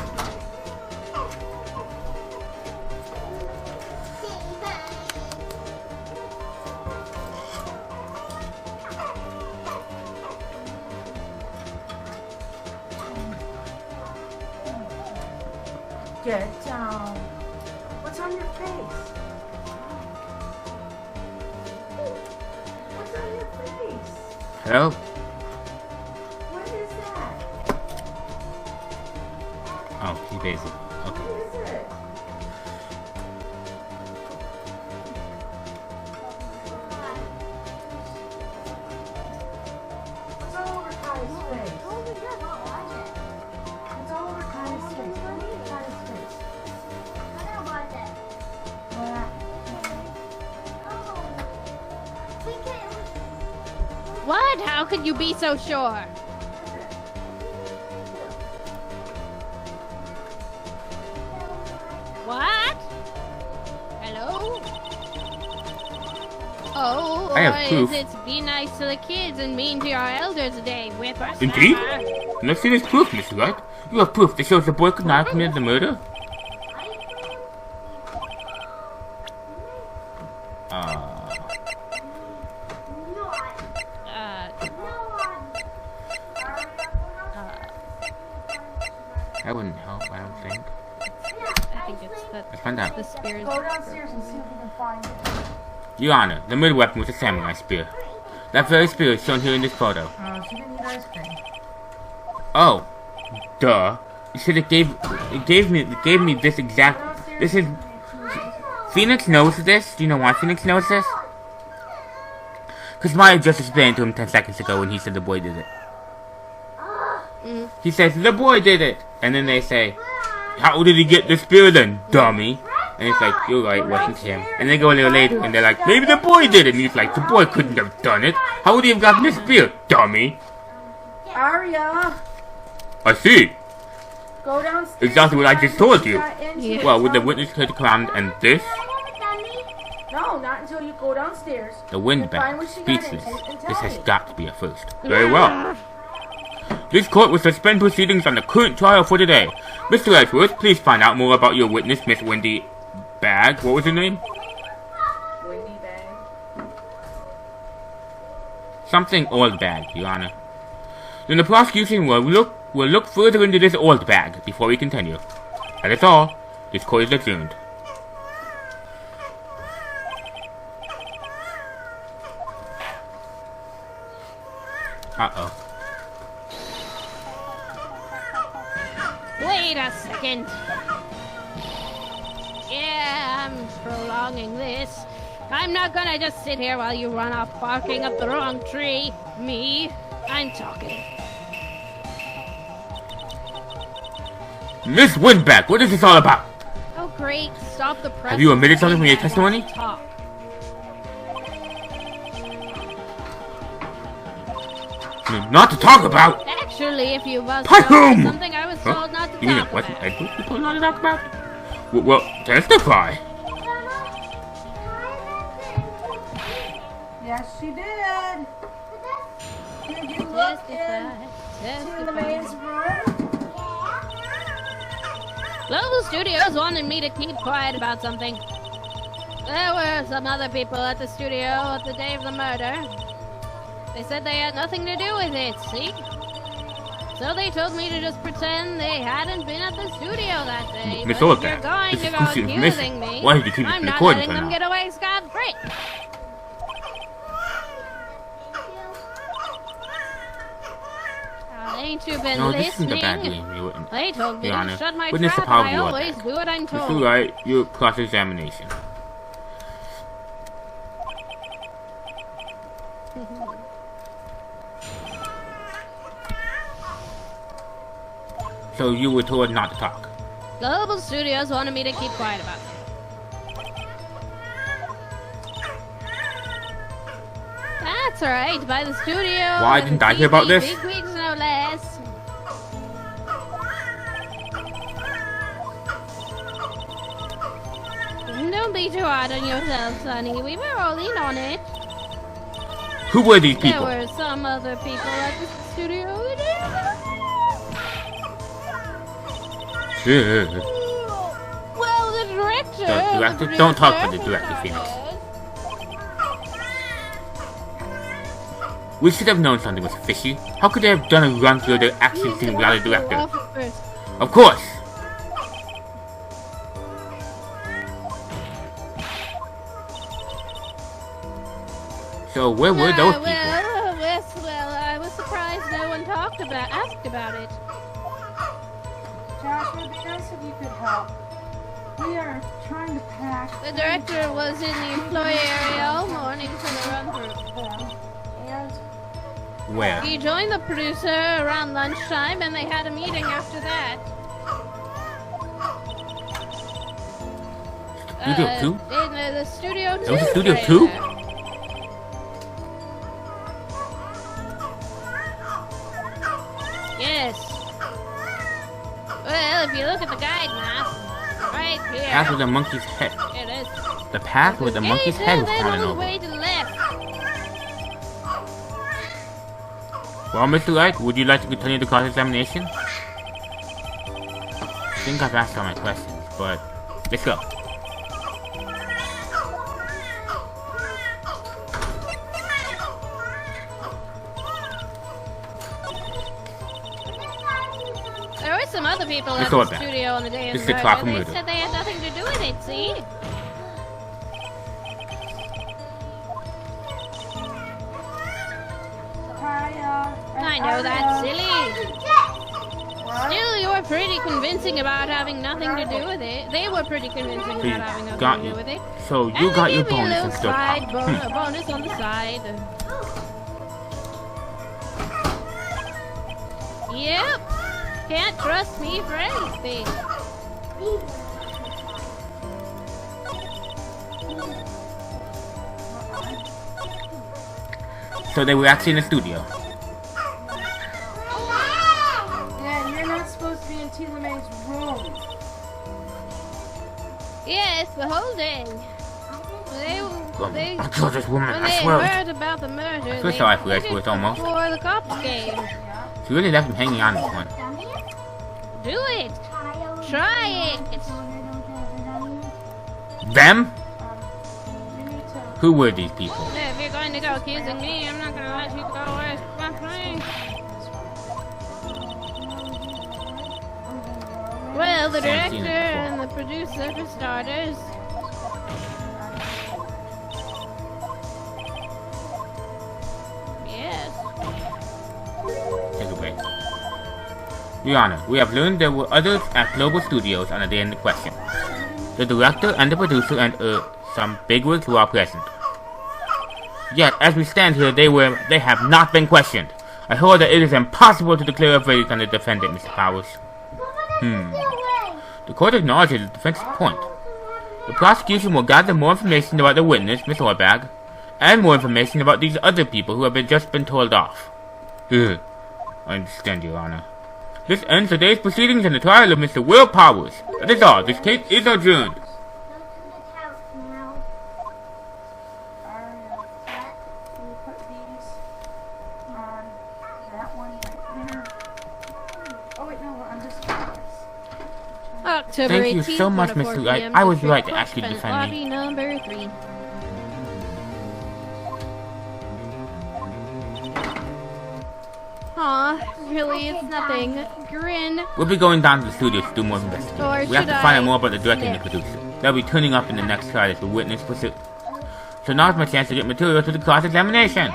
Get down. What's on your face? What's on your face? Hello? What is that? Oh, he's busy. Okay. What is it? What's all over Kai's face? What's all over Kai's face? What is Kai's face? What? What? How could you be so sure? What? Hello? Oh, I have or proof. is it be nice to the kids and mean to your elders today, whippersnapper? Indeed? Let's see this proof, Mr. Wright. You have proof that shows the boy could not have committed the murder? That wouldn't help, I don't think. I think it's that Let's find out. the spears. Go downstairs and see if we can find it. Your Honor, the murder weapon was a samurai spear. That very spear is shown here in this photo. Oh, she didn't eat ice cream. Oh, duh. You should have gave me this exact. This is. Phoenix knows this. Do you know why Phoenix knows this? Because Maya just explained to him 10 seconds ago when he said the boy did it. He says, the boy did it! And then they say, how did he get the spear then, dummy? And he's like, you're right, it wasn't him. And they go a little later and they're like, maybe the boy did it! And he's like, the boy couldn't have done it! How would he have gotten the spear, dummy? Arya, I see! go downstairs. Exactly what I just told you. Yeah. Well, with the witness could come and this, No, not until you go downstairs. the and find Windbag, what she got speechless. into and This tell has me. got to be a first. Very well. This court will suspend proceedings on the current trial for today. Mr. Edgeworth, please find out more about your witness, Miss Windy Bag. What was her name? Windbag. Something old bag, Your Honor. Then the prosecution will look further into this old bag before we continue. That is all. This court is adjourned. Uh-oh. Wait a second. Yeah, I'm prolonging this. I'm not gonna just sit here while you run off barking up the wrong tree. Me, I'm talking. Miss Windbag, what is this all about? Oh great, stop the press. Have you omitted something from your testimony? Talk. Not to talk about! Actually, if you must By know, whom? something I was told not to You mean talk it wasn't about. Edward you told not to talk about? Well, testify. Yes, she did. Did you look Testify. into the maid's room? Global Studios wanted me to keep quiet about something. There were some other people at the studio at the day of the murder. They said they had nothing to do with it, see? So they told me to just pretend they hadn't been at the studio that day. Miss But if Oldback, you're going this to is go crucial accusing information. me, Why did you keep this I'm not recording letting for them now? get away scot-free. Ain't you been No, this isn't a listening? bad dream, Your They told me Your to Honor. shut my Witness the trap, power and of I your always back. do what I'm Mr. told. Wright, your cross-examination. So you were told not to talk. Global Studios wanted me to keep quiet about it. That's right, by the studio. Why didn't I hear about this? Big wigs, no less. Don't be too hard on yourself, Sonny. We were all in on it. Who were these There people? were some other people at the studio. Well, the director. The director? producer, Don't talk for the director, Phoenix. We should have known something was fishy. How could they have done a run through the action scene without a director? Of course! So where were those people? Well, I was surprised no one asked about it. Josh, it would be nice if you could help. We are trying to pack. The director was in the employee area all morning for the run-through. And Where? He joined the producer around lunchtime, and they had a meeting after that. Studio 2? In the Studio 2. That was a Studio trailer. 2? Path with the monkey's head. It is. The path with the monkey's head was falling over. Way to the left. Well, Mr. Wright, would you like to continue the cross-examination? I think I've asked all my questions, but let's go. There were some other people at Let's the go with that. studio on the day of This the is the clock murder. of They murder. said they had nothing to do with it, see? I know that's silly. Still, you were pretty convincing about having nothing to do with it. They were pretty convincing about having nothing to do with it. So you got your bonus and and still side pop. bonus on the side. Yep. Can't trust me for anything. So they were actually in the studio. Yeah, you're not supposed to be in Tila May's room. Yes, the whole day. They I'll kill this woman, when I they swear. heard about the murder, feel they sorry for did this, it it's almost. before the cops came. She really left him hanging on this one. Do it. Try it. Them? You need to. Who were these people? If you're going to go accusing me, I'm not going to let you go with my plane. Well, the Haven't seen director it before. and the producer, for starters. Yes. Take it away. Your Honor, we have learned there were others at Global Studios on the day in question. The director and the producer and some bigwigs who are present. Yet, as we stand here, they have not been questioned. I hold that it is impossible to declare a verdict on the defendant, Mr. Powers. The court acknowledges the defense's point. The prosecution will gather more information about the witness, Miss Windbag, and more information about these other people who have just been told off. I understand, Your Honor. This ends today's proceedings in the trial of Mr. Will Powers. That is all. This case is adjourned. Can you put these on that one right there? Oh wait, no, I'm just October Thank you 18th, so much, 1:04 Mr. Wright. PM, I was District right to Court, actually Senate defend lobby me. number 3. Aw, really, it's nothing. Grin. We'll be going down to the studio to do more investigating. Or We have to should find I out more about the director and the snip? producer. They'll be turning up in the next trial as the witness pursuit. So now's my chance to get material to the cross-examination.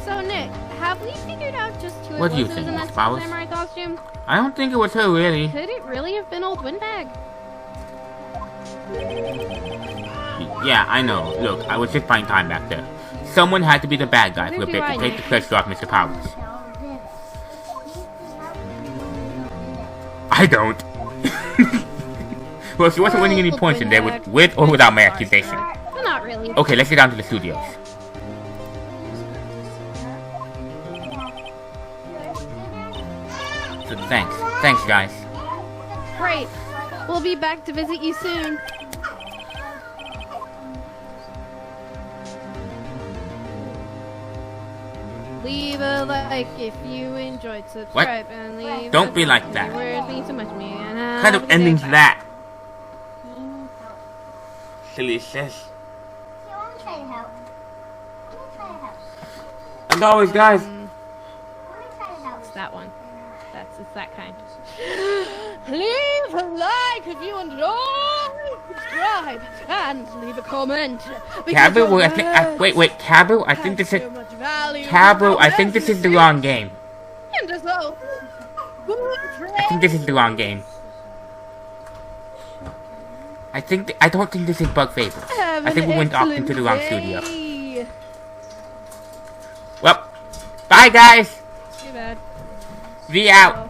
So, Nick, have we figured out just who What it do you was think, in Miss that Powers? samurai costume? I don't think it was her, really. Could it really have been old Windbag? Yeah, I know. Look, I was just buying time back there. Someone had to be the bad guy for a Neither bit do to I, take Nick. the pressure off Mr. Powers. I don't. Well, she wasn't winning any Old points in there Windbag. with or without my accusation. Well, not really. Okay, let's get down to the studios. So thanks. Thanks, guys. Great. We'll be back to visit you soon. Leave a like if you enjoyed. Subscribe and leave. Don't a be like comment. that. Your words mean so much to me. And What kind have of a good day. ending's Bye. that? Silly sis. As always, guys, It's that one. It's that kind. Leave a like if you enjoyed. Subscribe and leave a comment. because Cabu, your well, I think, words wait, Cabu, I think have this is, so much value. Cabu, I think this is the wrong game. And as well, good I think this is the wrong game. I don't think this is Bug Favors. Have I think we an went off excellent into the wrong day. studio. Well, bye guys. Too bad. V out.